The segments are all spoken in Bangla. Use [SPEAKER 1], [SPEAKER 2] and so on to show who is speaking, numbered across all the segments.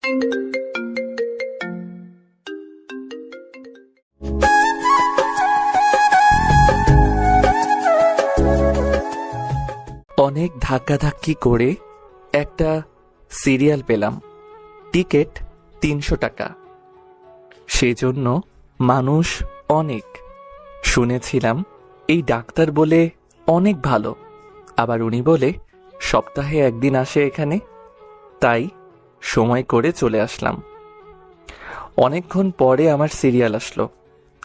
[SPEAKER 1] অনেক ধাক্কাধাক্কি করে একটা সিরিয়াল পেলাম। টিকিট ৩০০ টাকা। সেজন্য মানুষ অনেক। শুনেছিলাম এই ডাক্তার বলে অনেক ভালো, আবার উনি বলে সপ্তাহে একদিন আসে এখানে, তাই সময় করে চলে আসলাম। অনেকক্ষণ পরে আমার সিরিয়াল আসলো।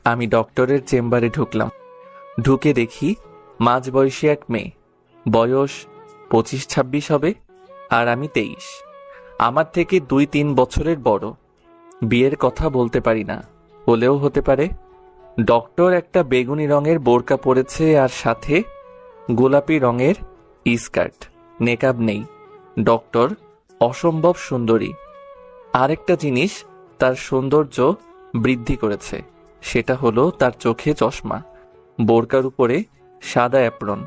[SPEAKER 1] আমি ডক্টরের চেম্বারে ঢুকলাম। ঢুকে দেখি মাঝবয়সী এক মেয়ে, বয়স ২৫-২৬ হবে, আর আমি ২৩। আমার থেকে ২-৩ বছরের বড়। বিয়ের কথা বলতে পারি না, হলেও হতে পারে। ডক্টর একটা বেগুনি রঙের বোরকা পরেছে আর সাথে গোলাপি রঙের স্কার্ট, নেকাব নেই। ডক্টর অসম্ভব সুন্দরী। আরেকটা জিনিস তার সৌন্দর্য বৃদ্ধি করেছে, সেটা হলো তার চোখে চশমা, বোরকার উপরে সাদা অ্যাপ্রন।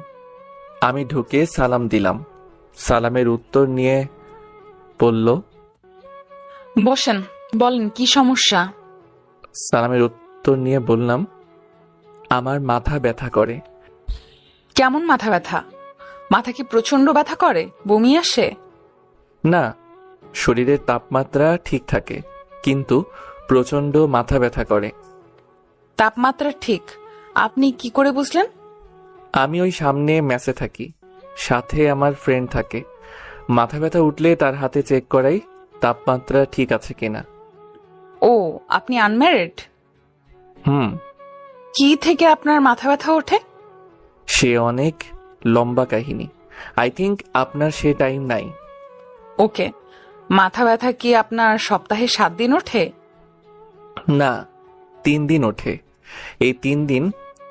[SPEAKER 1] আমি ঢুকে সালাম দিলাম। সালামের উত্তর নিয়ে বলল,
[SPEAKER 2] বসেন, বলেন কি সমস্যা?
[SPEAKER 1] সালামের উত্তর নিয়ে বললাম, আমার মাথা ব্যথা করে।
[SPEAKER 2] কেমন মাথা ব্যথা? মাথা কি প্রচন্ড ব্যথা করে? বমি আসে?
[SPEAKER 1] না, শরীরের তাপমাত্রা ঠিক থাকে, কিন্তু প্রচন্ড মাথা ব্যথা করে।
[SPEAKER 2] তাপমাত্রা ঠিক আপনি কি করে বুঝলেন?
[SPEAKER 1] আমি ওই সামনে মেসে থাকি, সাথে আমার ফ্রেন্ড থাকে। মাথা ব্যথা উঠলে তার হাতে চেক করাই তাপমাত্রা ঠিক আছে কিনা।
[SPEAKER 2] ও, আপনি আনম্যারিড?
[SPEAKER 1] হুম।
[SPEAKER 2] কি থেকে আপনার মাথা ব্যথা ওঠে?
[SPEAKER 1] সে অনেক লম্বা কাহিনী। আই থিঙ্ক আপনার সে টাইম নাই।
[SPEAKER 2] ওকে, মাথা ব্যথা কি আপনার সপ্তাহে 7 দিন ওঠে?
[SPEAKER 1] না, 3 দিন ওঠে। এই 3 দিন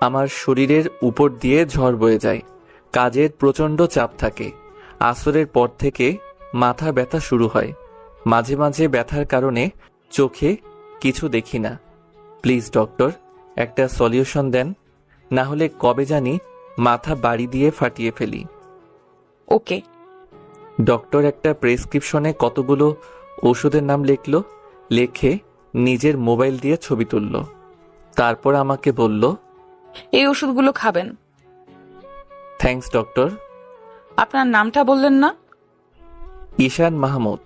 [SPEAKER 1] আমার শরীরের উপর দিয়ে ঝড় বয়ে যায়। কাজের প্রচন্ড চাপ থাকে। আসরের পর থেকে মাথা ব্যথা শুরু হয়। মাঝে মাঝে ব্যথার কারণে চোখে কিছু দেখি না। প্লিজ ডক্টর, একটা সলিউশন দেন, না হলে কবে জানি মাথা বাড়ি দিয়ে ফাটিয়ে ফেলি।
[SPEAKER 2] ওকে।
[SPEAKER 1] ডক্টর একটা প্রেসক্রিপশনে কতগুলো ওষুধের নাম লিখলো, লেখে নিজের মোবাইল দিয়ে ছবি তুলল। তারপর আমাকে বলল,
[SPEAKER 2] এই ওষুধগুলো খাবেন।
[SPEAKER 1] Thanks doctor.
[SPEAKER 2] আপনার নামটা বললেন না?
[SPEAKER 1] ঈশান মাহমুদ,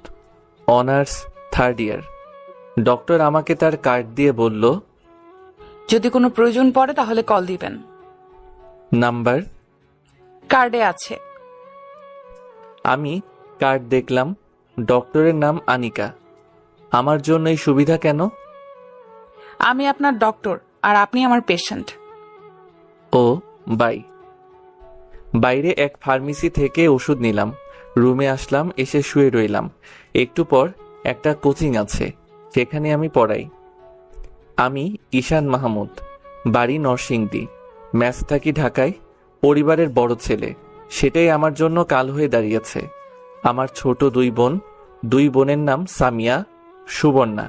[SPEAKER 1] অনার্স 3rd ইয়ার। ডক্টর আমাকে তার কার্ড দিয়ে বলল,
[SPEAKER 2] যদি কোনো প্রয়োজন পড়ে তাহলে কল দিবেন।
[SPEAKER 1] নাম্বার?
[SPEAKER 2] কার্ডে আছে।
[SPEAKER 1] আমি কার্ড দেখলাম। ডক্টরের নাম আনিকা। আমার জন্য এই সুবিধা কেন?
[SPEAKER 2] আমি আপনার ডক্টর আর আপনি আমার পেশেন্ট।
[SPEAKER 1] O by. বাইরে এক ফার্মেসি থেকে ওষুধ নিলাম। রুমে আসলাম, এসে শুয়ে রইলাম। একটু পর একটা কোচিং আছে, সেখানে আমি পড়াই। আমি ঈশান মাহমুদ, বাড়ি নরসিংদী, ম্যাচ থাকি ঢাকায়। পরিবারের বড় ছেলে, সেটাই আমার জন্য কাল হয়ে দাঁড়িয়েছে। আমার ছোট 2 বোন। 2 বোনের নাম সামিয়া, সুবর্ণা।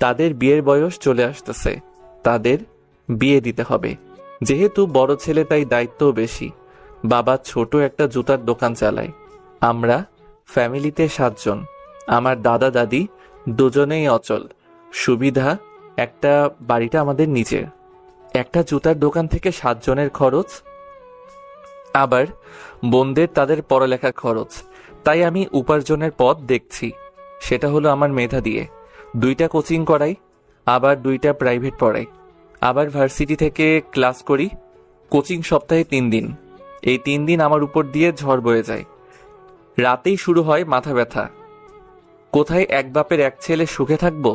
[SPEAKER 1] তাদের বিয়ের বয়স চলে আসতেছে, তাদের বিয়ে দিতে হবে। যেহেতু বড় ছেলে তাই দায়িত্বও বেশি। বাবা ছোট একটা জুতার দোকান চালায়। আমরা ফ্যামিলিতে 7 জন। আমার দাদা দাদি দুজনেই অচল। সুবিধা একটা, বাড়িটা আমাদের নিজের। একটা জুতার দোকান থেকে 7 জনের খরচ, আবার বোনদের তাদের পড়ালেখার খরচ। তাই আমি উপার্জনের পথ দেখছি, সেটা হলো আমার মেধা দিয়ে 2টা কোচিং করাই, আবার 2টা প্রাইভেট পড়াই, আবার ভার্সিটি থেকে ক্লাস করি। কোচিং সপ্তাহে 3 দিন। এই 3 দিন আমার উপর দিয়ে ঝড় বয়ে যায়। রাতেই শুরু হয় মাথা ব্যথা। কোথায় এক বাপের এক ছেলে সুখে থাকবো,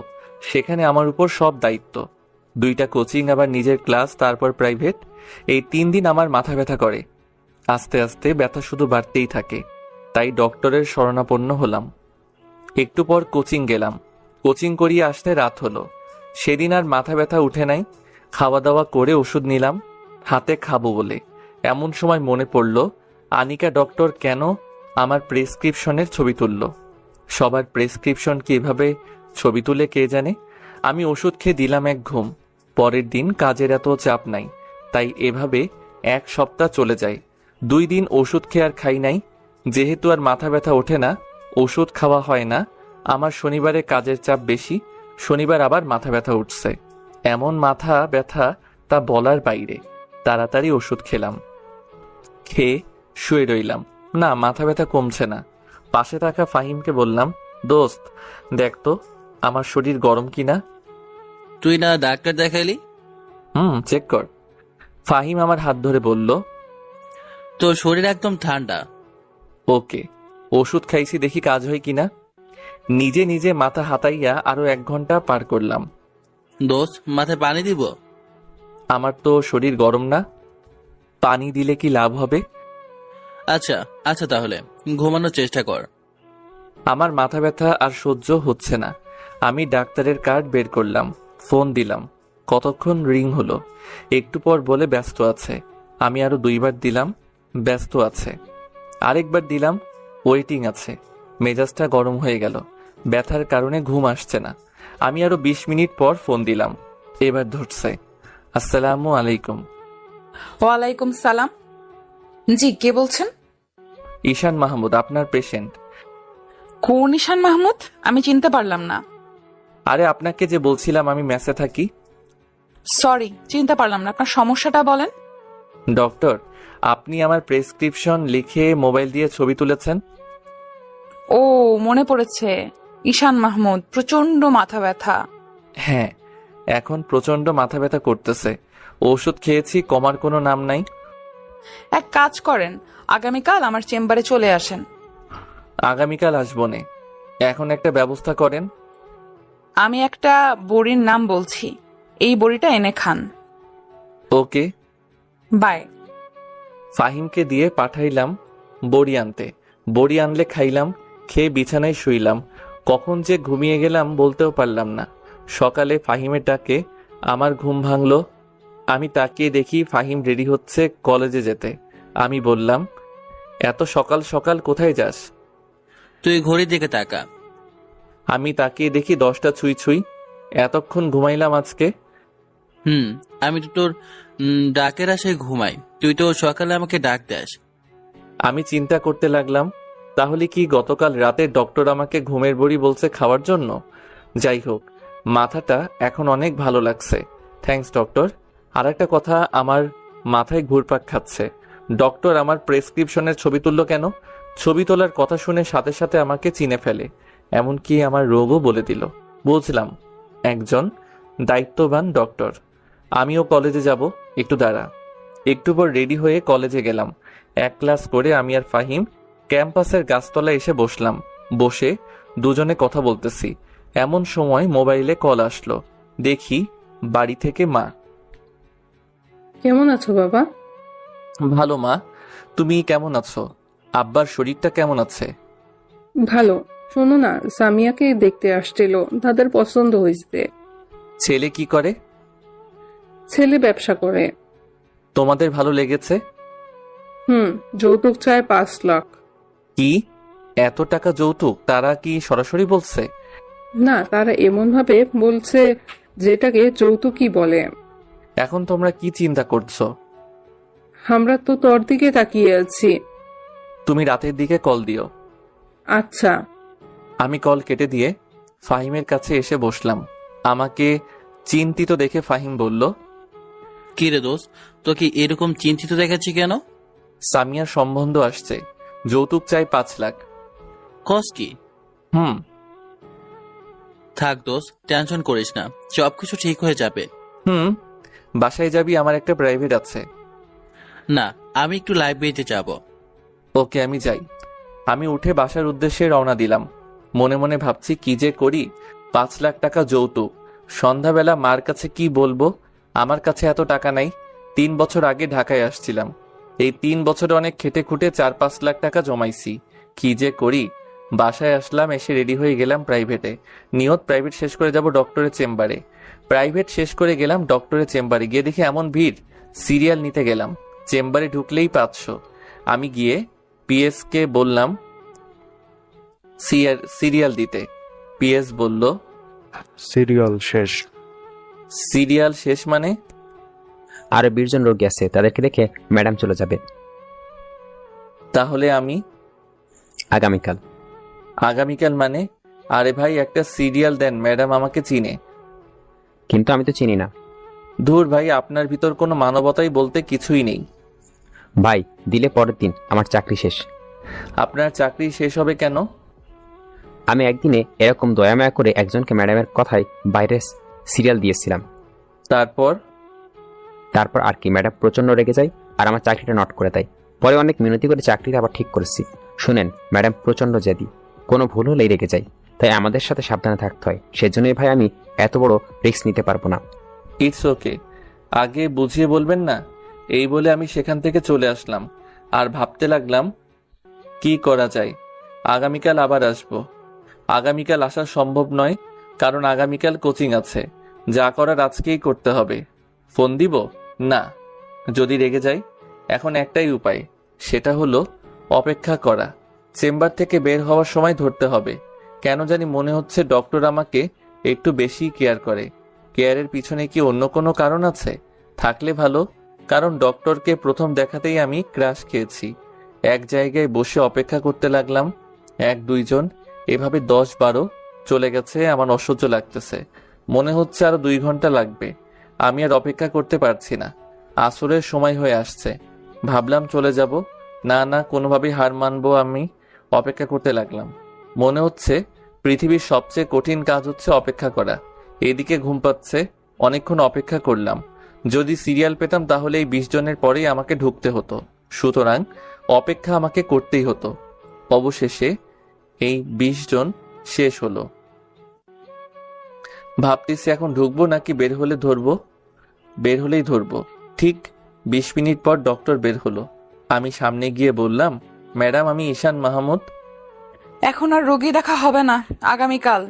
[SPEAKER 1] সেখানে আমার উপর সব দায়িত্ব। 2টা কোচিং, আবার নিজের ক্লাস, তারপর প্রাইভেট। এই 3 দিন আমার মাথা ব্যথা করে। আস্তে আস্তে ব্যথা শুধু বাড়তেই থাকে। তাই ডক্টরের শরণাপন্ন হলাম। একটু পর কোচিং গেলাম। কোচিং করিয়ে আসতে রাত হলো। সেদিন আর মাথা ব্যথা উঠে নাই। খাওয়া দাওয়া করে ওষুধ নিলাম হাতে খাবো বলে। এমন সময় মনে পড়ল, আনিকা ডক্টর কেন আমার প্রেসক্রিপশনের ছবি তুলল। সবার প্রেসক্রিপশন কি এভাবে ছবি তুলে কে জানে। আমি ওষুধ খেয়ে দিলাম এক ঘুম। পরের দিন কাজের এত চাপ নাই, তাই এভাবে 1 সপ্তাহ চলে যায়। 2 দিন ওষুধ খেয়ে আর খাই নাই। যেহেতু আর মাথা ব্যথা ওঠে না, ওষুধ খাওয়া হয় না, আমার শনিবারে কাজের চাপ বেশি, শনিবার আবার মাথা ব্যথা উঠছে। এমন মাথা ব্যথা তা বলার বাইরে। তাড়াতাড়ি ওষুধ খেলাম, খেয়ে শুয়ে রইলাম। না, মাথা ব্যথা কমছে না। পাশে থাকা ফাহিমকে বললাম, দোস্ত দেখ তো আমার শরীর গরম কিনা।
[SPEAKER 3] তুই না ডাক্তার দেখাইলি?
[SPEAKER 1] চেক কর। ফাহিম আমার হাত ধরে বলল,
[SPEAKER 3] তোর শরীর একদম ঠান্ডা।
[SPEAKER 1] ওকে। ওষুধ খাইছি, দেখি কাজ হয় কিনা। নিজে নিজে মাথা হাতাইয়া আরো 1 ঘন্টা পার করলাম।
[SPEAKER 3] দোস্ত, মাথায় পানি দিব?
[SPEAKER 1] আমার তো শরীর গরম না, পানি দিলে কি লাভ হবে?
[SPEAKER 3] আচ্ছা আচ্ছা, তাহলে ঘুমানোর চেষ্টা কর।
[SPEAKER 1] আমার মাথা ব্যথা আর সহ্য হচ্ছে না। আমি ডাক্তারের কার্ড বের করলাম, ফোন দিলাম। কতক্ষণ রিং হলো। একটু পর বলে ব্যস্ত আছে। আমি আরো 2 বার দিলাম, ব্যস্ত আছে। আরেকবার দিলাম, ওয়েটিং আছে। মেজাজটা গরম হয়ে গেল। ব্যথার কারণে ঘুম আসছে না। আমি আরো 20 মিনিট পর ফোন দিলাম। এবার ধরছে। আসসালামু আলাইকুম।
[SPEAKER 2] ওয়ালাইকুম সালাম। জি, কে বলছেন?
[SPEAKER 1] ঈশান মাহমুদ, আপনার পেশেন্ট।
[SPEAKER 2] কোন ঈশান মাহমুদ? আমি চিনতে পারলাম না।
[SPEAKER 1] আরে আপনাকে যে বলছিলাম আমি মেসে থাকি।
[SPEAKER 2] সরি, চিনতে পারলাম না। আপনার সমস্যাটা বলেন।
[SPEAKER 1] ডক্টর, আপনি আমার প্রেসক্রিপশন লিখে মোবাইল দিয়ে ছবি তুলেছেন।
[SPEAKER 2] ও, মনে পড়েছে। ঈশান মাহমুদ, প্রচন্ড মাথা ব্যথা।
[SPEAKER 1] হ্যাঁ, এখন প্রচন্ড মাথা ব্যথা করতেছে। ওষুধ খেয়েছি, কমার কোনো নাম নাই।
[SPEAKER 2] এক কাজ করেন, আগামীকাল আমার চেম্বারে চলে আসেন।
[SPEAKER 1] আগামীকাল আসবো নে। এখন একটা ব্যবস্থা করেন।
[SPEAKER 2] আমি একটা বড়ির নাম বলছি, এই বড়িটা এনে খান।
[SPEAKER 1] ওকে।
[SPEAKER 2] বাই।
[SPEAKER 1] ফাহিমকে দিয়ে পাঠাইলাম বড়ি আনতে। বড়ি আনলে খাইলাম, খেয়ে বিছানায় শুইলাম। কখন যে ঘুমিয়ে গেলাম বলতেও পারলাম না। সকালে ফাহিমের ডাকে আমার ঘুম ভাঙলো। আমি তাকিয়ে দেখি ফাহিম রেডি হচ্ছে কলেজে যেতে। আমি বললাম, এত সকাল সকাল কোথায় যাস?
[SPEAKER 3] তুই ঘড়ির দিকে তাকা।
[SPEAKER 1] আমি তাকিয়ে দেখি 10টা ছুঁই ছুঁই। এতক্ষণ ঘুমাইলাম আজকে।
[SPEAKER 3] আমি তো তোর ডাকের আশায় ঘুমাই, তুই তো সকালে আমাকে ডাক দেস।
[SPEAKER 1] আমি চিন্তা করতে লাগলাম, তাহলে কি গতকাল রাতে ডক্টর আমাকে ঘুমের বড়ি বলছে খাওয়ার জন্য? যাই হোক, মাথাটা এখন অনেক ভালো লাগছে। Thanks doctor. আর একটা কথা, আমার মাথায় ঘুরপাক খাচ্ছে। ডক্টর আমার প্রেসক্রিপশনের ছবি তুললো কেন? ছবি তোলার কথা শুনে সাথে সাথে আমাকে চিনে ফেলে, এমনকি আমার রোগও বলে দিল। বুঝলাম, একজন দায়িত্ববান ডক্টর। আমিও কলেজে যাব, একটু দাঁড়া। একটু পর রেডি হয়ে কলেজে গেলাম। 1 ক্লাস করে আমি আর ফাহিম ক্যাম্পাসের গাছতলায় এসে বসলাম। বসে দুজনে কথা বলতেছি। এমন সময় মোবাইলে কল আসলো। দেখি বাড়ি থেকে মা।
[SPEAKER 4] কেমন আছো বাবা?
[SPEAKER 1] ভালো মা, তুমি কেমন আছো? আব্বার শরীরটা কেমন আছে?
[SPEAKER 4] ভালো। শোনো না, সামিয়াকে দেখতে আসছিল, তাদের পছন্দ হয়েছে।
[SPEAKER 1] ছেলে কি করে?
[SPEAKER 4] ছেলে ব্যবসা করে।
[SPEAKER 1] তোমাদের ভালো লেগেছে?
[SPEAKER 4] যৌতুক চায় 5 লাখ।
[SPEAKER 1] কি, এত টাকা যৌতুক? তারা কি সরাসরি বলছে?
[SPEAKER 4] না, তারা এমন ভাবে বলছে যেটাকে যৌতুকই বলে।
[SPEAKER 1] এখন তোমরা কি চিন্তা করছো?
[SPEAKER 4] আমরা তো তোর দিকে তাকিয়ে আছি।
[SPEAKER 1] তুমি রাতের দিকে কল দিও।
[SPEAKER 4] আচ্ছা।
[SPEAKER 1] আমি কল কেটে দিয়ে ফাহিমের কাছে এসে বসলাম। আমাকে চিন্তিত দেখে ফাহিম বলল,
[SPEAKER 3] কি রে দোস্ত, তোকে এরকম চিন্তিত দেখাচ্ছি কেন?
[SPEAKER 1] সামিয়ার সম্বন্ধ আসছে, যৌতুক চাই 5 লাখ।
[SPEAKER 3] কস কি?
[SPEAKER 1] হুম।
[SPEAKER 3] থাক দোস্ত, টেনশন করিস না, সবকিছু ঠিক হয়ে যাবে।
[SPEAKER 1] বাসায় যাবি? আমার একটা প্রাইভেট আছে।
[SPEAKER 3] না, আমি একটু লাইব্রেরিতে যাব।
[SPEAKER 1] ওকে, আমি যাই। আমি উঠে বাসার উদ্দেশ্যে রওনা দিলাম। মনে মনে ভাবছি কি যে করি। 5 লাখ টাকা যৌতুক। সন্ধ্যাবেলা মার কাছে কি বলবো? আমার কাছে এত টাকা নাই। 3 বছর আগে ঢাকায় আসছিলাম। এই 3 বছরে অনেক খেটে খুঁটে 4-5 লাখ টাকা জমাইছি। কি যে করি। বাসায় আসলাম, এসে রেডি হয়ে গেলাম প্রাইভেটে। নিয়ত প্রাইভেট শেষ করে যাব ডক্টরের চেম্বারে। প্রাইভেট শেষ করে গেলাম ডক্টরের চেম্বারে। গিয়ে দেখি এমন ভিড়, সিরিয়াল নিতে গেলাম। চেম্বারে ঢুকলেই 500। আমি গিয়ে পিএস কে বললাম সিরিয়াল দিতে। পিএস বলল,
[SPEAKER 5] সিরিয়াল শেষ।
[SPEAKER 1] সিরিয়াল শেষ মানে?
[SPEAKER 6] আরো 20 জন রোগী আছে, তাদেরকে দেখে ম্যাডাম চলে যাবে।
[SPEAKER 1] তাহলে আমি
[SPEAKER 6] আগামীকাল।
[SPEAKER 1] আগামীকাল মানে আরে ভাই একটা সিরিয়াল দেন, ম্যাডাম আমাকে চিনে।
[SPEAKER 6] কিন্তু আমি তো চিনি না।
[SPEAKER 1] ধুর ভাই, আপনার ভিতর কোনো মানবতাই বলতে কিছুই নেই।
[SPEAKER 6] ভাই দিলে পরের দিন আমার চাকরি শেষ।
[SPEAKER 1] আপনার চাকরি শেষ হবে কেন?
[SPEAKER 6] আমি একদিনে এরকম দয়ামায়া করে একজনকে ম্যাডামের কথায় বাইরে সিরিয়াল দিয়েছিলাম।
[SPEAKER 1] তারপর
[SPEAKER 6] আর কি, ম্যাডাম প্রচন্ড রেগে যায় আর আমার চাকরিটা নট করে দেয়। পরে অনেক মিনতি করে চাকরিটা আবার ঠিক করেছি। শুনেন, ম্যাডাম প্রচন্ড জেদি, কোনো ভুল হলেই রেগে যায়। তাই আমাদের সাথে সাবধানে থাকতে হয়। সেজন্যই ভাই আমি এত বড় রিস্ক নিতে পারবো না।
[SPEAKER 1] ইটস ওকে, আগে বুঝিয়ে বলবেন না? এই বলে আমি সেখান থেকে চলে আসলাম আর ভাবতে লাগলাম কি করা যায়। আগামীকাল আবার আসবো। আগামীকাল আসা সম্ভব নয়, কারণ আগামীকাল কোচিং আছে। যা করার আজকেই করতে হবে। ফোন দিব না, যদি রেগে যাই। এখন একটাই উপায়, সেটা হলো অপেক্ষা করা। চেম্বার থেকে বের হওয়ার সময় ধরতে হবে। কেন জানি মনে হচ্ছে ডক্টর আমাকে একটু বেশি কেয়ার করে। কেয়ারের পিছনে কি অন্য কোনো কারণ আছে? থাকলে ভালো, কারণ ডক্টরকে প্রথম দেখাতেই আমি ক্রাশ খেয়েছি। এক জায়গায় বসে অপেক্ষা করতে লাগলাম, 1-2 জন, এভাবে 10-12 চলে গেছে। আমার অসহ্য লাগতেছে, মনে হচ্ছে আরো 2 ঘন্টা লাগবে। আমি আর অপেক্ষা করতে পারছি না। আসরের সময় হয়ে আসছে। ভাবলাম চলে যাব, না কোনোভাবেই হার মানবো। আমি অপেক্ষা করতে লাগলাম। মনে হচ্ছে পৃথিবীর সবচেয়ে কঠিন কাজ হচ্ছে অপেক্ষা করা। এদিকে ঘুম পাচ্ছে। অনেকক্ষণ অপেক্ষা করলাম। যদি সিরিয়াল পেতাম তাহলে এই 20 জনের পরেই আমাকে ঢুকতে হতো। সুতরাং অপেক্ষা আমাকে করতেই হতো। অবশেষে এই 20 জন শেষ হলো। ভাবতেছি এখন ঢুকবো নাকি বের হলে ধরবো। বের হলেই ধরবো। ঠিক 20 মিনিট পর ডক্টর বের হলো। আমি সামনে গিয়ে বললাম, ম্যাডাম আমি ঈশান মাহমুদ।
[SPEAKER 2] এখন আর রোগী দেখা হবে না, আগামীকাল।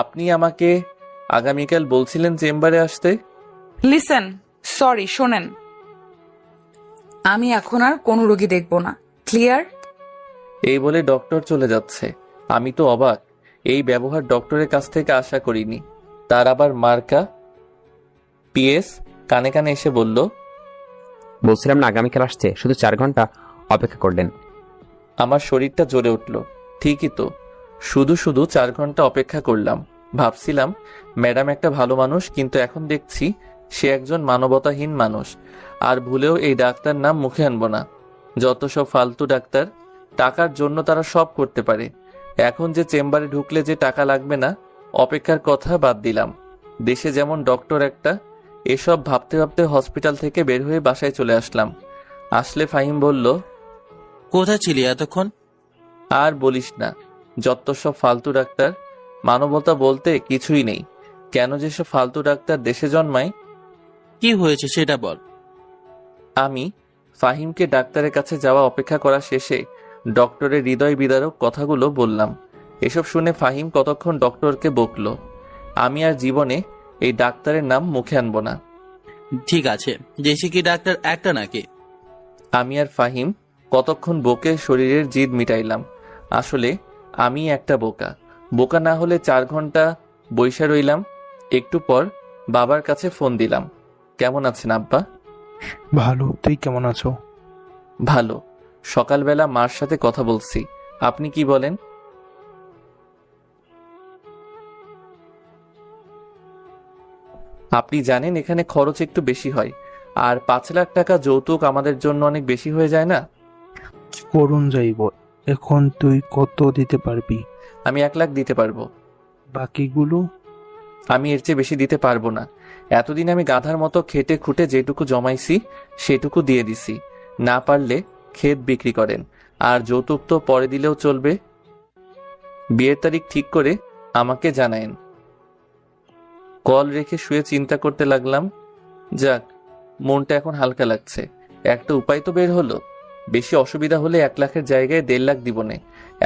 [SPEAKER 1] আপনি আমাকে আগামীকাল বলছিলেন চেম্বারে আসতে।
[SPEAKER 2] লিসেন, সরি, শোনেন, আমি এখন আর কোনো রোগী দেখব না। ক্লিয়ার?
[SPEAKER 1] এই বলে ডক্টর চলে যাচ্ছে। আমি তো অবাক, এই ব্যবহার ডক্টরের কাছ থেকে আশা করিনি। তার আবার মার্কা পিএস কানে কানে এসে বলল,
[SPEAKER 6] বলছিলাম না আগামীকাল আসছে, শুধু 4 ঘন্টা অপেক্ষা করলেন।
[SPEAKER 1] আমার শরীরটা জ্বলে উঠল। ঠিকই তো, শুধু শুধু 4 ঘন্টা অপেক্ষা করলাম। ভাবছিলাম ম্যাডাম একটা ভালো মানুষ, কিন্তু এখন দেখছি সে একজন মানবতাহীন মানুষ। আর ভুলেও এই ডাক্তার নাম মুখে আনবো না। যত সব ফালতু ডাক্তার, টাকার জন্য তারা সব করতে পারে। এখন যে চেম্বারে ঢুকলে যে টাকা লাগবে না, অপেক্ষার কথা বাদ দিলাম। দেশে যেমন ডক্টর একটা। এসব ভাবতে ভাবতে হসপিটাল থেকে বের হয়ে বাসায় চলে আসলাম। আসলে ফাহিম বলল,
[SPEAKER 3] কোথায় ছিলি এতক্ষণ?
[SPEAKER 1] আর বলিস না, যত সব ফালতু ডাক্তার। মানবতা বলতে কিছুই নেই। কেন যে সব ফালতু ডাক্তার দেশে জন্মায়।
[SPEAKER 3] কি হয়েছে সেটা বল।
[SPEAKER 1] আমি ফাহিমকে ডাক্তারের কাছে যাওয়া অপেক্ষা করা শেষে ডক্টরের হৃদয় বিদারক কথাগুলো বললাম। এসব শুনে ফাহিম কতক্ষণ ডক্টরকে বকলো। আমি আর জীবনে এই ডাক্তারের নাম মুখে আনবো না।
[SPEAKER 3] ঠিক আছে, দেশে কি ডাক্তার একটা নাকি?
[SPEAKER 1] আমি আর ফাহিম কতক্ষণ বকে শরীরের জিদ মিটাইলাম। আসলে আমি একটা বোকা। বোকা না হলে 4 ঘন্টা বইসা রইলাম। একটু পর বাবার কাছে ফোন দিলাম। কেমন আছেন আব্বা?
[SPEAKER 5] ভালো, তুই কেমন আছো?
[SPEAKER 1] ভালো। সকালবেলা মার সাথে কথা বলছি। আপনি কি বলেন? আপনি জানেন এখানে খরচ একটু বেশি হয়, আর 5 লাখ টাকা যৌতুক আমাদের জন্য অনেক বেশি হয়ে যায় না?
[SPEAKER 5] কি করুন যাইব? এখন তুই কত দিতে পারবি?
[SPEAKER 1] আমি 1 লাখ দিতে পারবো।
[SPEAKER 5] বাকিগুলো?
[SPEAKER 1] আমি এর চেয়ে বেশি দিতে পারবো না। এতদিন আমি গাধার মতো খেটে খুঁটে যেটুকু জমাইছি সেটুকু দিয়ে দিছি। না পারলে ক্ষেত বিক্রি করেন, আর যৌতুক তো পরে দিলেও চলবে। বিয়ের তারিখ ঠিক করে আমাকে জানায়েন। কল রেখে শুয়ে চিন্তা করতে লাগলাম। যাক, মনটা এখন হালকা লাগছে। একটা উপায় তো বের হলো। বেশি অসুবিধা হলে 1 লাখের জায়গায় 1.5 লাখ দিবনে।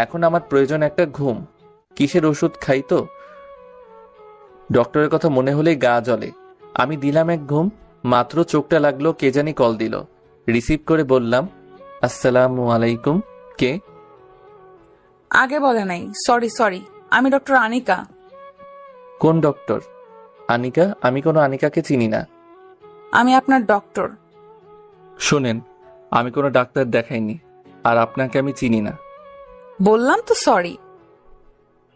[SPEAKER 1] এখন আমার প্রয়োজন একটা ঘুম। কিসের ওষুধ খাই তো? ডক্টরের কথা মনে হলেই গা জ্বলে। আমি দিলাম এক ঘুম। মাত্র চোখটা লাগলো কে জানি কল দিল। রিসিভ করে বললাম, আসসালামু আলাইকুম। কে?
[SPEAKER 2] আগে বলে নাই। সরি, আমি ডক্টর আনিকা।
[SPEAKER 1] কোন ডক্টর? আনিকা? আমি কোনো আনিকাকে চিনি না।
[SPEAKER 2] আমি আপনার ডক্টর।
[SPEAKER 1] শোনেন, আমি কোনো ডাক্তার দেখাইনি, আর আপনাকে আমি চিনি না।
[SPEAKER 2] বললাম তো সরি।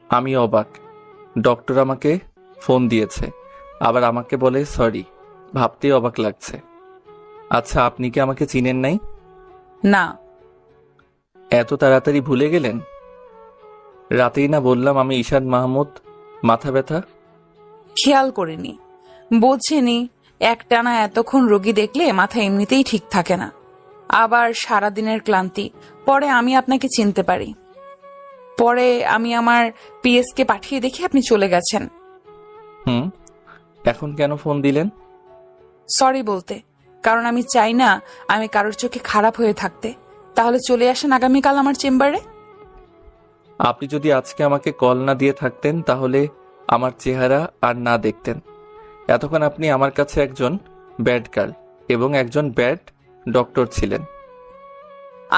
[SPEAKER 1] আমি অবাক। ডক্টর আমাকে ফোন দিয়েছে, আবার আমাকে বলে সরি। ভাবতেই অবাক লাগছে। আচ্ছা, আপনি কি আমাকে চিনেন নাই?
[SPEAKER 2] না।
[SPEAKER 1] এত তাড়াতাড়ি ভুলে গেলেন? রাতেই না বললাম আমি ঈশান মাহমুদ। মাথা ব্যথা।
[SPEAKER 2] খেয়াল করিনি, বোঝেনি। একটানা এতক্ষণ রোগী দেখলে মাথা এমনিতেই ঠিক থাকে না, আবার সারাদিনের ক্লান্তি। পরে আমি আপনাকে চিনতে পারি। পরে আমি আমার পিএসকে পাঠিয়ে দেখি আপনি চলে গেছেন।
[SPEAKER 1] এখন কেন ফোন দিলেন?
[SPEAKER 2] সরি বলতে, কারণ আমি চাই না আমি কারোর চোখে খারাপ হয়ে থাকতে। তাহলে চলে আসেন আগামীকাল আমার চেম্বারে।
[SPEAKER 1] আপনি যদি আজকে আমাকে কল না দিয়ে থাকতেন তাহলে আমার চেহারা আর না দেখতেন। এতক্ষণ আপনি আমার কাছে একজন ব্যাড গার্ল এবং একজন ব্যাড ডক্টর ছিলেন।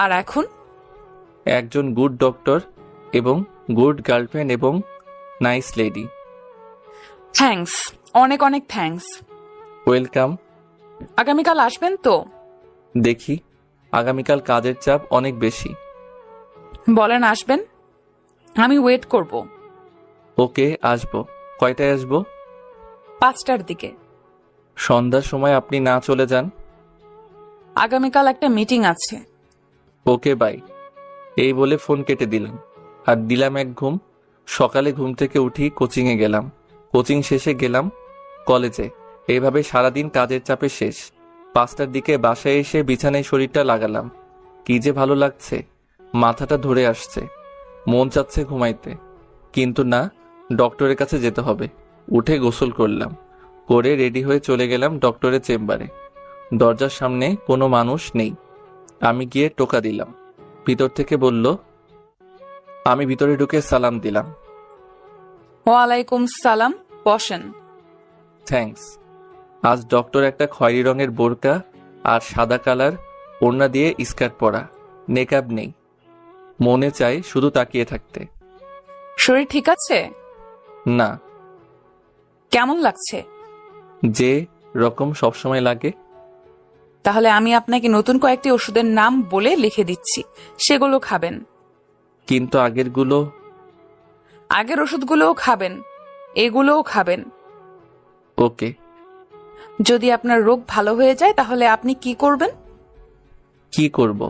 [SPEAKER 2] আর এখন
[SPEAKER 1] একজন গুড ডক্টর এবং গুড গার্লফ্রেন্ড এবং নাইস লেডি।
[SPEAKER 2] থ্যাঙ্কস, অনেক অনেক থ্যাঙ্কস।
[SPEAKER 1] ওয়েলকাম।
[SPEAKER 2] আগামীকাল আসবেন তো?
[SPEAKER 1] দেখি, আগামীকাল কাজের চাপ অনেক বেশি।
[SPEAKER 2] বলেন আসবেন, আমি ওয়েট করব।
[SPEAKER 1] ওকে, আসবো। কয়টায় আসবো?
[SPEAKER 2] 5টার দিকে।
[SPEAKER 1] সন্ধ্যার সময় আপনি না চলে যান।
[SPEAKER 2] আগামীকাল একটা মিটিং আছে।
[SPEAKER 1] ওকে, বাই। এই বলে ফোন কেটে দিলাম আর দিলাম এক ঘুম। সকালে ঘুম থেকে উঠি, কোচিংয়ে গেলাম। কোচিং শেষে গেলাম কলেজে। এইভাবে সারাদিন কাজের চাপে শেষ। 5টার দিকে বাসায় এসে বিছানায় শরীরটা লাগালাম। কি যে ভালো লাগছে, মাথাটা ধরে আসছে, মন চাচ্ছে ঘুমাইতে। কিন্তু না, ডক্টরের কাছে যেতে হবে। উঠে গোসল করলাম, করে রেডি হয়ে চলে গেলাম ডক্টরের চেম্বারে। দরজার সামনে কোনো মানুষ নেই। আমি গিয়ে টোকা দিলাম। ভিতর থেকে বলল। আমি ভিতরে ঢুকে সালাম দিলাম।
[SPEAKER 2] ওয়ালাইকুম সালাম, বসেন।
[SPEAKER 1] থ্যাঙ্কস। আজ ডক্টর একটা খয়েরি রঙের বোরকা আর সাদা কালার ওড়না দিয়ে স্কার্ট পরা, নেকআপ নেই। মনে চাই শুধু তাকিয়ে থাকতে।
[SPEAKER 2] শরীর ঠিক আছে?
[SPEAKER 1] না।
[SPEAKER 2] কেমন লাগছে?
[SPEAKER 1] যে রকম সবসময় লাগে।
[SPEAKER 2] তাহলে আমি আপনাকে নতুন কয়েকটি ওষুধের নাম বলে লিখে দিচ্ছি, সেগুলো খাবেন।
[SPEAKER 1] কিন্তু আগেরগুলো?
[SPEAKER 2] আগের ওষুধগুলোও খাবেন, এগুলোও খাবেন।
[SPEAKER 1] ওকে।
[SPEAKER 2] যদি আপনার রোগ ভালো হয়ে যায় তাহলে আপনি কি করবেন?
[SPEAKER 1] কি করব?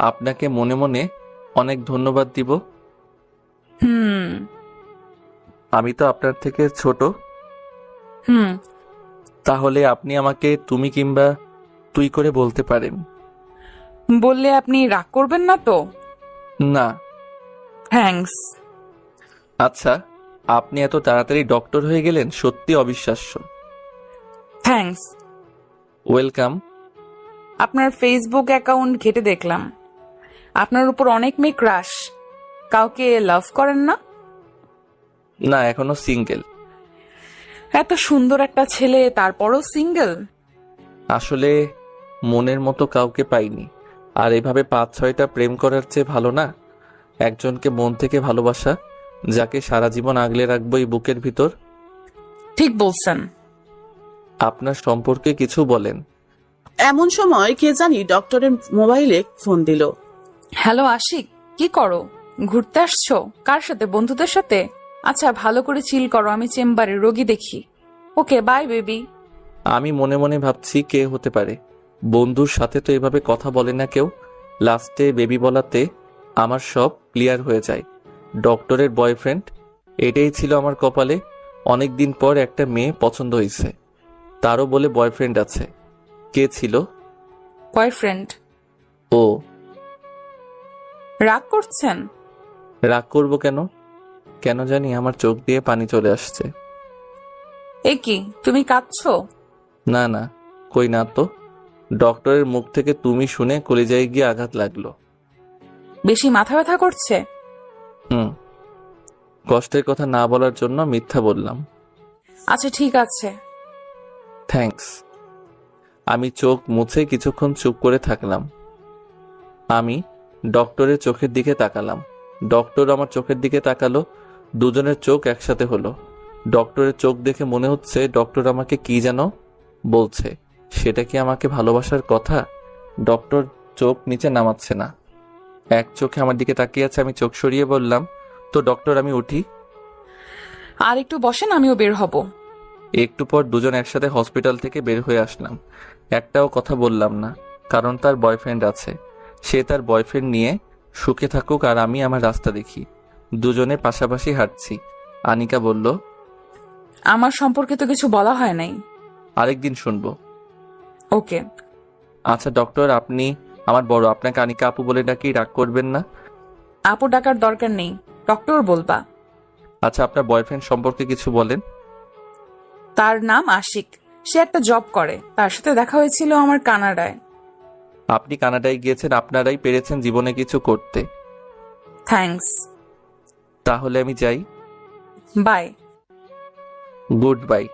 [SPEAKER 1] আপনাকে মনে মনে অনেক ধন্যবাদ দিব।
[SPEAKER 2] হুম
[SPEAKER 1] আমি তো আপনার থেকে ছোট।
[SPEAKER 2] হুম
[SPEAKER 1] তাহলে আপনি আমাকে তুমি কিংবা তুই করে বলতে পারেন।
[SPEAKER 2] বললে আপনি রাগ করবেন না তো?
[SPEAKER 1] না।
[SPEAKER 2] থ্যাঙ্কস।
[SPEAKER 1] আচ্ছা, আপনি এত তাড়াতাড়ি ডক্টর হয়ে গেলেন, সত্যি অবিশ্বাস্য।
[SPEAKER 2] থ্যাঙ্কস।
[SPEAKER 1] ওয়েলকাম।
[SPEAKER 2] আপনার ফেসবুক অ্যাকাউন্ট ঘেটে দেখলাম, আপনার উপর অনেক মেয়ে ক্রাশ। কাউকে লাভ করেন না?
[SPEAKER 1] না, এখনো সিঙ্গেল।
[SPEAKER 2] এত সুন্দর একটা ছেলে, তারপরও সিঙ্গেল?
[SPEAKER 1] আসলে মনের মতো কাউকে পাইনি। আর এভাবে 5-6টা প্রেম করার চেয়ে ভালো না একজনকে মন থেকে ভালোবাসা, যাকে সারা জীবন আগলে রাখবো এই বুকের ভিতর।
[SPEAKER 2] ঠিক বলছেন।
[SPEAKER 1] আপনার সম্পর্কে কিছু বলেন।
[SPEAKER 7] এমন সময় কে জানি ডক্টরের মোবাইলে ফোন দিল।
[SPEAKER 2] হ্যালো আশিক, কি করো? ঘুরতে আসছো? কার সাথে? বন্ধুদের সাথে? আচ্ছা, ভালো করে চিল করো, আমি চেম্বারে রোগী দেখি। ওকে, বাই বেবি।
[SPEAKER 1] আমি মনে মনে ভাবছি কে হতে পারে। বন্ধুর সাথে তো এভাবে কথা বলে না কেউ। লাস্টে বেবি বলাতে আমার সব ক্লিয়ার হয়ে যায়। ডক্টরের বয়ফ্রেন্ড, এটাই ছিল আমার কপালে। অনেক দিন পর একটা মেয়ে পছন্দ হয়েছে, তারও বলে বয়ফ্রেন্ড আছে। কে ছিল?
[SPEAKER 2] বয়ফ্রেন্ড।
[SPEAKER 1] ও।
[SPEAKER 2] রাগ করছেন?
[SPEAKER 1] রাগ করবো কেন? কেন জানি আমার চোখ দিয়ে পানি চলে আসছে।
[SPEAKER 2] এ কি, তুমি কাঁদছো?
[SPEAKER 1] না না, কই না তো। ডক্টরের মুখ থেকে তুমি শুনে কলিজায় গিয়ে আঘাত লাগলো।
[SPEAKER 2] বেশি মাথা ব্যথা করছে?
[SPEAKER 1] কষ্টের কথা না বলার জন্য মিথ্যা বললাম।
[SPEAKER 2] আচ্ছা ঠিক আছে।
[SPEAKER 1] থ্যাঙ্কস। আমি চোখ মুছে কিছুক্ষণ চুপ করে থাকলাম। আমি ডক্টরের চোখের দিকে তাকালাম, ডক্টর আমার চোখের দিকে তাকালো। দুজনের চোখ একসাথে হলো। ডক্টরের চোখ দেখে মনে হচ্ছে ডক্টর আমাকে কি যেন বলছে। সেটা কি আমাকে ভালোবাসার কথা? ডক্টর চোখ নিচে নামাচ্ছে না, এক চোখে আমার দিকে তাকিয়ে আছে। আমি চোখ সরিয়ে বললাম, তো ডক্টর আমি উঠি?
[SPEAKER 2] আর একটু বসেন, আমিও বের হব।
[SPEAKER 1] একটু পর দুজন একসাথে হসপিটাল থেকে বের হয়ে আসলাম। একটাও কথা বললাম না, কারণ তার বয়ফ্রেন্ড আছে। সে তার বয়ফ্রেন্ড নিয়ে সুখে থাকুক আর আমি আমার রাস্তা দেখি। দুজনে পাশাপাশি হাঁটছি। আনিকা বলল,
[SPEAKER 2] আমার সম্পর্কে তো কিছু বলা হয় নাই।
[SPEAKER 1] আরেকদিন শুনবো।
[SPEAKER 2] ওকে।
[SPEAKER 1] আচ্ছা ডক্টর, আপনি আমার বড়, আপনাকে আনিকা আপু বলে ডাকি, রাগ করবেন না?
[SPEAKER 2] আপু ডাকার দরকার নেই, ডক্টর বলবা।
[SPEAKER 1] আচ্ছা, আপনার বয়ফ্রেন্ড সম্পর্কে কিছু বলেন।
[SPEAKER 2] তার নাম আশিক। সে একটা জব করে। তার সাথে দেখা হয়েছিল আমার কানাডায়।
[SPEAKER 1] আপনি কানাডায় গিয়েছেন, আপনারাই পেরেছেন জীবনে কিছু করতে।
[SPEAKER 2] থ্যাঙ্কস।
[SPEAKER 1] তাহলে আমি যাই।
[SPEAKER 2] বাই।
[SPEAKER 1] Good bye.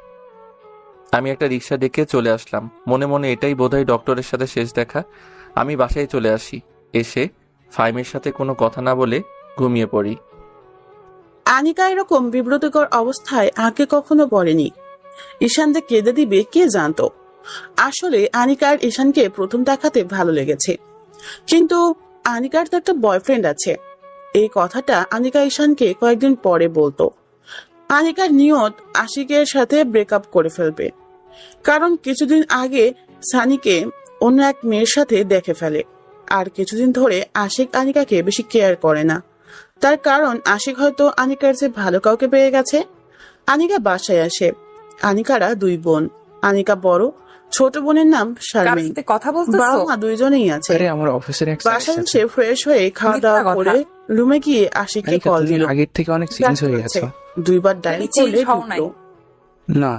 [SPEAKER 1] আমি একটা রিক্সা ডেকে চলে আসলাম। মনে মনে এটাই বোধহয় ডক্টরের সাথে শেষ দেখা। আমি বাসায় চলে আসি। এসে ফাইমের সাথে কোনো কথা না বলে ঘুমিয়ে পড়ি।
[SPEAKER 7] আনিকা এরকম বিব্রতকর অবস্থায় আগে কখনো পড়েনি। ঈশান যে কেঁদে দিবে কে জানতো। আসলে আনিকার ঈশানকে প্রথম দেখাতে ভালো লেগেছে, কিন্তু আনিকার তো একটা বয়ফ্রেন্ড আছে। এই কথাটা আনিকা ঈশানকে কয়েকদিন পরে বলতো। আনিকার নিয়ত আশিকের সাথে ব্রেকআপ করে ফেলবে, কারণ কিছুদিন আগে সানিকে অন্য এক মেয়ের সাথে দেখে ফেলে। আর কিছুদিন ধরে আশিক আনিকাকে বেশি কেয়ার করে না। তার কারণ আশিক হয়তো আনিকার যে ভালো কাউকে পেয়ে গেছে। আনিকা বাসায় আসে। আনিকারা দুই বোন। আনিকা বড়, ছোট বোনের নাম
[SPEAKER 2] কার
[SPEAKER 7] শারমিন।
[SPEAKER 2] সাথে কথা বলতেছো?
[SPEAKER 7] বাবা মা দুইজনেই আছে।
[SPEAKER 5] আরে আমার অফিসের এক
[SPEAKER 7] বাসায় এসে ফ্রেশ হয়ে খাওয়া দাওয়া
[SPEAKER 2] মিথ্যা কথা।
[SPEAKER 7] করে রুমে গিয়ে আশিককে কল দিল।
[SPEAKER 5] আগের থেকে অনেক চেঞ্জ হয়ে গেছে।
[SPEAKER 7] দুইবার ডায়াল
[SPEAKER 2] তুমি
[SPEAKER 7] করলে
[SPEAKER 2] change হও নাই।
[SPEAKER 7] ঢুকলো।
[SPEAKER 5] না,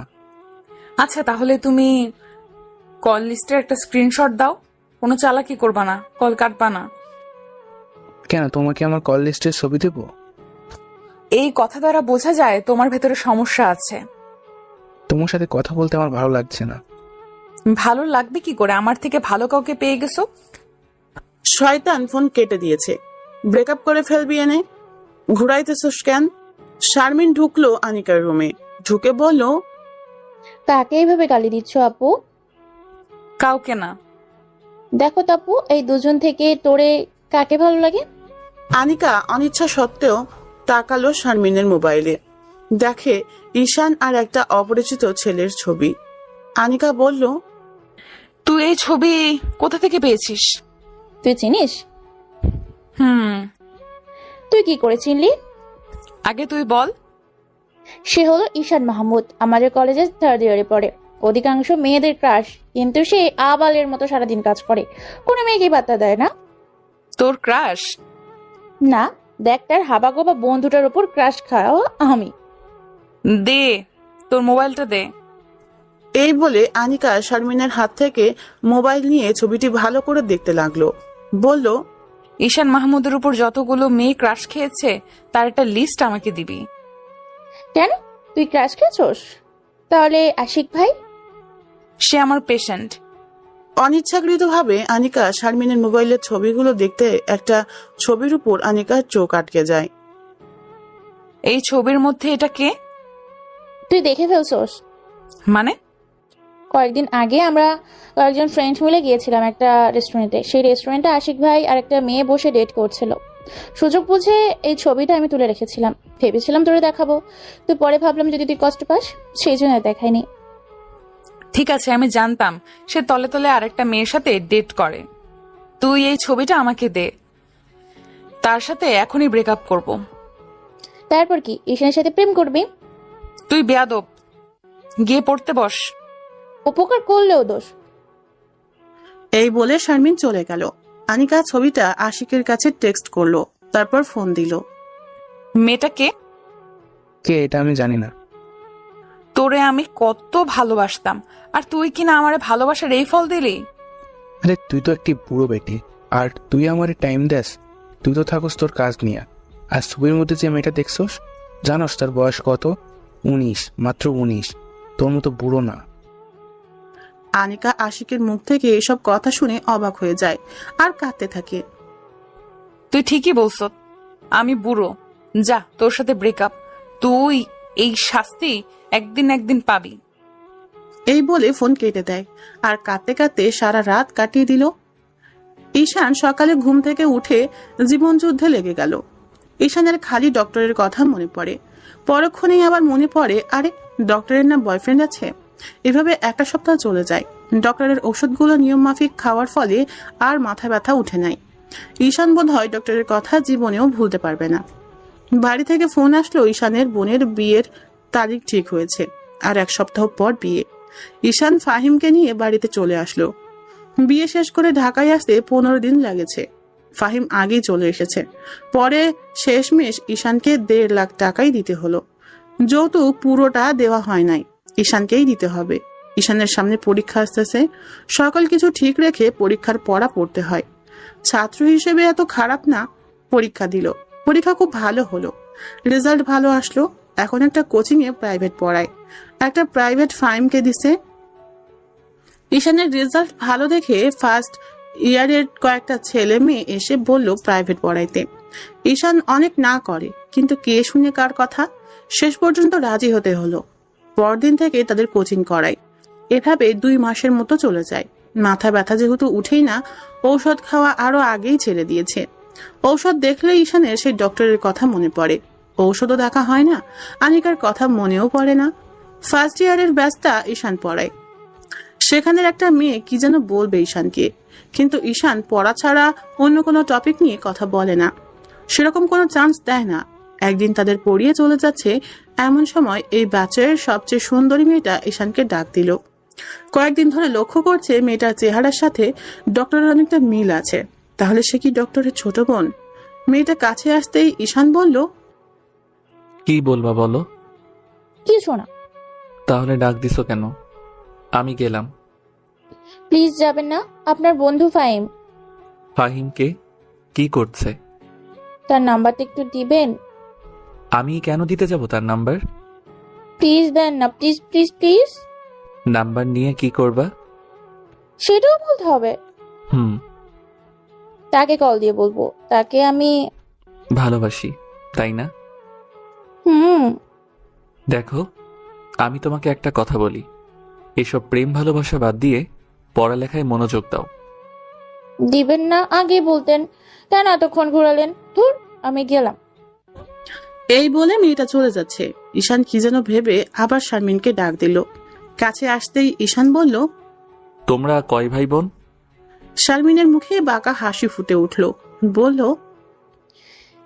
[SPEAKER 2] আচ্ছা, তাহলে তুমি কল লিস্টের একটা স্ক্রিনশট দাও। কোনো চালাকি করবা না, কল কাটবা না।
[SPEAKER 5] কেন তোমাকে আমার কল লিস্টের ছবি দেবো?
[SPEAKER 2] এই কথা দ্বারা বোঝা যায় তোমার ভেতরে সমস্যা আছে।
[SPEAKER 5] তোমার সাথে কথা বলতে আমার ভালো লাগছে না।
[SPEAKER 2] ভালো লাগবে কি করে? আমার থেকে ভালো কাউকে পেয়ে গেছো।
[SPEAKER 7] শয়তান ফোন কেটে দিয়েছে। ব্রেকআপ করে ফেলবি এনে ঘুরাইতেছস কেন? শারমিন ঢুকলো আনিকার রুমে, ঢুকে বলল,
[SPEAKER 8] কাকে এইভাবে গালি দিচ্ছ আপু?
[SPEAKER 2] কাউকে না।
[SPEAKER 8] দেখো তো আপু, এই দুজন থেকে তোরে কাকে ভালো লাগে?
[SPEAKER 7] আনিকা অনিচ্ছা সত্ত্বেও তাকালো শারমিনের মোবাইলে, দেখে ঈশান আর একটা অপরিচিত ছেলের ছবি। আনিকা বলল,
[SPEAKER 2] তুই এই ছবি কোথা থেকে পেয়েছিস?
[SPEAKER 8] তুই চিনিস?
[SPEAKER 2] হুম।
[SPEAKER 8] তুই কি করে চিনলি?
[SPEAKER 2] আগে তুই বল।
[SPEAKER 8] সে হলো ঈশান মাহমুদ, আমাদের কলেজে 3rd ইয়ারে পড়ে। অধিকাংশ মেয়েদের ক্রাশ, কিন্তু সে আবালের মতো সারাদিন কাজ করে, কোনো মেয়েকে পাত্তা দেয় না।
[SPEAKER 2] তোর ক্রাশ?
[SPEAKER 8] না, দেখ তার হাবাগোবা বন্ধুটার উপর ক্রাশ খাওয়া আমি।
[SPEAKER 2] দে, তোর মোবাইলটা দে।
[SPEAKER 7] এই বলে আনিকা শারমিনের হাত থেকে মোবাইল নিয়ে ছবিটি ভালো করে দেখতে লাগলো। বলল,
[SPEAKER 2] ঈশান মাহমুদের উপর যতগুলো মেয়ে ক্রাশ খেয়েছে তার একটা লিস্ট আমাকে দিবি।
[SPEAKER 8] কেন, তুই ক্রাশ খেয়েছোস? তাহলে আশিক ভাই?
[SPEAKER 2] সে আমার পেশেন্ট।
[SPEAKER 7] অনিচ্ছাকৃতভাবে আনিকা শারমিনের মোবাইলের ছবিগুলো দেখতে একটা ছবির উপর আনিকার চোখ আটকে যায়।
[SPEAKER 2] এই ছবির মধ্যে এটা কে?
[SPEAKER 8] তুই দেখে ফেলছোস?
[SPEAKER 2] মানে?
[SPEAKER 8] কয়েকদিন আগে আমরা কয়েকজন ফ্রেন্ড মিলে গিয়েছিলাম একটা রেস্টুরেন্টে। সেই রেস্টুরেন্টে আশিক ভাই আর একটা মেয়ে বসে ডেট করছিল। সুযোগ বুঝে এই ছবিটা আমি তুলে রেখেছিলাম, ভেবেছিলাম তোরে দেখাবো। তুই পরে ভাবলাম যদি তুই কষ্ট পাস, সেই জন্য দেখাইনি।
[SPEAKER 2] ঠিক আছে, আমি জানতাম সে তলে তলে আরেকটা মেয়ের সাথে ডেট করে। তুই এই ছবিটা আমাকে দে, তার সাথে এখনই ব্রেকআপ করব।
[SPEAKER 8] তারপর কি ঈশানের সাথে প্রেম করবি?
[SPEAKER 2] তুই বেয়াদব, গিয়ে পড়তে বস।
[SPEAKER 8] উপকার করলেও দোষ।
[SPEAKER 7] এই বলে শারমিন চলে গেল। আনিকা ছবিটা আশিকের কাছে টেক্সট করলো, তারপর ফোন দিল।
[SPEAKER 2] মেয়েটা কে?
[SPEAKER 5] কে এটা আমি জানি না।
[SPEAKER 2] তোরে আমি কত ভালোবাসতাম, আর তুই কিনা আমারে ভালোবাসার এই ফল দিলি।
[SPEAKER 5] আরে তুই তো একটি বুড়ো বেটি, আর তুই আমারে টাইম দেস? তুই তো থাকস তোর কাজ নিয়ে। আর ছবির মধ্যে যে মেয়েটা দেখছোস, জানোস তার বয়স কত? 19, মাত্র 19। তোর মতো বুড়ো না।
[SPEAKER 7] আনিকা আশিকের মুখ থেকে এসব কথা শুনে অবাক হয়ে যায় আর কাঁদতে থাকে।
[SPEAKER 2] তুই ঠিকই বলছ, আমি বুড়ো। যা, তোর সাথে ব্রেকআপ। তুই এই শাস্তি একদিন একদিন পাবি।
[SPEAKER 7] এই বলে ফোন কেটে দেয় আর কাঁদতে কাঁদতে সারা রাত কাটিয়ে দিল। ঈশান সকালে ঘুম থেকে উঠে জীবন যুদ্ধে লেগে গেল। ঈশানের খালি ডক্টরের কথা মনে পড়ে। পরক্ষণেই আবার মনে পড়ে, আরে ডক্টরের না বয়ফ্রেন্ড আছে। এভাবে একটা সপ্তাহ চলে যায়। ডক্টরের ওষুধগুলো নিয়ম মাফিক খাওয়ার ফলে আর মাথা ব্যথা উঠে নাই। ঈশান বোধ হয় ডক্টরের কথা জীবনেও ভুলতে পারবে না। বাড়ি থেকে ফোন আসলো, ঈশানের বোনের বিয়ের তারিখ ঠিক হয়েছে, আর এক সপ্তাহ পর বিয়ে। ঈশান ফাহিমকে নিয়ে বাড়িতে চলে আসলো। বিয়ে শেষ করে ঢাকায় আসতে 15 দিন লেগেছে। ফাহিম আগেই চলে এসেছে। পরে শেষমেশ ঈশানকে 1.5 লাখ টাকাই দিতে হলো। যৌতুক পুরোটা দেওয়া হয় নাই, ঈশানকেই দিতে হবে। ঈশানের সামনে পরীক্ষা আসতেছে, সকল কিছু ঠিক রেখে পরীক্ষার পড়া পড়তে হয়। ছাত্র হিসেবে এত খারাপ না। পরীক্ষা দিল, পরীক্ষা খুব ভালো হলো, রেজাল্ট ভালো আসলো। এখন একটা কোচিং এ প্রাইভেট পড়ায়, একটা প্রাইভেট ফার্মকে দিছে। ঈশানের রেজাল্ট ভালো দেখে ফার্স্ট ইয়ারের কয়েকটা ছেলে মেয়ে এসে বলল প্রাইভেট পড়াইতে। ঈশান অনেক না করে, কিন্তু কে শুনে কার কথা, শেষ পর্যন্ত রাজি হতে হলো। পরদিন থেকে তাদের কোচিং করায়। এভাবে 2 মাসের মতো চলে যায়। মাথা ব্যথা যেহেতু উঠেই না, ঔষধ খাওয়া আরো আগেই ছেড়ে দিয়েছে। ঔষধ দেখলে ঈশানের সেই ডক্টরের কথা মনে পড়ে। ঔষধও দেখা হয় না, আনিকার কথা মনেও পড়ে না। ফার্স্ট ইয়ারের ব্যাচটা ঈশান পড়ায়। সেখানের একটা মেয়ে কি যেন বলবে ঈশানকে, কিন্তু ঈশান পড়া ছাড়া অন্য কোনো টপিক নিয়ে কথা বলে না, সেরকম কোনো চান্স দেয় না। একদিন তাদের পড়িয়ে চলে যাচ্ছে, এমন সময় এই ব্যাচের সবচেয়ে সুন্দরী মেয়েটা ঈশানকে ডাক দিল। কয়েকদিন ধরে লক্ষ্য করছে মেয়েটার চেহারার সাথে ডক্টরের অনেকটা মিল আছে। তাহলে সে কি ডক্টরের ছোট বোন? মেয়েটা কাছে আসতেই ঈশান বলল,
[SPEAKER 1] কি বলবা বলো।
[SPEAKER 8] কিছু না।
[SPEAKER 1] তাহলে ডাক দিছো কেন? আমি গেলাম।
[SPEAKER 8] প্লিজ যাবেন না, আপনার বন্ধু ফাহিম।
[SPEAKER 1] ফাহিমকে? কি করছে?
[SPEAKER 8] তার নাম্বারটা একটু দিবেন?
[SPEAKER 1] আমি কেন দিতে যাব তার নাম্বার?
[SPEAKER 8] প্লিজ দেন না, প্লিজ প্লিজ প্লিজ।
[SPEAKER 1] নাম্বার নিয়ে কি করবা?
[SPEAKER 8] সেটাও বলতে হবে?
[SPEAKER 1] হুম,
[SPEAKER 8] তাকে কল দিয়ে বলবো তাকে আমি
[SPEAKER 1] ভালোবাসি, তাই না?
[SPEAKER 8] হুম।
[SPEAKER 1] দেখো, আমি তোমাকে একটা কথা বলি, এসব প্রেম ভালোবাসা বাদ দিয়ে পড়ালেখায় মনোযোগ দাও।
[SPEAKER 8] দিবেন না আগে বলতেন, কেন এতক্ষণ ঘুরালেন? ধুর, আমি গেলাম।
[SPEAKER 7] এই বলে মেয়েটা চলে যাচ্ছে। ঈশান কি যেন ভেবে আবার শারমিনকে ডাক দিল। কাছে আসতেই ঈশান বলল,
[SPEAKER 1] তোমরা কয় ভাই বোন?
[SPEAKER 7] শারমিনের মুখে বাঁকা হাসি ফুটে উঠল। বলল,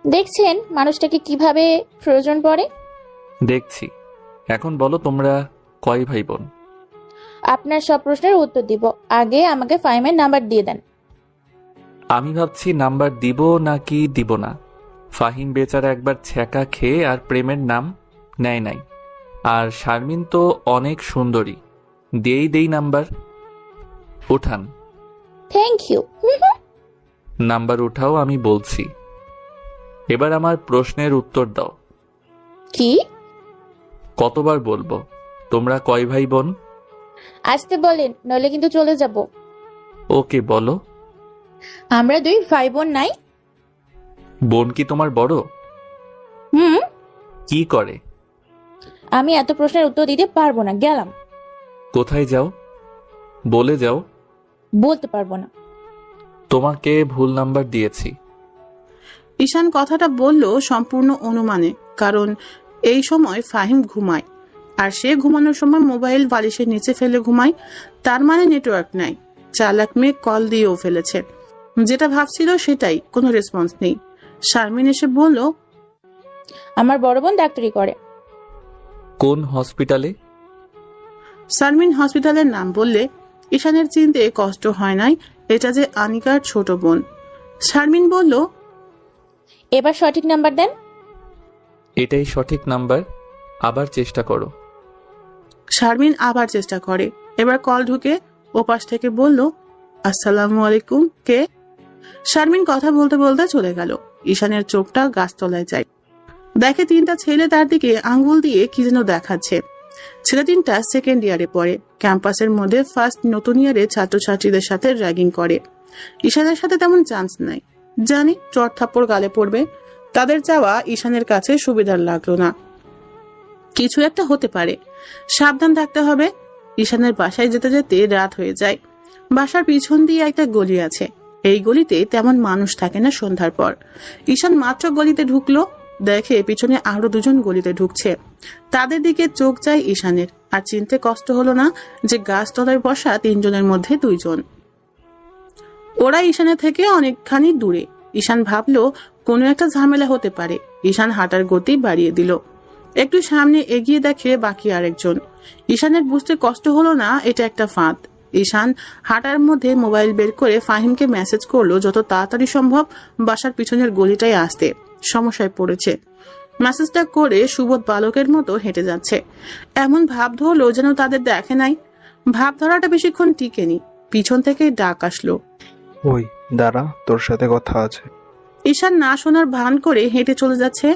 [SPEAKER 8] দেখছেন মানুষটাকে কিভাবে প্রয়োজন পড়ে।
[SPEAKER 1] দেখছি। এখন বলো তোমরা কয় ভাই বোন?
[SPEAKER 8] আপনার সব প্রশ্নের উত্তর দিব, আগে আমাকে ফাহিমের নাম্বার দিয়ে দেন।
[SPEAKER 1] আমি ভাবছি নাম্বার দিব নাকি দিব না। ফাহিম বেচারা একবার ছ্যাঁকা খেয়ে আর প্রেমের নাম নেয় নাই। আর শারমিন তো অনেক সুন্দরী, দেই নাম্বার। উঠান
[SPEAKER 8] থ্যাংক ইউ।
[SPEAKER 1] নাম্বার উঠাও, আমি বলছি। এবার আমার প্রশ্নের উত্তর দাও।
[SPEAKER 8] কি?
[SPEAKER 1] কতবার বলবো তোমরা কয় ভাই বোন?
[SPEAKER 8] আসতে বলেন, নইলে কিন্তু চলে যাব।
[SPEAKER 1] ওকে বলো।
[SPEAKER 8] আমরা 2 ভাই বোন নাই।
[SPEAKER 1] বোন কি তোমার বড়?
[SPEAKER 8] হুম।
[SPEAKER 1] কি করে?
[SPEAKER 8] আমি এত প্রশ্নের উত্তর দিতে পারবো না, গেলাম।
[SPEAKER 1] কোথায় যাও? বলে যাও।
[SPEAKER 8] বলতে পারবো না।
[SPEAKER 1] তোমাকে ভুল নাম্বার দিয়েছি।
[SPEAKER 7] ঈশান কথাটা বলল সম্পূর্ণ অনুমানে, কারণ এই সময় ফাহিম ঘুমায়, আর সে ঘুমানোর সময় মোবাইল বালিশের নিচে ফেলে ঘুমায়। তার মানে নেটওয়ার্ক নাই। চালাক মেয়ে কল দিয়েও ফেলেছে। যেটা ভাবছিল সেটাই, কোনো রেসপন্স নেই। শারমিন এসে বলল,
[SPEAKER 8] আমার বড় বোন ডাক্তারি করে।
[SPEAKER 1] কোন হসপিটালে?
[SPEAKER 7] শারমিন হসপিটালের নাম বললে ঈশানের চিনতে কষ্ট হয় নাই এটা যে আনিকার ছোট বোন। শারমিন বলল,
[SPEAKER 8] এবার সঠিক নাম্বার দেন।
[SPEAKER 1] এটাই সঠিক নাম্বার, আবার চেষ্টা করো।
[SPEAKER 7] শারমিন আবার চেষ্টা করে। এবার কল ঢুকে ওপাশ থেকে বলল, আসসালামু আলাইকুম, কে? শারমিন কথা বলতে বলতে চলে গেল। ঈশানের চোখটা গাছতলায় যায়। দেখে 3টা ছেলে তার দিকে আঙ্গুল দিয়ে কি যেন দেখাচ্ছে। ছেলে 3টা সেকেন্ড ইয়ারে পড়ে। ক্যাম্পাসের মধ্যে ফার্স্ট নতুন ইয়ারে ছাত্রছাত্রীদের সাথে র্যাগিং করে। ঈশানের সাথে তেমন চান্স নাই, জানি চট থাপ্পড় গালে পড়বে। তাদের চাওয়া ঈশানের কাছে সুবিধার লাগলো না। কিছু একটা হতে পারে, সাবধান থাকতে হবে। ঈশানের বাসায় যেতে যেতে রাত হয়ে যায়। বাসার পিছন দিয়ে একটা গলি আছে। এই গলিতে তেমন মানুষ থাকে না সন্ধ্যার পর। ঈশান মাত্র গলিতে ঢুকলো, দেখে পিছনে আরো দুজন গলিতে ঢুকছে। তাদের দিকে চোখ যায় ঈশানের, আর চিনতে কষ্ট হলো না যে গাছতলায় বসা তিনজনের মধ্যে দুইজন। ওরা ঈশানের থেকে অনেকখানি দূরে। ঈশান ভাবলো কোনো একটা ঝামেলা হতে পারে। ঈশান হাঁটার গতি বাড়িয়ে দিল। একটু সামনে এগিয়ে দেখে বাকি আরেকজন। ঈশানের বুঝতে কষ্ট হলো না এটা একটা ফাঁদ। ঈশান হাঁটার মধ্যে মোবাইল বের করে ফাহিমকে মেসেজ করলো যত তাড়াতাড়ি সম্ভব বাসার পিছনের গলিটায় আসতে, সমস্যায় পড়েছে। মেসেজটা করে সুবোধ বালকের মতো হেঁটে যাচ্ছে। এমন ভাব ধরলো যেন তাদের দেখে নাই। ভাব ধরাটা বেশিক্ষণ টিকেনি, পিছন থেকে ডাক আসলো।
[SPEAKER 9] ওই দাঁড়া, তোর সাথে কথা আছে।
[SPEAKER 7] ঈশান না শোনার ভান করে হেঁটে চলে যাচ্ছে।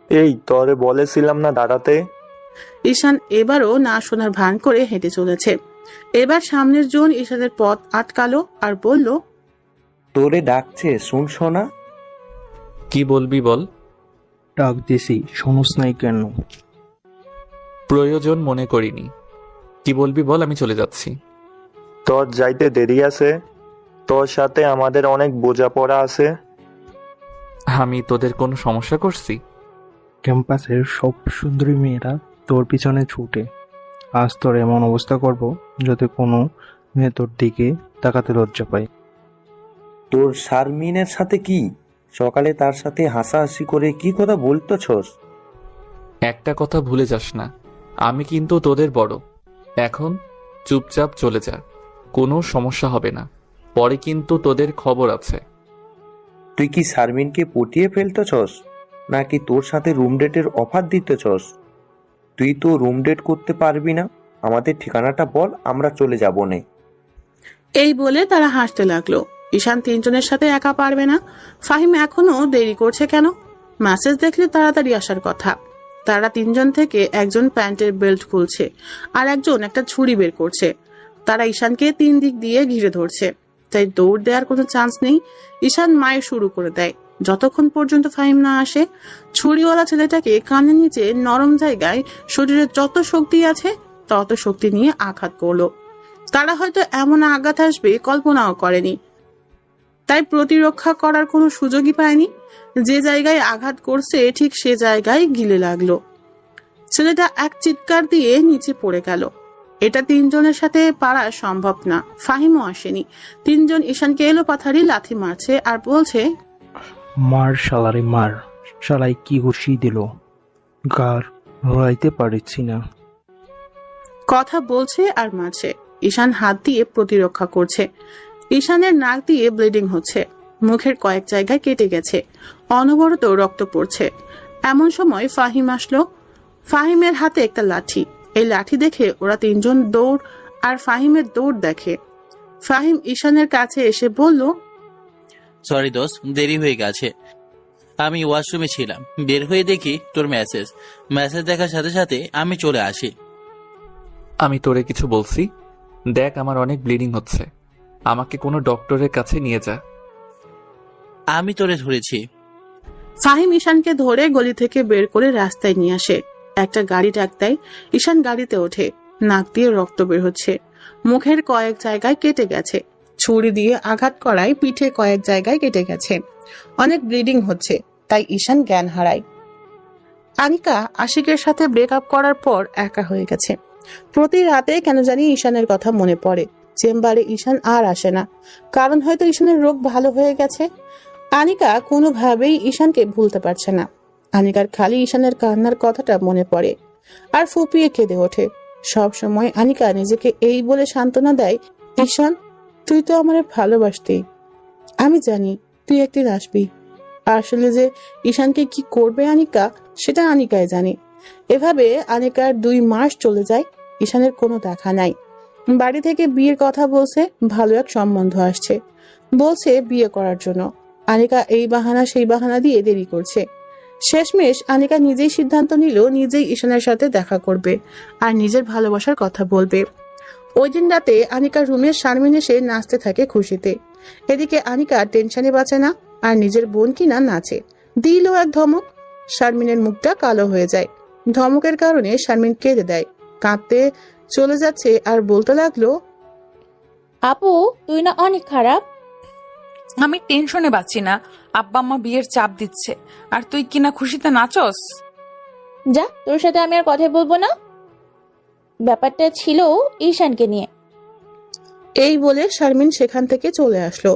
[SPEAKER 10] এই তরে বলেছিলাম না দাঁড়াতে।
[SPEAKER 7] ঈশান এবারও না শোনার ভান করে হেঁটে চলেছে। এবার সামনের জন ঈশানের পথ আটকালো আর বলল,
[SPEAKER 10] তোরে ডাকছে, শুন শোনা।
[SPEAKER 1] কি বলবি বল।
[SPEAKER 9] ডাক দিছি, শুনুস নাই কেন?
[SPEAKER 1] প্রয়োজন মনে করিনি। কি বলবি বল, আমি চলে যাচ্ছি।
[SPEAKER 10] তোর যাইতে দেরি আছে, তোর সাথে আমাদের অনেক বোঝাপড়া আছে।
[SPEAKER 1] আমি তোদের কোনো সমস্যা করছি?
[SPEAKER 9] ক্যাম্পাসের সব সুন্দরী মেয়েরা তোর পিছনে ছুটে। আজ তোর এমন অবস্থা করব যাতে কোনো মেয়ে তোর দিকে তাকাতে লজ্জা পায়।
[SPEAKER 10] তোর শারমিনের সাথে কি? সকালে তার সাথে হাসাহাসি করে কি কথা বলতেছস?
[SPEAKER 1] একটা কথা ভুলে যাস না, আমি কিন্তু তোদের বড়। এখন চুপচাপ চলে যা, কোনো সমস্যা হবে না। পরে কিন্তু তোদের খবর আছে।
[SPEAKER 10] তুই কি শারমিনকে পটিয়ে ফেলতেছস, নাকি তোর সাথে রুম ডেটের অফার দিতেছস? তুই তো রুম ডেট করতে পারবি না। আমাদের ঠিকানাটা বল, আমরা চলে যাব নে।
[SPEAKER 7] এই বলে তারা হাসতে লাগলো। ঈশান তিনজনের সাথে একা পারবে না। ফাহিম এখনো দেরি করছে কেন? মেসেজ দেখলে তাড়াতাড়ি আসার কথা। তারা তিনজন থেকে একজন প্যান্টের বেল্ট খুলছে, আর একজন একটা ছুরি বের করছে। তারা ঈশানকে তিন দিক দিয়ে ঘিরে ধরছে, তাই দৌড় দেওয়ার কোনো চান্স নেই। ঈশান মায়ের শুরু করে দেয়। যতক্ষণ পর্যন্ত ফাহিম না আসে, ছুরিওয়ালা ছেলেটাকে কানের নিচে নরম জায়গায় শরীরের যত শক্তি আছে তত শক্তি নিয়ে আঘাত করলো। তারা হয়তো এমন আঘাত আসবে কল্পনাও করেনি, তাই প্রতিরক্ষা করার কোনো সুযোগই পায়নি। যে জায়গায় আঘাত করছে ঠিক সে জায়গায় গিলে লাগলো। ছেলেটা এক চিৎকার দিয়ে নিচে পড়ে গেল। এটা তিনজনের সাথে পারা সম্ভব না। ফাহিমও আসেনি। তিনজন ঈশানকে এলোপাথারি লাথি মারছে আর বলছে,
[SPEAKER 9] মার শালারে মার, শালাই কি ঘুষি দিল, গার নড়াইতে পারছি না।
[SPEAKER 7] কথা বলছে আর মারছে। ঈশান হাত দিয়ে প্রতিরক্ষা করছে। ঈশানের নাক দিয়ে ব্লিডিং হচ্ছে, মুখের কয়েক জায়গায় কেটে গেছে, অনবরত রক্ত পড়ছে। এমন সময় ফাহিম আসলো। ফাহিমের হাতে একটা লাঠি। এই লাঠি দেখে ওরা তিনজন দৌড় আর ফাহিমের দৌড় দেখে। ফাহিম ঈশানের কাছে এসে বলল,
[SPEAKER 3] সরি দোস্ত, দেরি হয়ে গেছে। আমি ওয়াশরুমে ছিলাম, বের হয়ে দেখি তোর মেসেজ দেখার সাথে সাথে আমি চলে আসি।
[SPEAKER 1] আমি তোরে কিছু বলছি? দেখ, আমার অনেক ব্লিডিং হচ্ছে, আমাকে কোনো ডক্টরের কাছে নিয়ে যা।
[SPEAKER 3] আমি তোরে ধরেছি।
[SPEAKER 7] ফাহিম ঈশানকে ধরে গলি থেকে বের করে রাস্তায় নিয়ে আসে। একটা গাড়ি ডাক দেয়। ঈশান গাড়িতে ওঠে। নাক দিয়ে রক্ত বের হচ্ছে, মুখের কয়েক জায়গায় কেটে গেছে। ছুরি দিয়ে আঘাত করায় পিঠে কয়েক জায়গায় কেটে গেছে, অনেক ব্লিডিং হচ্ছে, তাই ঈশান জ্ঞান হারায়। আনিকা আশিকের সাথে ব্রেকআপ করার পর একা হয়ে গেছে। প্রতি রাতে কেন জানি ঈশানের কথা মনে পড়ে। চেম্বারে ঈশান আর আসে না, কারণ হয়তো ঈশানের রোগ ভালো হয়ে গেছে। আনিকা কোনোভাবেই ঈশানকে ভুলতে পারছে না। আনিকার খালি ঈশানের কান্নার কথাটা মনে পড়ে আর ফুপিয়ে কেঁদে ওঠে। সব সময় আনিকা নিজেকে এই বলে সান্ত্বনা দেয়, ঈশান তুই তো আমারে ভালোবাসতি, আমি জানি তুই একদিন আসবি। আসলে যে ঈশানকে কি করবে আনিকা, সেটা আনিকাই জানে। এভাবে আনিকার 2 মাস চলে যায়। ঈশানের কোনো দেখা নাই। বাড়ি থেকে বিয়ের কথা বলছে, ভালো এক সম্বন্ধ আসছে, বলছে বিয়ে করার জন্য। আনিকা এই বাহানা সেই বাহানা দিয়ে দেরি করছে। শেষমেশ আনিকা নিজেই সিদ্ধান্ত নিল, নিজেই ঈশানের সাথে দেখা করবে আর নিজের ভালোবাসার কথা বলবে। ওই দিন রাতে আনিকার রুমে শারমিন এসে নাচতে থাকে খুশিতে। এদিকে আনিকা টেনশনে বাঁচে না, আর নিজের বোন কিনা নাচে। দিল এক ধমক, শারমিনের মুখটা কালো হয়ে যায়। ধমকের কারণে শারমিন কেঁদে দেয়, কাঁদতে চলে যাচ্ছে আর বলতে লাগলো,
[SPEAKER 8] আপু তুই না অনেক খারাপ।
[SPEAKER 2] আমি টেনশনে বাঁচি না, আব্বা আম্মা বিয়ের চাপ দিচ্ছে আর তুই কিনা খুশিতে নাচস।
[SPEAKER 8] যা, তোর সাথে আমি আর কথাই বলবো না। ব্যাপারটা ছিল ঈশানকে নিয়ে।
[SPEAKER 7] এই বলে শারমিন সেখান থেকে চলে আসলো।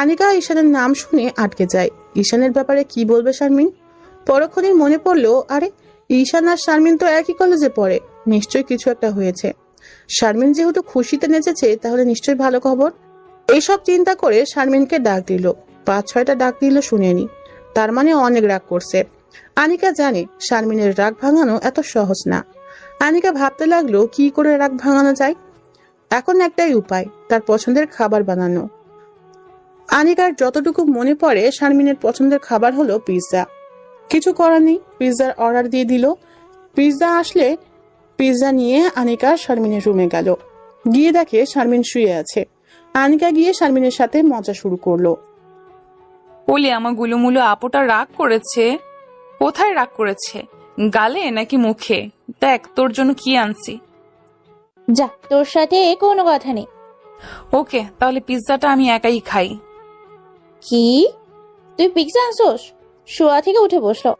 [SPEAKER 7] আনিকা ঈশানের নাম শুনে আটকে যায়। ঈশানের ব্যাপারে কি বলবে শারমিন? পরক্ষণেই মনে পড়লো, আরে ঈশান আর শারমিন তো একই কলেজে পড়ে, নিশ্চয়ই কিছু একটা হয়েছে। শারমিন যেহেতু খুশিতে নেচেছে তাহলে নিশ্চয়ই ভালো খবর। এইসব চিন্তা করে শারমিনকে ডাক দিল। 5-6টা ডাক দিল শুনেনি, তার মানে অনেক রাগ করছে। আনিকা জানে শারমিনের রাগ ভাঙানো এত সহজ না। আনিকা ভাবতে লাগলো কি করে রাগ ভাঙানো যায়। এখন একটাই উপায়, তার পছন্দের খাবার বানানো। আনিকার যতটুকু মনে পড়ে শারমিনের পছন্দের খাবার হলো পিৎজা। কিছু করার নেই, পিৎজার অর্ডার দিয়ে দিল। পিৎজা আসলে পিৎজা নিয়ে আনিকা শারমিনের রুমে গেল। গিয়ে দেখে শারমিন শুয়ে আছে। আনিকা গিয়ে শারমিনের সাথে মজা শুরু করলো।
[SPEAKER 2] বলি আমার গুলুমুলু আপুটা রাগ করেছে। কোথায় রাগ করেছে, গালে নাকি মুখে? দেখ তোর জন্য কি আনছি।
[SPEAKER 8] যা, তোর সাথে কোনো কথা নেই।
[SPEAKER 2] ওকে, তাহলে পিৎজাটা আমি একাই খাই।
[SPEAKER 8] কি, তুই পিৎজা আনছোস? শোয়া থেকে উঠে বসলো।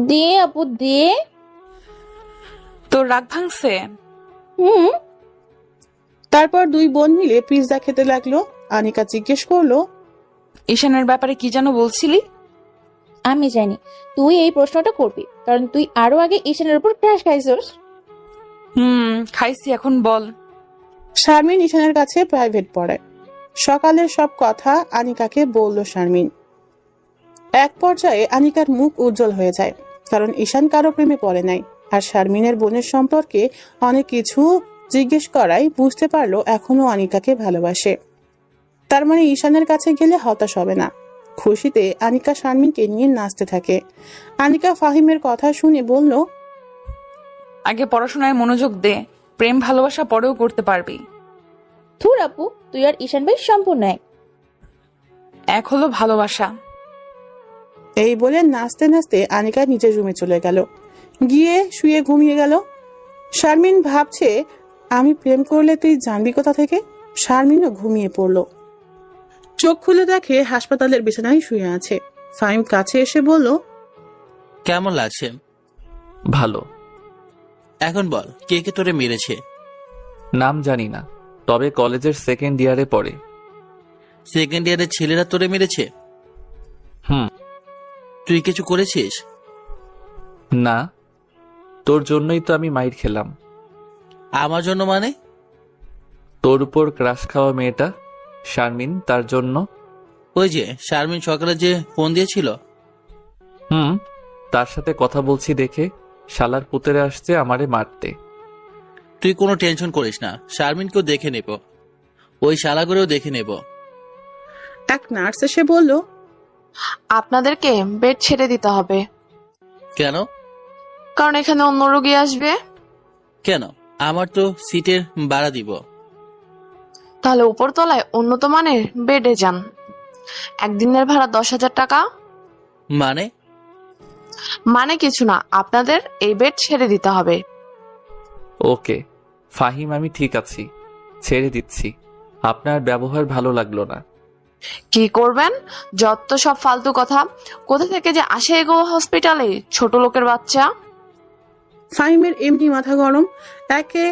[SPEAKER 8] দে আপু দে।
[SPEAKER 2] তোর রাগ ভাঙছে?
[SPEAKER 7] তারপর দুই বোন মিলে পিৎজা খেতে লাগলো। আনিকা জিজ্ঞেস করলো,
[SPEAKER 2] ঈশানের ব্যাপারে কি যেন বলছিলি?
[SPEAKER 8] আমি জানি তুই এই প্রশ্নটা করবি, কারণ তুই আরো আগে ঈশানের উপর ক্রাশ খাইছোস।
[SPEAKER 2] খাইছি, এখন বল।
[SPEAKER 7] শারমিন ঈশানের কাছে প্রাইভেট পড়ায়। সকালের সব কথা আনিকাকে বলল শারমিন। এক পর্যায়ে আনিকার মুখ উজ্জ্বল হয়ে যায়, কারণ ঈশান কারো প্রেমে পড়ে নাই। আর শারমিনের বোনের সম্পর্কে অনেক কিছু জিজ্ঞেস করায় বুঝতে পারলো এখনো আনিকাকে ভালোবাসে। তার মানে ঈশানের কাছে গেলে হতাশ হবে না। খুশিতে আনিকা শারমিনকে নিয়ে নাচতে থাকে। আনিকা ফাহিমের কথা শুনে বলল,
[SPEAKER 2] আগে পড়াশোনায় মনোযোগ দে, প্রেম ভালোবাসা পরেও করতে পারবি।
[SPEAKER 8] থুর আপু, তুই আর ঈশান ভাই সম্পূর্ণ
[SPEAKER 2] এক হলো ভালোবাসা।
[SPEAKER 7] এই বলে নাচতে নাচতে আনিকা নিজের রুমে চলে গেল। গিয়ে শুয়ে ঘুমিয়ে গেল। শারমিন ভাবছে, আমি প্রেম করলে তুই জানবি কোথা থেকে। শারমিনও ঘুমিয়ে পড়ল। চোখ খুলে দেখে হাসপাতালের বিছানায় শুয়ে আছে। ফাহিম কাছে এসে বলল,
[SPEAKER 3] কেমন লাগছে?
[SPEAKER 1] ভালো।
[SPEAKER 3] এখন বল, কে কে তোরে মেরেছে?
[SPEAKER 1] নাম জানি না, তবে কলেজের সেকেন্ড ইয়ারে পড়ে।
[SPEAKER 3] সেকেন্ড ইয়ারের ছেলেরা তোরে মেরেছে?
[SPEAKER 1] হুম।
[SPEAKER 3] তুই কিছু করেছিস?
[SPEAKER 1] না, তোর জন্যই তো আমি মাইর খেলাম।
[SPEAKER 3] আমার জন্য মানে?
[SPEAKER 1] তোর উপর ক্রাশ খাওয়া মেয়েটা শারমিন, তার জন্য।
[SPEAKER 3] ওই যে শারমিন সকালে যে ফোন দিয়েছিল?
[SPEAKER 1] তার সাথে কথা বলছি দেখে শালার পুতেরে আসছে আমারে মারতে।
[SPEAKER 3] তুই কোনো টেনশন করিস না, শারমিনকেও দেখে নেব, ওই শালাগুলোও দেখে নেব।
[SPEAKER 7] এক নার্স এসে বলল,
[SPEAKER 11] আপনাদেরকে বেড ছেড়ে দিতে হবে।
[SPEAKER 3] কেন?
[SPEAKER 11] কারণ এখানে অন্য রোগী আসবে।
[SPEAKER 3] কেন? আমার তো সিটের ভাড়া দিব।
[SPEAKER 11] তাহলে উপরতলায় উন্নত মানের বেডে যান। একদিনের ভাড়া 10,000 টাকা। মানে কিছু না, আপনাদের এই বেড ছেড়ে দিতে হবে।
[SPEAKER 1] ওকে ফাহিম, আমি ঠিক আছি, ছেড়ে দিচ্ছি। আপনার ব্যবহার ভালো লাগলো না।
[SPEAKER 11] কি করবেন? যত সব ফালতু কথা। কোথা থেকে যে আসে এগো হসপিটালে, ছোট লোকের বাচ্চা।
[SPEAKER 7] ফাহিমের এমনি মাথা গরম। একে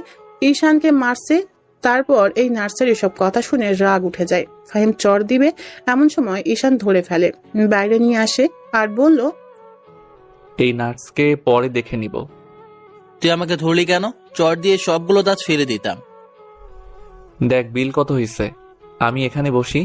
[SPEAKER 7] ঈশানকে মারছে, তারপর এই নার্সের এসব কথা শুনে রাগ উঠে যায়। ফাহিম চর দিবে এমন সময় ঈশান ধরে ফেলে, বাইরে নিয়ে আসে আর বলল,
[SPEAKER 1] এই নার্সকে পরে দেখে নিব।
[SPEAKER 3] তুই আমাকে ধরলি কেন? চট দিয়ে সবগুলো দাঁত ফেলে দিতাম।
[SPEAKER 1] দেখ বিল কত হয়েছে, আমি এখানে বসি।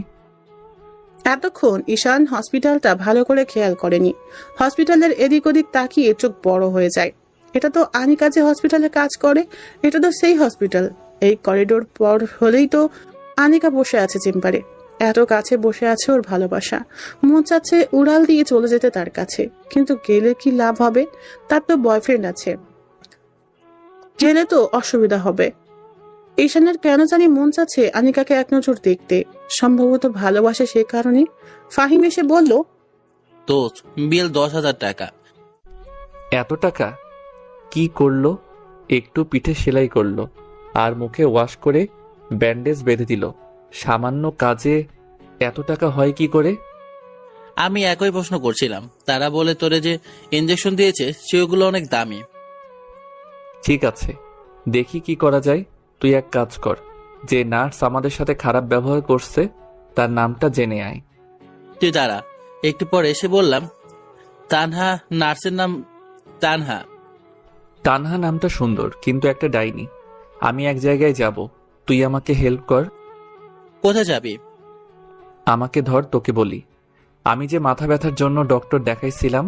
[SPEAKER 7] এতক্ষণ ঈশান হসপিটালটা ভালো করে খেয়াল করেনি। হসপিটালের এদিক ওদিক তাকিয়ে চোখ বড় হয়ে যায়। এটা তো আনিকা যে হসপিটালে কাজ করে, এটা তো সেই হসপিটাল। এই করিডোর পর হলেই তো আনিকা বসে আছে চেম্বারে। এত কাছে বসে আছে ওর ভালোবাসা। মন চাচ্ছে উড়াল দিয়ে চলে যেতে তার কাছে, কিন্তু গেলে কি লাভ হবে? তার তো বয়ফ্রেন্ড আছে, গেলে তো অসুবিধা হবে। ঈশানের কেন জানি মন চাচ্ছে আনিকাকে এক নজর দেখতে, সম্ভবত ভালোবাসে সে কারণে। ফাহিম এসে বলল,
[SPEAKER 3] দোস্ত, বিল 10,000 টাকা।
[SPEAKER 1] এত টাকা? কি করলো? একটু পিঠে সেলাই করলো আর মুখে ওয়াশ করে ব্যান্ডেজ বেঁধে দিল। সামান্য কাজে এত টাকা হয় কি করে?
[SPEAKER 3] আমি একই প্রশ্ন করছিলাম। তারা বলে তোরে যে ইঞ্জেকশন দিয়েছে সেগুলো অনেক দামি।
[SPEAKER 1] ঠিক আছে, দেখি কি করা যায়। তুই এক কাজ কর, যে নার্স আমাদের সাথে খারাপ ব্যবহার করছে তার নামটা জেনে আয়।
[SPEAKER 3] তুই দাঁড়া। একটু পর এসে বললাম, তানহা নার্সের নাম তানহা।
[SPEAKER 1] তানহা নামটা সুন্দর, কিন্তু একটা ডাইনি। আমি এক জায়গায় যাব, তুই আমাকে হেল্প কর।
[SPEAKER 3] কোথায় যাবি?
[SPEAKER 1] আমাকে ধর, তোকে বলি। আমি যে মাথা ব্যথার জন্য ডক্টর দেখাইছিলাম,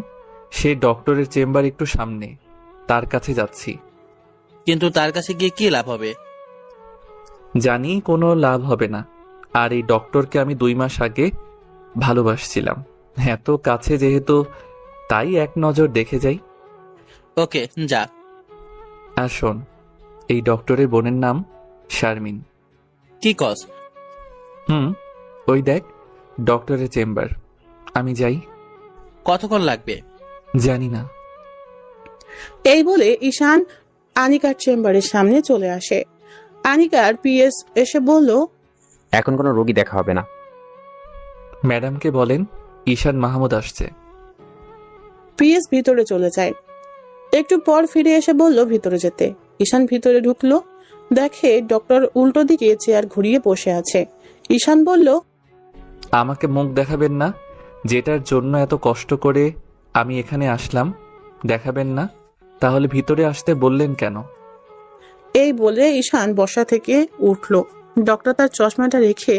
[SPEAKER 1] সেই ডক্টরের চেম্বার একটু সামনে, তার কাছে যাচ্ছি।
[SPEAKER 3] কিন্তু তার কাছে গিয়ে কি লাভ হবে?
[SPEAKER 1] জানি কোনো লাভ হবে না। আর এই ডক্টরকে আমি 2 মাস আগে ভালোবাসছিলাম, এত কাছে যেহেতু, তাই এক নজর দেখে যাই।
[SPEAKER 3] ওকে, যা।
[SPEAKER 1] আর শোন, এই ডক্টরের বোনের নাম শারমিন।
[SPEAKER 3] কি কস?
[SPEAKER 1] ওই দেখ ডক্টরের চেম্বার। আমি যাই।
[SPEAKER 3] কতক্ষণ লাগবে?
[SPEAKER 1] জানি না।
[SPEAKER 7] এই বলে ঈশান আনিকার চেম্বারের সামনে চলে আসে। আনিকার পিএস এসে বলল,
[SPEAKER 6] এখন কোনো রোগী দেখা হবে না।
[SPEAKER 1] ম্যাডামকে বলেন ঈশান মাহমুদ আসছে।
[SPEAKER 7] পিএস ভিতরে চলে যায়। একটু পর ফিরে এসে বলল ভিতরে যেতে। ঈশান ভিতরে ঢুকলো, দেখে ডক্টর উল্টো দিকে চেয়ার ঘুরিয়ে বসে আছে। ঈশান বলল,
[SPEAKER 1] আমাকে মুখ দেখাবেন না? যেটার জন্য এত কষ্ট করে আমি এখানে আসলাম, দেখাবেন না? তাহলে ভিতরে আসতে বললেন কেন?
[SPEAKER 7] এই বলে ঈশান বসা থেকে উঠল। ডক্টর তার চশমাটা রেখে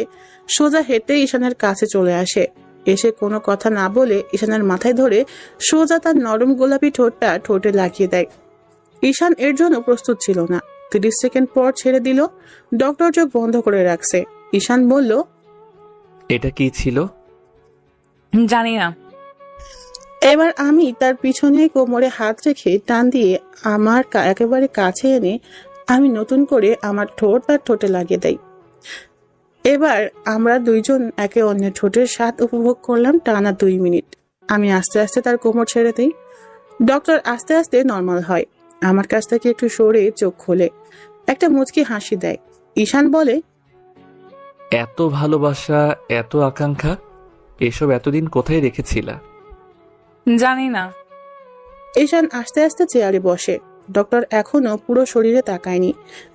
[SPEAKER 7] সোজা হেঁটে ঈশানের কাছে চলে আসে। এসে কোনো কথা না বলে ঈশানের মাথায় ধরে সোজা তার নরম গোলাপি ঠোঁটটা ঠোঁটে লাগিয়ে দেয়। ঈশান এর জন্য প্রস্তুত ছিল না। 30 সেকেন্ড পর ছেড়ে দিল। ডক্টর চোখ বন্ধ করে রাখছে। ঈশান বলল,
[SPEAKER 1] এটা কি ছিল?
[SPEAKER 2] জানি না।
[SPEAKER 7] এবার আমি তার পিছনে কোমরে হাত রেখে টান দিয়ে আমার একেবারে কাছে এনে আমি নতুন করে আমার ঠোঁট তার ঠোঁটে লাগিয়ে দেই। এবার আমরা দুইজন একে অন্যের ঠোঁটের স্বাদ উপভোগ করলাম টানা 2 মিনিট। আমি আস্তে আস্তে তার কোমর ছেড়ে দিই। ডক্টর আস্তে আস্তে নর্মাল হয়। আমার কাছ থেকে একটু সরে চোখ খোলে, একটা মুচকি হাসি দেয়। ঈশান বলে,
[SPEAKER 1] এত ভালোবাসা, এত আকাঙ্ক্ষা, এসব এতদিন কোথায় রেখেছিলা?
[SPEAKER 2] জানি না।
[SPEAKER 7] ঈশান আস্তে আস্তে চেয়ারে বসে। ডক্টর এখনো পুরো শরীরে তাকায়নি,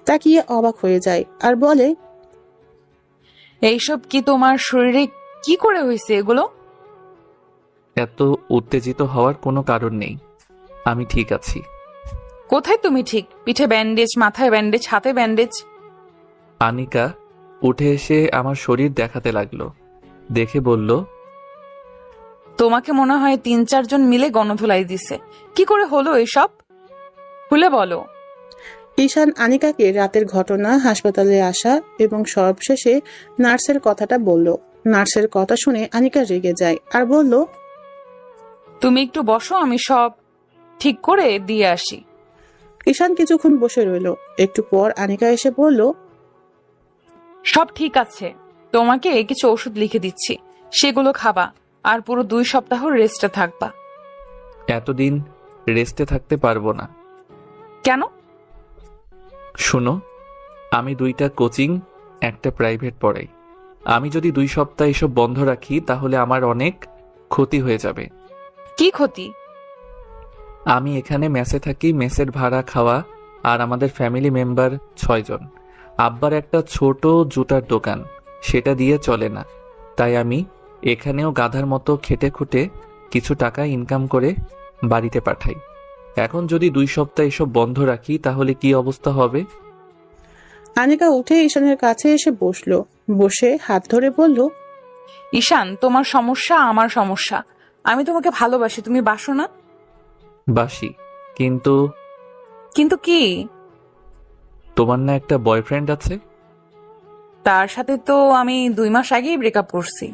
[SPEAKER 7] তাকিয়ে অবাক হয়ে যায় আর বলে,
[SPEAKER 2] এইসব কি তোমার শরীরে কি করে হয়েছে এগুলো?
[SPEAKER 1] এত উত্তেজিত হওয়ার কোনো কারণ নেই, আমি ঠিক আছি।
[SPEAKER 2] কোথায় তুমি ঠিক? পিঠে ব্যান্ডেজ, মাথায় ব্যান্ডেজ, হাতে ব্যান্ডেজ।
[SPEAKER 1] আনিকা উঠে এসে আমার শরীর দেখাতে লাগলো, দেখে বলল,
[SPEAKER 2] তোমাকে মনে হয় 3-4 জন মিলে গণধোলাই দিছে। কি করে হলো এসব? খুলে বলো।
[SPEAKER 7] ঈশান আনিকাকে রাতের ঘটনা, হাসপাতালে আসা এবং সবশেষে নার্সের কথাটা বলল। নার্সের কথা শুনে আনিকা রেগে যায় আর বলল,
[SPEAKER 2] তুমি একটু বসো, আমি সব ঠিক করে দিয়ে আসি।
[SPEAKER 7] ঈশান কিছুক্ষণ বসে রইল। একটু পর আনিকা এসে বলল,
[SPEAKER 2] সব ঠিক আছে, তোমাকে কিছু ওষুধ লিখে দিচ্ছি, সেগুলো খাবা আর পুরো 2 সপ্তাহ রেস্টে থাকবা।
[SPEAKER 1] এতদিন রেস্টে থাকতে পারবো না।
[SPEAKER 2] কেন?
[SPEAKER 1] শোনো, আমি 2টা কোচিং, একটা প্রাইভেট পড়াই। আমি যদি 2 সপ্তাহ এসব বন্ধ রাখি তাহলে আমার অনেক ক্ষতি হয়ে যাবে।
[SPEAKER 2] কি ক্ষতি?
[SPEAKER 1] আমি এখানে মেসে থাকি, মেসের ভাড়া, খাওয়া, আর আমাদের ফ্যামিলি মেম্বার 6 জন। আব্বার একটা ছোট জুতার দোকান, সেটা দিয়ে চলে না। তাই আমি এখানেও গাধার মতো খেটে খুঁটে কিছু টাকা ইনকাম করে বাড়িতে পাঠাই। এখন যদি 2 সপ্তাহ এসব বন্ধ রাখি তাহলে কি অবস্থা হবে?
[SPEAKER 7] আনিকা উঠে ঈশানের কাছে এসে বসলো। বসে হাত ধরে বলল,
[SPEAKER 2] ঈশান, তোমার সমস্যা আমার সমস্যা। আমি তোমাকে ভালোবাসি, তুমি বাসো না?
[SPEAKER 1] বাসি, কিন্তু
[SPEAKER 2] কিন্তু কি?
[SPEAKER 1] তোমার না একটা বয়ফ্রেন্ড আছে?
[SPEAKER 2] তার সাথে তো আমি 2 মাস আগেই ব্রেকআপ করছি।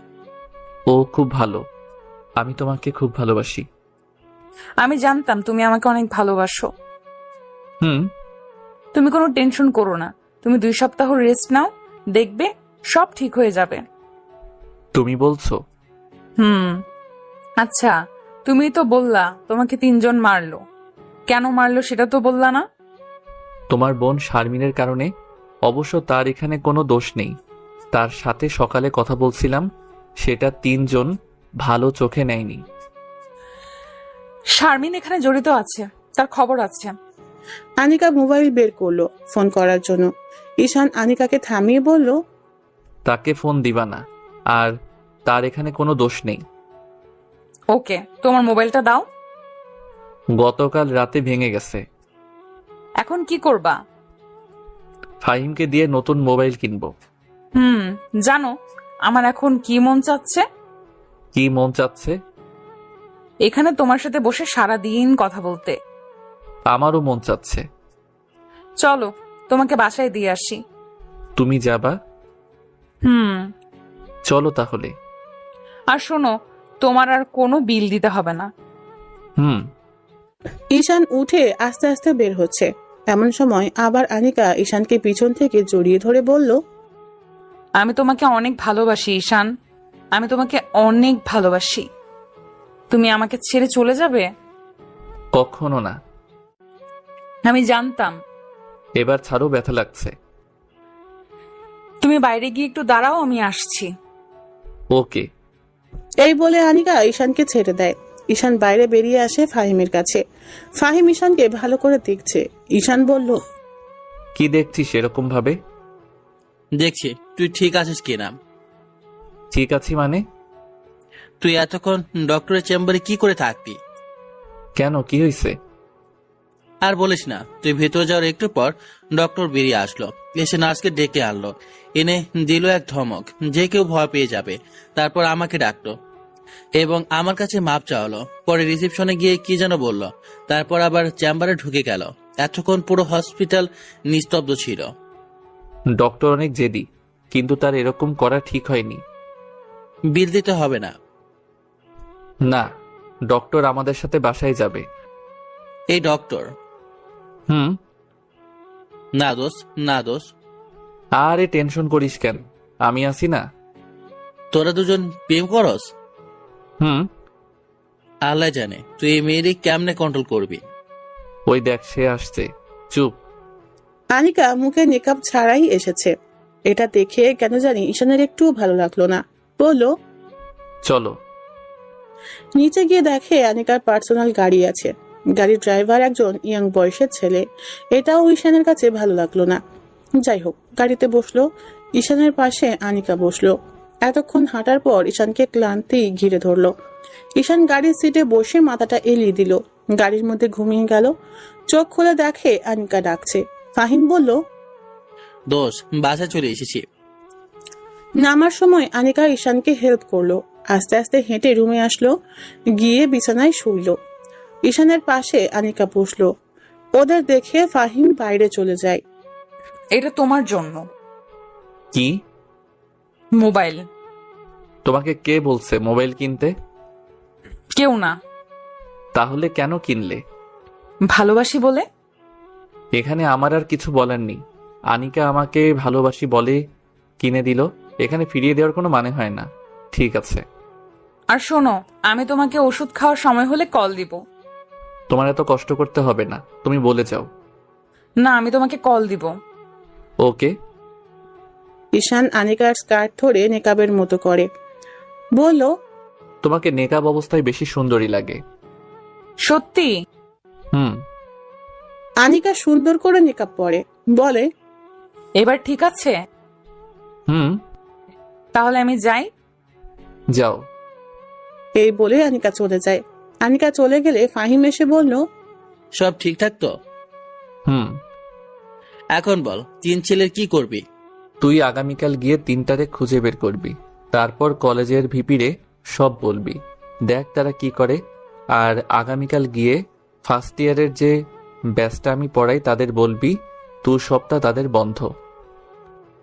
[SPEAKER 1] ও খুব ভালো, আমি তোমাকে খুব ভালোবাসি।
[SPEAKER 2] আমি জানতাম তুমি আমাকে অনেক ভালোবাসো।
[SPEAKER 1] হুম।
[SPEAKER 2] তুমি কোনো টেনশন করো না, তুমি 2 সপ্তাহ রেস্ট নাও, দেখবে সব ঠিক হয়ে যাবে।
[SPEAKER 1] তুমি বলছো?
[SPEAKER 2] আচ্ছা, তুমি তো বললা তোমাকে 3 জন মারলো। কেন মারলো সেটা তো বললা না?
[SPEAKER 1] তোমার বোন শারমিনের কারণে। অবশ্য তার এখানে কোনো দোষ নেই। তার সাথে সকালে কথা বলছিলাম, সেটা 3 জন ভালো চোখে নেয়নি।
[SPEAKER 2] শারমিন এখানে জড়িত আছে, তার খবর আছে।
[SPEAKER 7] আনিকা মোবাইল বের করলো ফোন করার জন্য। ঈশান আনিকাকে থামিয়ে বলল,
[SPEAKER 1] তাকে ফোন দিবা না, আর তার এখানে কোনো দোষ নেই।
[SPEAKER 2] ওকে, তোমার মোবাইলটা দাও।
[SPEAKER 1] গতকাল রাতে ভেঙে গেছে।
[SPEAKER 2] এখন কি করবা?
[SPEAKER 1] ফাহিমকে দিয়ে নতুন মোবাইল কিনবো।
[SPEAKER 2] জানো আমার এখন কি মন চাচ্ছে?
[SPEAKER 1] কি মন চাচ্ছে?
[SPEAKER 2] এখানে তোমার সাথে বসে সারাদিন কথা বলতে।
[SPEAKER 1] আমারও মন চাচ্ছে।
[SPEAKER 2] চলো তোমাকে বাসায় দিয়ে আসি।
[SPEAKER 1] তুমি যাবা? চলো তাহলে।
[SPEAKER 2] আর শোনো, তোমার আর কোনো বিল দিতে হবে না।
[SPEAKER 7] ঈশান উঠে আস্তে আস্তে বের হচ্ছে। এমন সময় আবার আনিকা ঈশানকে পিছন থেকে জড়িয়ে ধরে বলল,
[SPEAKER 2] আমি তোমাকে অনেক ভালোবাসি ঈশান, আমি তোমাকে অনেক ভালোবাসি। তুমি আমাকে ছেড়ে চলে যাবে?
[SPEAKER 1] কখনো না।
[SPEAKER 2] আমি জানতাম।
[SPEAKER 1] এবার ছাড়ো, ব্যথা লাগছে।
[SPEAKER 2] তুমি বাইরে গিয়ে একটু দাঁড়াও, আমি আসছি।
[SPEAKER 1] ওকে।
[SPEAKER 7] এই বলে আনিকা ঈশানকে ছেড়ে দেয়। ঈশান বাইরে বেরিয়ে আসে ফাহিমের কাছে। ফাহিম ঈশানকে ভালো করে দেখছে। ঈশান বলল,
[SPEAKER 1] কি দেখছিস এরকম ভাবে?
[SPEAKER 3] দেখছি তুই ঠিক আছিস কিনা।
[SPEAKER 1] ঠিক আছি মানে?
[SPEAKER 3] তুই এতক্ষণ ডক্টরের চেম্বারে কি করে থাকবি?
[SPEAKER 1] কেন, কি হয়েছে?
[SPEAKER 3] আর বলিস না, তুই ভেতরে যাওয়ার একটু পর ডক্টর বেরিয়ে আসলো, এসে নার্সকে ডেকে আনলো, এনে দিল এক ধমক যে কেউ ভয় পেয়ে যাবে। তারপর আমাকে ডাকলো এবং আমার কাছে মাপ চাওয়ালো। পরে রিসেপশনে গিয়ে কি যেন বললো, তারপর আবার চেম্বারে ঢুকে গেল। এতক্ষণ পুরো হসপিটাল নিস্তব্ধ ছিল।
[SPEAKER 1] ডক্টর অনেক জেদি, কিন্তু তার এরকম করা ঠিক হয়নি।
[SPEAKER 3] বিল দিতে হবে না।
[SPEAKER 1] না, ডক্টর আমাদের সাথে বাসায় যাবে।
[SPEAKER 3] এই ডক্টর? না দোষ, না দোষ।
[SPEAKER 1] আরে টেনশন করিস কেন, আমি আছি না।
[SPEAKER 3] তোরা দুজন প্রেম করস? আল্লাহ জানে তুই এই মেয়েরে কেমনে কন্ট্রোল করবি।
[SPEAKER 1] ওই দেখ, সে আসছে, চুপ।
[SPEAKER 7] আনিকা মুখে মেকআপ ছাড়াই এসেছে। এটা দেখে কেন জানি ঈশানের একটু ভালো লাগলো না। বলল,
[SPEAKER 1] চলো।
[SPEAKER 7] নিচে গিয়ে দেখে আনিকার পার্সোনাল গাড়ি আছে। গাড়ির ড্রাইভার একজন ইয়াং বয়সের ছেলে। এটাও ঈশানের কাছে ভালো লাগলো না। যাই হোক, গাড়িতে বসলো। ঈশানের পাশে আনিকা বসলো। এতক্ষণ হাঁটার পর ঈশানকে ক্লান্তি ঘিরে ধরলো। ঈশান গাড়ির সিটে বসে মাথাটা এলিয়ে দিল। গাড়ির মধ্যে ঘুমিয়ে গেল। চোখ খুলে দেখে আনিকা ডাকছে। ফাহিম বলল,
[SPEAKER 3] দোষ, বাসা চলে এসেছি।
[SPEAKER 7] নামার সময় আনিকা ঈশানকে হেল্প করলো। আস্তে আস্তে হেঁটে রুমে আসলো, গিয়ে বিছানায় শুইল। ঈশানের পাশে আনিকা বসলো। ওদের দেখে ফাহিম বাইরে চলে যায়।
[SPEAKER 2] এটা তোমার জন্য।
[SPEAKER 1] কি?
[SPEAKER 2] মোবাইল।
[SPEAKER 1] তোমাকে কে বলছে মোবাইল কিনতে?
[SPEAKER 2] কেউ না।
[SPEAKER 1] তাহলে কেন কিনলে?
[SPEAKER 2] ভালোবাসি বলে।
[SPEAKER 1] এখানে আমার আর কিছু বলার নেই। আনিকা আমাকে ভালোবাসি বলে কিনে দিল, এখানে ফিরিয়ে দেওয়ার কোনো মানে হয় না। ঠিক আছে।
[SPEAKER 2] আর শোনো, আমি তোমাকে ওষুধ খাওয়ার সময় হলে কল দিব।
[SPEAKER 1] তোমার এত কষ্ট করতে হবে না, তুমি বলে যাও।
[SPEAKER 2] না, আমি তোমাকে কল দিব।
[SPEAKER 1] ওকে।
[SPEAKER 7] ঈশান আনিকার স্কার্ট ধরে নেকাবের মতো করে বলল,
[SPEAKER 1] তোমাকে নেকাব অবস্থায় বেশি সুন্দরী লাগে।
[SPEAKER 2] সত্যি?
[SPEAKER 7] আনিকা সুন্দর করে নেকাব পরে বলে,
[SPEAKER 2] এবার ঠিক আছে? তাহলে আমি যাই।
[SPEAKER 1] যাও।
[SPEAKER 7] এই বলে আনিকা চলে যায়। আনিকা চলে গেলে ফাহিম এসে বলল,
[SPEAKER 3] সব ঠিকঠাক তো? এখন বল, 3 ছেলের কি করবি?
[SPEAKER 1] তুই আগামীকাল গিয়ে 3টারে খুঁজে বের করবি, তারপর কলেজের ভিপিরে সব বলবি, দেখ তারা কি করে। আর আগামীকাল গিয়ে ফার্স্ট ইয়ারের যে ব্যাচটা আমি পড়াই তাদের বলবি 2 সপ্তাহ তাদের বন্ধ।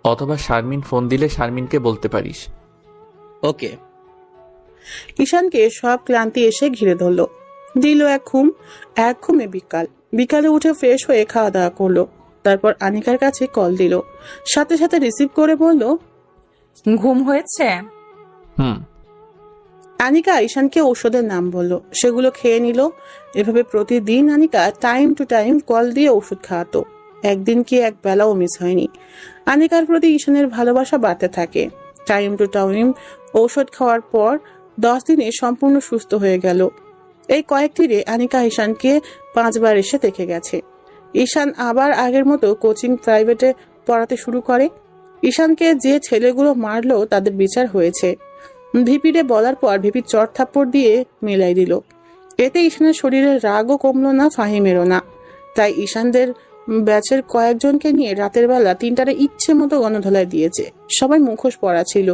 [SPEAKER 1] অথবা শারমিন ফোন দিলে শারমিনকে বলতে পারিস।
[SPEAKER 3] ওকে।
[SPEAKER 7] ঈশানকে সব ক্লান্তি এসে ঘিরে ধরলো। দিল এক ঘুমে বিকালে উঠে ফ্রেশ হয়ে খাওয়া দাওয়া করলো। তারপর আনিকার কাছে কল দিল। সাথে সাথে রিসিভ করে বলল,
[SPEAKER 2] ঘুম হয়েছে?
[SPEAKER 7] আনিকা ঈশানকে ঔষধের নাম বলল, সেগুলো খেয়ে নিল। এভাবে প্রতিদিন Anika time to time call দিয়ে ওষুধ খাওয়াতো। একদিন কি এক বেলাও মিস হয়নি। আনিকার প্রতি ঈশানের ভালোবাসা বাড়তে থাকে। টাইম টু টাইম ঔষধ খাওয়ার পর 10 দিনে সম্পূর্ণ সুস্থ হয়ে গেল। এই কয়েকদিনে আনিকা ঈশানকে 5 বার এসে দেখে গেছে। ঈশান আবার আগের মতো কোচিং প্রাইভেটে পড়াতে শুরু করে। ঈশানকে যে ছেলেগুলো মারলো তাদের বিচার হয়েছে। ভিপিরে বলার পর ভিপি চট থাপ্পড় দিয়ে মেলাই দিল। এতে ঈশানের শরীরের রাগও কমলো না, ফাহিমেরও না। তাই ঈশানদের ব্যাচের কয়েকজনকে নিয়ে রাতের বেলা 3টারে ইচ্ছে মতো গণধোলাই দিয়েছে। সবাই মুখোশ পরা ছিল,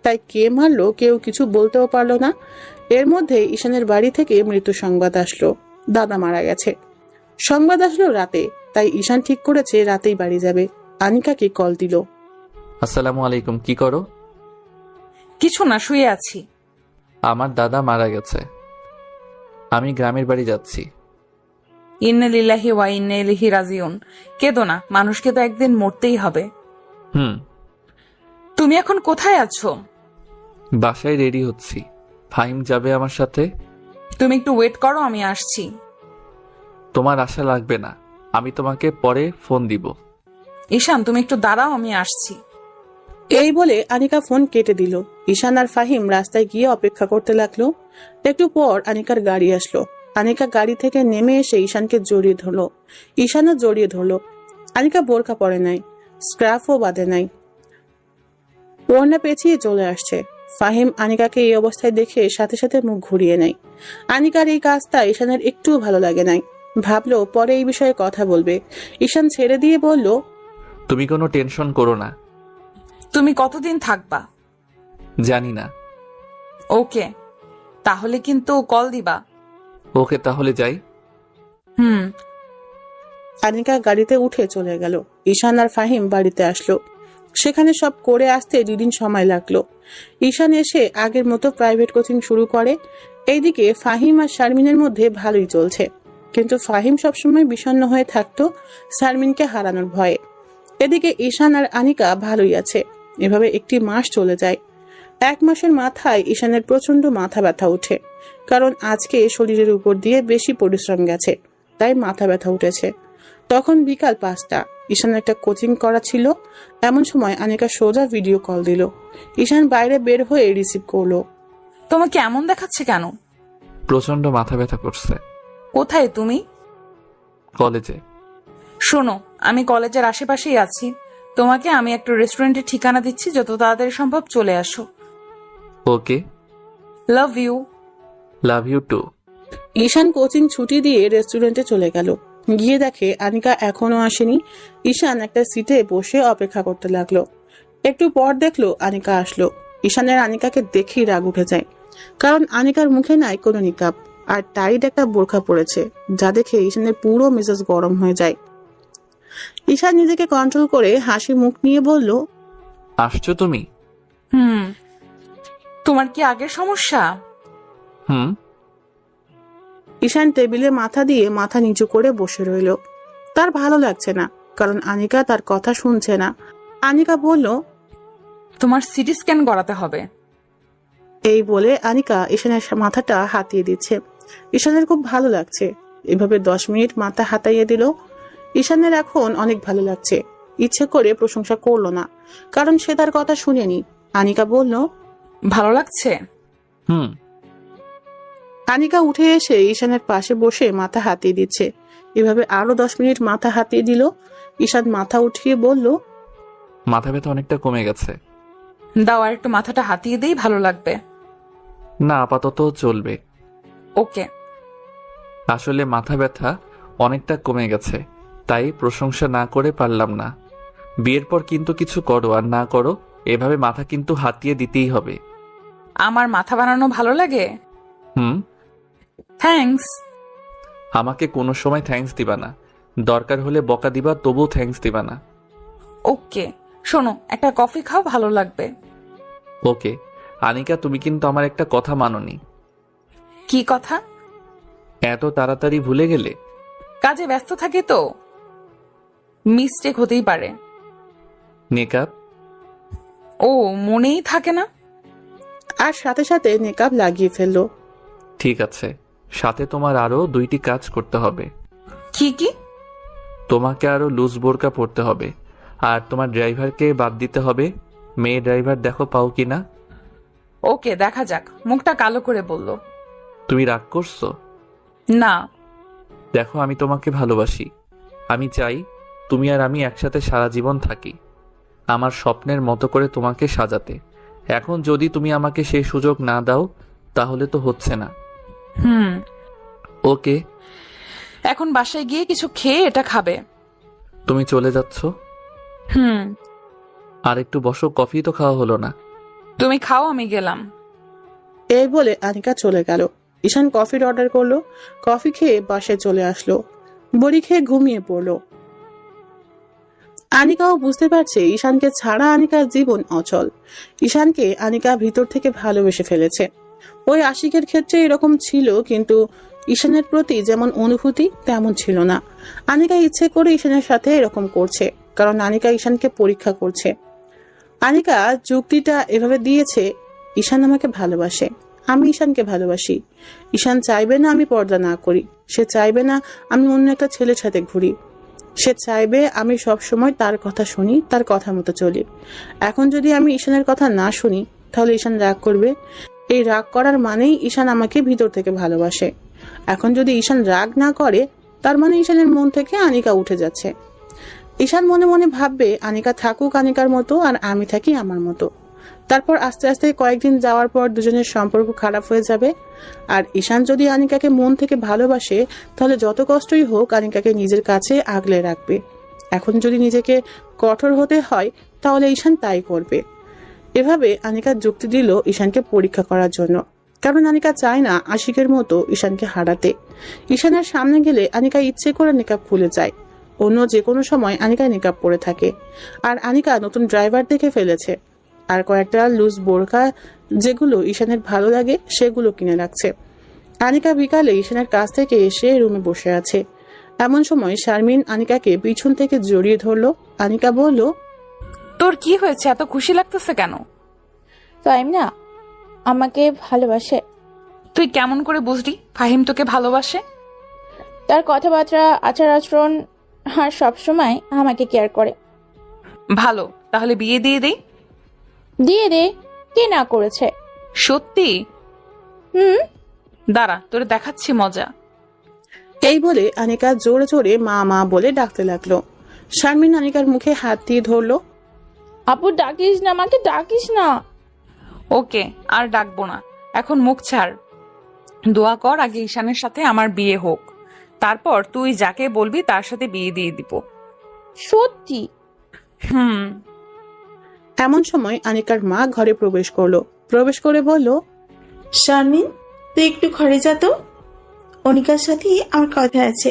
[SPEAKER 7] তাই কে মারলো কেউ কিছু বলতেও পারলো না। এর মধ্যে ঈশানের বাড়ি থেকে মৃত্যু সংবাদ আসলো, দাদা মারা গেছে। সংবাদ আসলো রাতে, তাই ঈশান ঠিক করেছে রাতেই বাড়ি যাবে। আনিকাকে কল দিল।
[SPEAKER 1] আসসালামু আলাইকুম, কি করো?
[SPEAKER 2] কিছু না, শুয়ে আছি।
[SPEAKER 1] আমার দাদা মারা গেছে, আমি গ্রামের বাড়ি যাচ্ছি।
[SPEAKER 2] ইন্না লিল্লাহি ওয়া ইন্না ইলাইহি রাজিউন। কেঁদো না, মানুষকে তো একদিন মরতেই হবে।
[SPEAKER 1] হুম।
[SPEAKER 2] তুমি এখন কোথায় আছো?
[SPEAKER 1] বাসায় রেডি হচ্ছি, ফাহিম যাবে আমার সাথে।
[SPEAKER 2] তুমি একটু ওয়েট করো, আমি আসছি।
[SPEAKER 1] তোমার আশা লাগবে না, আমি তোমাকে পরে ফোন দিব।
[SPEAKER 2] ঈশান, তুমি একটু দাঁড়াও, আমি আসছি।
[SPEAKER 7] এই বলে আনিকা ফোন কেটে দিল। ঈশান আর ফাহিম রাস্তায় গিয়ে অপেক্ষা করতে লাগলো। একটু পর আনিকার গাড়ি আসলো। আনিকা গাড়ি থেকে নেমে এসে ঈশানকে জড়িয়ে ধরলো। ঈশানও জড়িয়ে ধরলো। আনিকা বোরকা পরে নাই, স্ক্রাফও বাঁধে নাই, ওড়না পেঁচিয়ে চলে আসছে। ফাহিম আনিকাকে এই অবস্থায় দেখে সাথে সাথে মুখ ঘুরিয়ে নেয়। আনিকার এই কাজটা ঈশানের একটুও ভালো লাগে নাই। ভাবলো পরে এই বিষয়ে কথা বলবে। ঈশান ছেড়ে দিয়ে বলল,
[SPEAKER 1] তুমি কোনো টেনশন করো না।
[SPEAKER 2] তুমি কতদিন থাকবা?
[SPEAKER 1] জানি না।
[SPEAKER 2] ওকে, তাহলে কিন্তু কল দিবা।
[SPEAKER 1] ওকে, তাহলে যাই।
[SPEAKER 2] হুম।
[SPEAKER 7] আনিকা গাড়িতে উঠে চলে গেল। ঈশান আর ফাহিম বাড়িতে আসলো। সেখানে সব করে আসতে 2 দিন সময় লাগলো। ঈশান এসে আগের মতো প্রাইভেট কোচিং শুরু করে। এইদিকে ফাহিম আর শারমিনের মধ্যে ভালোই চলছে, কিন্তু ফাহিম সবসময় বিষণ্ণ হয়ে থাকতো শারমিনকে হারানোর ভয়ে। এদিকে ঈশান আর আনিকা ভালোই আছে। এভাবে 1 মাস চলে যায়। 1 মাসের মাথায় ঈশানের প্রচন্ড মাথা ব্যথা উঠে, কারণ আজকে শরীরের উপর দিয়ে বেশি পরিশ্রম গেছে, তাই মাথা ব্যথা উঠেছে। তখন বিকাল 5টা। ঈশান একটা কোচিং করা ছিল। এমন সময় আনিকা সোজা ভিডিও কল দিল। ঈশান বাইরে বের হয়ে রিসিভ করলো।
[SPEAKER 2] তোমাকে এমন দেখাচ্ছে কেন?
[SPEAKER 1] প্রচন্ড মাথা ব্যথা করছে।
[SPEAKER 2] কোথায় তুমি?
[SPEAKER 1] কলেজে।
[SPEAKER 2] শোনো, আমি কলেজের আশেপাশেই আছি। তোমাকে আমি একটা রেস্টুরেন্টের ঠিকানা দিচ্ছি, যত তাড়াতাড়ি সম্ভব চলে আসো।
[SPEAKER 1] Okay,
[SPEAKER 2] love you.
[SPEAKER 1] Love you too.
[SPEAKER 7] Ishan coaching ছুটি দিয়ে রেস্টুরেন্টে চলে গেল। গিয়ে দেখে আনিকা এখনো আসেনি। ঈশান একটা সিটে বসে অপেক্ষা করতে লাগলো। একটু পর দেখলো আনিকা আসলো। ঈশানের আনিকাকে দেখেই রাগ উঠে যায়, কারণ আনিকার মুখে নাই কোনো নিকাব আর টাইট একটা বোরখা পড়েছে, যা দেখে ঈশানের পুরো মেজাজ গরম হয়ে যায়। ঈশান নিজেকে কন্ট্রোল করে হাসি মুখ নিয়ে বলল,
[SPEAKER 1] আসছো তুমি?
[SPEAKER 2] হুম। তোমার কি আগের সমস্যা?
[SPEAKER 1] হুম।
[SPEAKER 7] ঈশান টেবিলে মাথা দিয়ে মাথা নিচু করে বসে রইল। তার ভালো লাগছে না, কারণ আনিকা তার কথা শুনছে না। আনিকা বলল,
[SPEAKER 2] তোমার সিটি স্ক্যান করাতে হবে।
[SPEAKER 7] এই বলে আনিকা ঈশানের মাথাটা হাতিয়ে দিচ্ছে। ঈশানের খুব ভালো লাগছে। এভাবে 10 মিনিট মাথা হাতাইয়ে দিল। ঈশানের এখন অনেক ভালো লাগছে। ইচ্ছে করে প্রশংসা করলো না, কারণ সে তার কথা শুনেনি। আনিকা বলল,
[SPEAKER 2] ভালো লাগছে?
[SPEAKER 1] হুম।
[SPEAKER 7] আনিকা উঠে এসে ঈশানের পাশে বসে মাথা হাতিয়ে দিচ্ছে। এভাবে আরো 10 মিনিট মাথা হাতিয়ে দিল। ঈশান মাথা উঠিয়ে বলল,
[SPEAKER 1] মাথা ব্যথা অনেকটা কমে গেছে।
[SPEAKER 2] দাও, আর একটু মাথাটা হাতিয়ে দেই, ভালো লাগবে।
[SPEAKER 1] না, আপাতত চলবে।
[SPEAKER 2] ওকে।
[SPEAKER 1] আসলে মাথা ব্যথা অনেকটা কমে গেছে, তাই প্রশংসা না করে পারলাম না। বিয়ের পর কিন্তু কিছু করো আর না করো, এভাবে মাথা কিন্তু হাতিয়ে দিতেই হবে।
[SPEAKER 2] আমার মাথা বানানো ভালো লাগে?
[SPEAKER 1] হুম।
[SPEAKER 2] থ্যাঙ্কস।
[SPEAKER 1] আমাকে কোনো সময় থ্যাঙ্কস দিবা না, দরকার হলে বকা দিবা, তবুও থ্যাঙ্কস দিবা না।
[SPEAKER 2] ওকে। শোনো, একটা কফি খাও, ভালো লাগবে।
[SPEAKER 1] ওকে। আনিকা, তুমি কিন্তু আমার একটা কথা মানোনি।
[SPEAKER 2] কি কথা?
[SPEAKER 1] এত তাড়াতাড়ি ভুলে গেলে?
[SPEAKER 2] কাজে ব্যস্ত থাকি তো, মিস্টেক হতেই পারে।
[SPEAKER 1] নেকাব?
[SPEAKER 2] ও, মনেই থাকে না।
[SPEAKER 7] আর সাথে সাথে নেকাব লাগিয়ে ফেললো।
[SPEAKER 1] ঠিক আছে, সাথে তোমার আরো 2টি কাজ করতে হবে।
[SPEAKER 2] কি কি?
[SPEAKER 1] তোমাকে আরো লুজ বোরকা পরতে হবে, আর তোমার ড্রাইভারকে বাদ দিতে হবে। মেয়ে ড্রাইভার দেখো পাও কিনা।
[SPEAKER 2] ওকে, দেখা যাক। মুখটা কালো করে বলল।
[SPEAKER 1] তুমি রাগ করছো?
[SPEAKER 2] না।
[SPEAKER 1] দেখো, আমি তোমাকে ভালোবাসি। আমি চাই তুমি আর আমি একসাথে সারা জীবন থাকি, আমার স্বপ্নের মতো করে তোমাকে সাজাতে। এখন যদি তুমি আমাকে সেই সুযোগ না দাও তাহলে তো হচ্ছে না। ওকে।
[SPEAKER 2] এখন বাসায় গিয়ে কিছু খেয়ে এটা খাবে।
[SPEAKER 1] তুমি চলে যাচ্ছ? আর একটু বসো, কফি তো খাওয়া হলো না।
[SPEAKER 2] তুমি খাও, আমি গেলাম।
[SPEAKER 7] এই বলে আনিকা চলে গেল। ঈশান কফির অর্ডার করলো। কফি খেয়ে বাসায় চলে আসলো। বড়ি খেয়ে ঘুমিয়ে পড়লো। আনিকাও বুঝতে পারছে ঈশানকে ছাড়া আনিকার জীবন অচল। ঈশানকে আনিকা ভিতর থেকে ভালোবেসে ফেলেছে। ওই আশিকের ক্ষেত্রে এরকম ছিল, কিন্তু ঈশানের প্রতি যেমন অনুভূতি তেমন ছিল না। আনিকা ইচ্ছে করে ঈশানের সাথে এরকম করছে, কারণ আনিকা ঈশানকে পরীক্ষা করছে। আনিকা যুক্তিটা এভাবে দিয়েছে, ঈশান আমাকে ভালোবাসে, আমি ঈশানকে ভালোবাসি। ঈশান চাইবে না আমি পর্দা না করি, সে চাইবে না আমি অন্য একটা ছেলের সাথে ঘুরি, সে চাইবে আমি সব সময় তার কথা শুনি, তার কথা মতো চলি। এখন যদি আমি ঈশানের কথা না শুনি তাহলে ঈশান রাগ করবে। এই রাগ করার মানেই ঈশান আমাকে ভিতর থেকে ভালোবাসে। এখন যদি ঈশান রাগ না করে তার মানে ঈশানের মন থেকে আনিকা উঠে যাচ্ছে। ঈশান মনে মনে ভাববে আনিকা থাকুক আনিকার মতো আর আমি থাকি আমার মতো। তারপর আস্তে আস্তে কয়েকদিন যাওয়ার পর দুজনের সম্পর্ক খারাপ হয়ে যাবে। আর ঈশান যদি আনিকাকে মন থেকে ভালোবাসে তাহলে যত কষ্টই হোক আনিকাকে নিজের কাছে আগলে রাখবে। এখন যদি নিজেকে কঠোর হতে হয় তাহলে ঈশান তাই করবে। এভাবে আনিকা যুক্তি দিল ঈশানকে পরীক্ষা করার জন্য, কারণ আনিকা চায় না আশিকের মতো ঈশানকে হারাতে। ঈশানের সামনে গেলে আনিকা ইচ্ছে করে নিকাব খুলে যায়। অন্য যে কোনো সময় আনিকা নিকাব পরে থাকে। আর আনিকা নতুন ড্রাইভার দেখে ফেলেছে, আর কয়েকটা লুজ বোরকা যেগুলো ঈশানের ভালো লাগে সেগুলো কিনে রাখছে। আনিকা বিকালে ঈশানের কাছ থেকে এসে রুমে বসে আছে। এমন সময় শারমিন আনিকাকে পিছন থেকে জড়িয়ে ধরলো। আনিকা বলল,
[SPEAKER 2] তোর কি হয়েছে? এত খুশি লাগতেছে কেন?
[SPEAKER 8] ফাহিম না আমাকে ভালোবাসে।
[SPEAKER 2] তুই কেমন করে বুঝলি ফাহিম তোকে ভালোবাসে?
[SPEAKER 8] তার কথাবার্তা, আচার আচরণ আর সবসময় আমাকে কেয়ার করে।
[SPEAKER 2] ভালো, তাহলে বিয়ে দিয়ে দেই।
[SPEAKER 8] দিয়ে দে, কে না করেছে?
[SPEAKER 2] সত্যি? দাঁড়া, তোরে দেখাচ্ছি মজা।
[SPEAKER 7] এই বলে আনিকা জোরে জোরে মা মা বলে ডাকতে লাগলো। শারমিন আনিকার মুখে হাত দিয়ে ধরলো।
[SPEAKER 8] আপু ডাকিস না, আমাকে ডাকিস না।
[SPEAKER 2] ওকে, আর ডাকবো না। এখন মুখ ছাড়। দোয়া কর আগে ঈশানের সাথে আমার বিয়ে হোক, তারপর তুই যাকে বলবি তার সাথে বিয়ে দিয়ে দিব।
[SPEAKER 8] সত্যি?
[SPEAKER 7] এমন সময় আনিকার মা ঘরে প্রবেশ করলো। প্রবেশ করে বলল,
[SPEAKER 12] শারমিন, তুই একটু ঘরে যা তো, অনিকার সাথে আমার কথা আছে।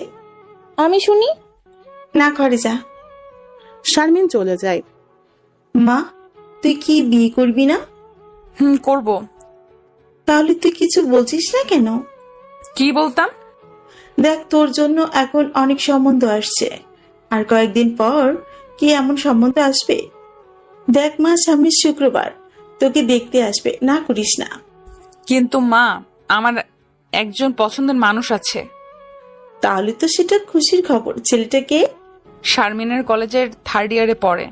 [SPEAKER 8] আমি শুনি
[SPEAKER 12] না, ঘরে যা।
[SPEAKER 7] শারমিন চলে যায়।
[SPEAKER 12] মা, তুই কি বিয়ে করবি না?
[SPEAKER 2] করব।
[SPEAKER 12] তাহলে তুই কিছু বলছিস না কেন?
[SPEAKER 2] কি বলতাম?
[SPEAKER 12] দেখ, তোর জন্য এখন অনেক সম্বন্ধ আসছে, আর কয়েকদিন পর কি এমন সম্বন্ধ আসবে। দেখ মা, সামনের শুক্রবার তোকে দেখতে আসবে, না করিস না।
[SPEAKER 2] কিন্তু মা, আমার একজন পছন্দের মানুষ আছে।
[SPEAKER 12] তাহলে তো সেটা খুশির খবর। ছেলেটাকে?
[SPEAKER 2] শারমিনের কলেজের 3rd ইয়ারে পড়ে।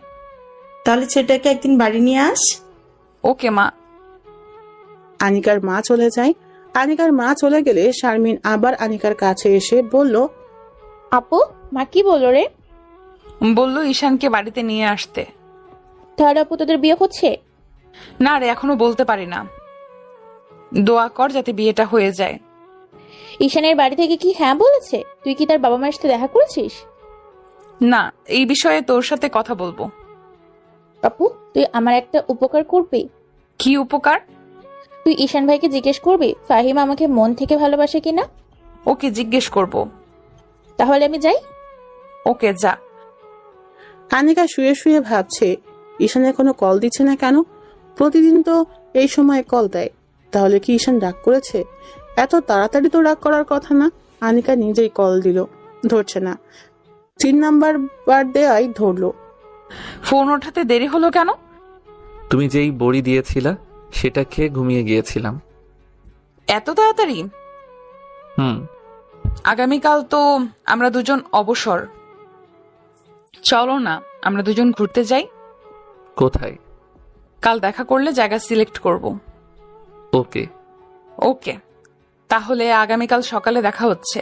[SPEAKER 12] তাহলে ছেলেটাকে একদিন বাড়ি নিয়ে আস।
[SPEAKER 2] ওকে মা।
[SPEAKER 7] আনিকার মা চলে যায়। আনিকার মা চলে গেলে শারমিন আবার আনিকার কাছে এসে বলল,
[SPEAKER 8] আপু, মা কি বললো রে?
[SPEAKER 2] বললো ঈশানকে বাড়িতে নিয়ে আসতে।
[SPEAKER 8] তাহলে আপু তোদের বিয়ে হচ্ছে?
[SPEAKER 2] না রে, এখনো বলতে পারি না। দোয়া কর যাতে বিয়েটা হয়ে যায়।
[SPEAKER 8] ঈশানের বাড়ি থেকে কি হ্যাঁ বলেছে? তুই কি তার বাবা মায়ের সাথে দেখা করেছিস?
[SPEAKER 2] না, এই বিষয়ে তোর সাথে কথা বলবো।
[SPEAKER 8] আপু, তুই আমার একটা উপকার করবি।
[SPEAKER 2] কি উপকার?
[SPEAKER 8] তুই ঈশান ভাইকে জিজ্ঞেস করবি ফাহিম আমাকে মন থেকে ভালোবাসে কিনা।
[SPEAKER 2] ওকে, জিজ্ঞেস করব।
[SPEAKER 8] তাহলে আমি যাই?
[SPEAKER 2] ওকে, যা।
[SPEAKER 7] আনিকা শুয়ে শুয়ে ভাবছে ঈশানের কোনো কল দিচ্ছে না কেন। প্রতিদিন তো এই সময় কল দেয়, তাহলে কি ঈশান রাগ করেছে? এত তাড়াতাড়ি তো রাগ করার কথা না। আনিকা নিজেই কল দিল, ধরছে না। 3 নাম্বার বার দেয়াই ধরলো।
[SPEAKER 2] ফোন ওঠাতে দেরি হলো কেন?
[SPEAKER 1] তুমি যেই বড়ি দিয়েছিলা সেটা খেয়ে ঘুমিয়ে গিয়েছিলাম।
[SPEAKER 2] এত তাড়াতাড়ি? আগামীকাল তো আমরা দুজন অবসর। চলো না, আমরা দুজন ঘুরতে যাই।
[SPEAKER 1] কোথায়?
[SPEAKER 2] কাল দেখা করলে জায়গা সিলেক্ট করব।
[SPEAKER 1] ওকে।
[SPEAKER 2] ওকে, তাহলে আগামীকাল সকালে দেখা হচ্ছে।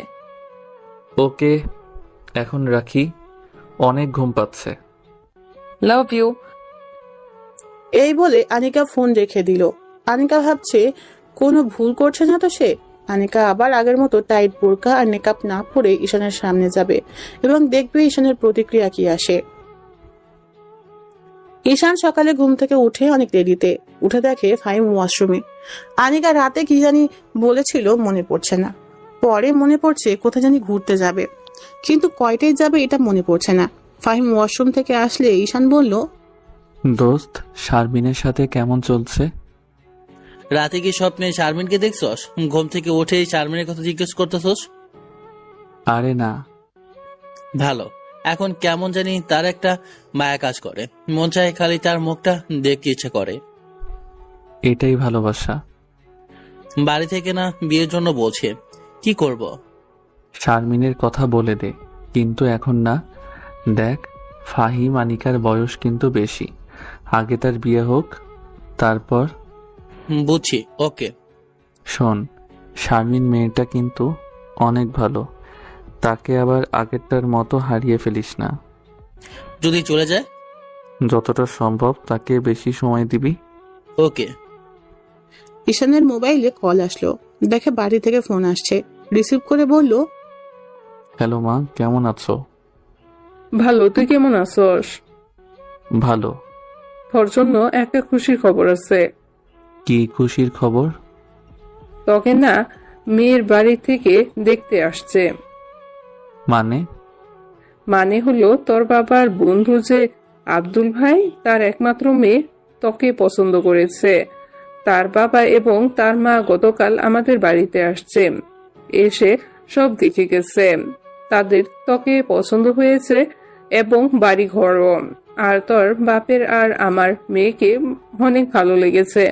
[SPEAKER 1] ওকে, এখন রাখি, অনেক ঘুম পাচ্ছে।
[SPEAKER 2] Love you.
[SPEAKER 7] এই বলে আনিকা ফোন রেখে দিল। আনিকা ভাবছে কোনো ভুল করছে না তো সে। আনিকা আবার আগের মতো টাইট বোরকা আর মেকআপ না পরে ঈশানের সামনে যাবে এবং দেখবে ঈশানের প্রতিক্রিয়া কি আসে। ঈশান সকালে ঘুম থেকে উঠে অনেক দেরিতে উঠে দেখে ফাহিম ওয়াশরুমে। আনিকা রাতে কি জানি বলেছিল মনে পড়ছে না, পরে মনে পড়ছে কোথায় জানি ঘুরতে যাবে, কিন্তু কয়টায় যাবে এটা মনে পড়ছে না। ফাহিম ওয়াশরুম থেকে আসলে ঈশান বলল,
[SPEAKER 1] দোস্ত, শারমিনের সাথে কেমন চলছে?
[SPEAKER 3] রাতে কি স্বপ্নে শারমিনকে দেখছস? ঘুম থেকে উঠে শারমিনের কথা জিজ্ঞেস করতেছস?
[SPEAKER 1] আরে না।
[SPEAKER 3] ভালো। এখন কেমন জানি তার একটা মায়া কাজ করে, মন চায় খালি তার মুখটা দেখতে ইচ্ছে করে।
[SPEAKER 1] এটাই ভালোবাসা।
[SPEAKER 3] বাড়ি থেকে না বিয়ের জন্য বলছে, কি করব?
[SPEAKER 1] শারমিনের কথা বলে দে, কিন্তু এখন না। দেখ, ফাহিম আনিকার বয়স কিন্তু বেশি, আগে তার বিয়ে হোক, তারপর।
[SPEAKER 3] বুঝছি, ওকে।
[SPEAKER 1] শোন, শারমিন মেয়েটা কিন্তু অনেক ভালো, তাকে আবার আগেরটার মতো হারিয়ে ফেলিস না।
[SPEAKER 3] যদি চলে যায়?
[SPEAKER 1] যতটা সম্ভব তাকে বেশি সময় দিবি।
[SPEAKER 3] ওকে।
[SPEAKER 7] ঈশানের মোবাইলে কল আসলো, দেখে বাড়ি থেকে ফোন আসছে। রিসিভ করে বলল,
[SPEAKER 1] হ্যালো মা, কেমন আছো?
[SPEAKER 4] ভালো, তুই কেমন আছস?
[SPEAKER 1] ভালো।
[SPEAKER 4] তোর জন্য একটা খুশির খবর আছে।
[SPEAKER 1] কি খুশির খবর?
[SPEAKER 4] তোকে না মেয়ের বাড়ি থেকে দেখতে আসছে। মানে হলো তোর বাবার বন্ধু যে আব্দুল ভাই, তার একমাত্র মেয়ে তোকে পছন্দ করেছে। তার বাবা এবং তার মা গতকাল আমাদের বাড়িতে আসছে, এসে সব দেখে গেছে। তাদের তোকে পছন্দ হয়েছে এবং বাড়ি ঘরও। আর তোর বাপের আর আমার মেয়েকে অনেক ভালো লেগেছে।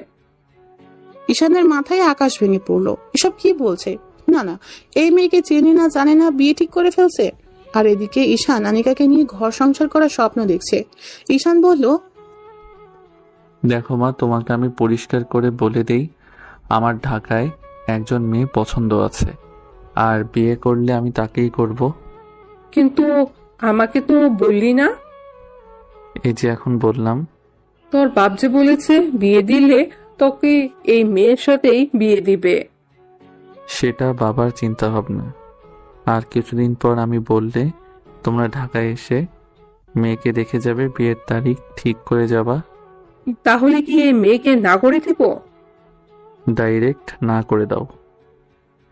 [SPEAKER 7] ঈশানের মাথায় আকাশ ভেঙে পড়লো। এসব কি বলছে? না না, এই মেয়েকে চেনে না জানে না, বিয়ে ঠিক করে ফেলছে। আর এদিকে ঈশান আনিকাকে নিয়ে ঘর সংসার করার স্বপ্ন দেখছে। ঈশান বলল,
[SPEAKER 1] দেখো মা, তোমাকে আমি পরিষ্কার করে বলে দেই, আমার ঢাকায় একজন মেয়ে পছন্দ আছে, আর বিয়ে করলে আমি তাকেই করব।
[SPEAKER 4] কিন্তু আমাকে তো বললি না।
[SPEAKER 1] এই যে এখন বললাম।
[SPEAKER 4] তোর বাপ যে বলেছে বিয়ে দিলে তোকে এই মেয়ের সাথেই বিয়ে দিবে।
[SPEAKER 1] সেটা বাবার চিন্তা ভাবনা। আর কিছুদিন পর আমি বললে তোমরা ঢাকায় এসে মেয়েকে দেখে যাবে, বিয়ের তারিখ ঠিক করে যাবা।
[SPEAKER 4] তাহলে কি এই মেয়েকে না করে দিব?
[SPEAKER 1] ডাইরেক্ট না করে দাও।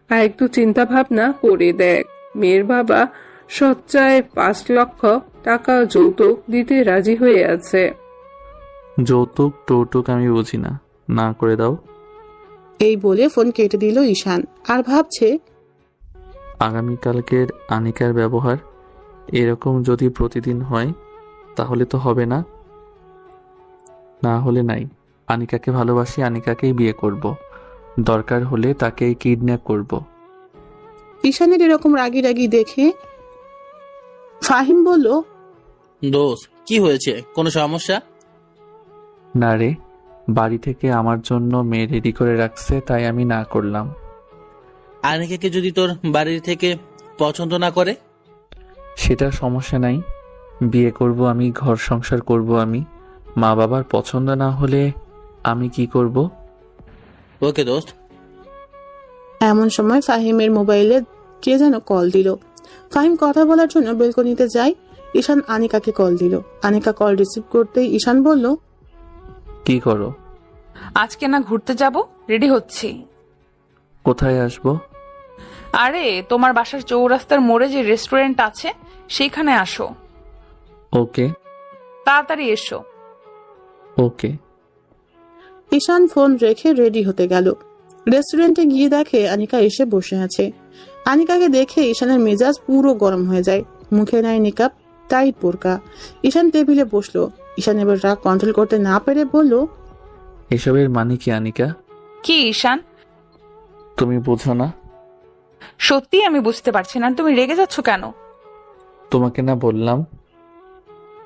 [SPEAKER 4] আর একটু চিন্তা ভাবনা করে দেখ, মেয়ের বাবা সচ্চায় 5 লক্ষ টাকা যৌতুক দিতে রাজি হয়ে আছে।
[SPEAKER 1] যৌতুক টৌতুক আমি বুঝি না, না করে দাও।
[SPEAKER 7] এই বলে ফোন কেটে দিল ঈশান। আর ভাবছে,
[SPEAKER 1] আগামীকালকের আনিকার ব্যবহার এরকম যদি প্রতিদিন হয় তাহলে তো হবে না, না হলে নাই। আনিকাকে ভালোবাসি, আনিকাকেই বিয়ে করব, দরকার হলে তাকে কিডন্যাপ করব।
[SPEAKER 7] ঈশানের এরকম রাগি রাগি দেখে ফাহিম বলল,
[SPEAKER 3] দোস্ত, কি হয়েছে? কোনো সমস্যা?
[SPEAKER 1] না রে, বাড়ি থেকে আমার জন্য মেয়ে রেডি করে রাখছে, তাই আমি না করলাম।
[SPEAKER 3] আনিকাকে যদি তোর বাড়ির থেকে পছন্দ না করে?
[SPEAKER 1] সেটা সমস্যা নাই, বিয়ে করব আমি, ঘর সংসার করব আমি। মা বাবার পছন্দ না হলে আমি কি করব?
[SPEAKER 3] ওকে দোস্ত।
[SPEAKER 7] এমন সময় ফাহিমের মোবাইলে কে যেন কল দিল। ফাহিম কথা বলার জন্য বেলকনিতে যায়। ঈশান আনিকাকে কল দিল। আনিকা কল রিসিভ করতেই ঈশান বলল,
[SPEAKER 1] কি করো?
[SPEAKER 2] আজকে না ঘুরতে যাব, রেডি হচ্ছি।
[SPEAKER 1] কোথায় আসবো?
[SPEAKER 2] আরে তোমার বাসার চৌরাস্তার মোড়ে যে রেস্টুরেন্ট আছে সেইখানে আসো।
[SPEAKER 1] ওকে।
[SPEAKER 2] তাড়াতাড়ি এসো।
[SPEAKER 1] ওকে।
[SPEAKER 7] ঈশান ফোন রেখে রেডি হতে গেল। রেস্টুরেন্টে গিয়ে দেখে আনিকা এসে বসে আছে। আনিকাকে দেখে ঈশানের মেজাজ পুরো গরম হয়ে যায়। মুখে নাই নিকাব, টাইট বোরকা। ঈশান টেবিলে বসলো। ঈশান এবার রাগ কন্ট্রোল করতে না পেরে বলল,
[SPEAKER 1] এসবের মানে কি আনিকা?
[SPEAKER 2] কি ঈশান,
[SPEAKER 1] তুমি বোঝো না?
[SPEAKER 2] সত্যি আমি বুঝতে পারছি না, তুমি রেগে যাচ্ছ কেন?
[SPEAKER 1] তোমাকে না বললাম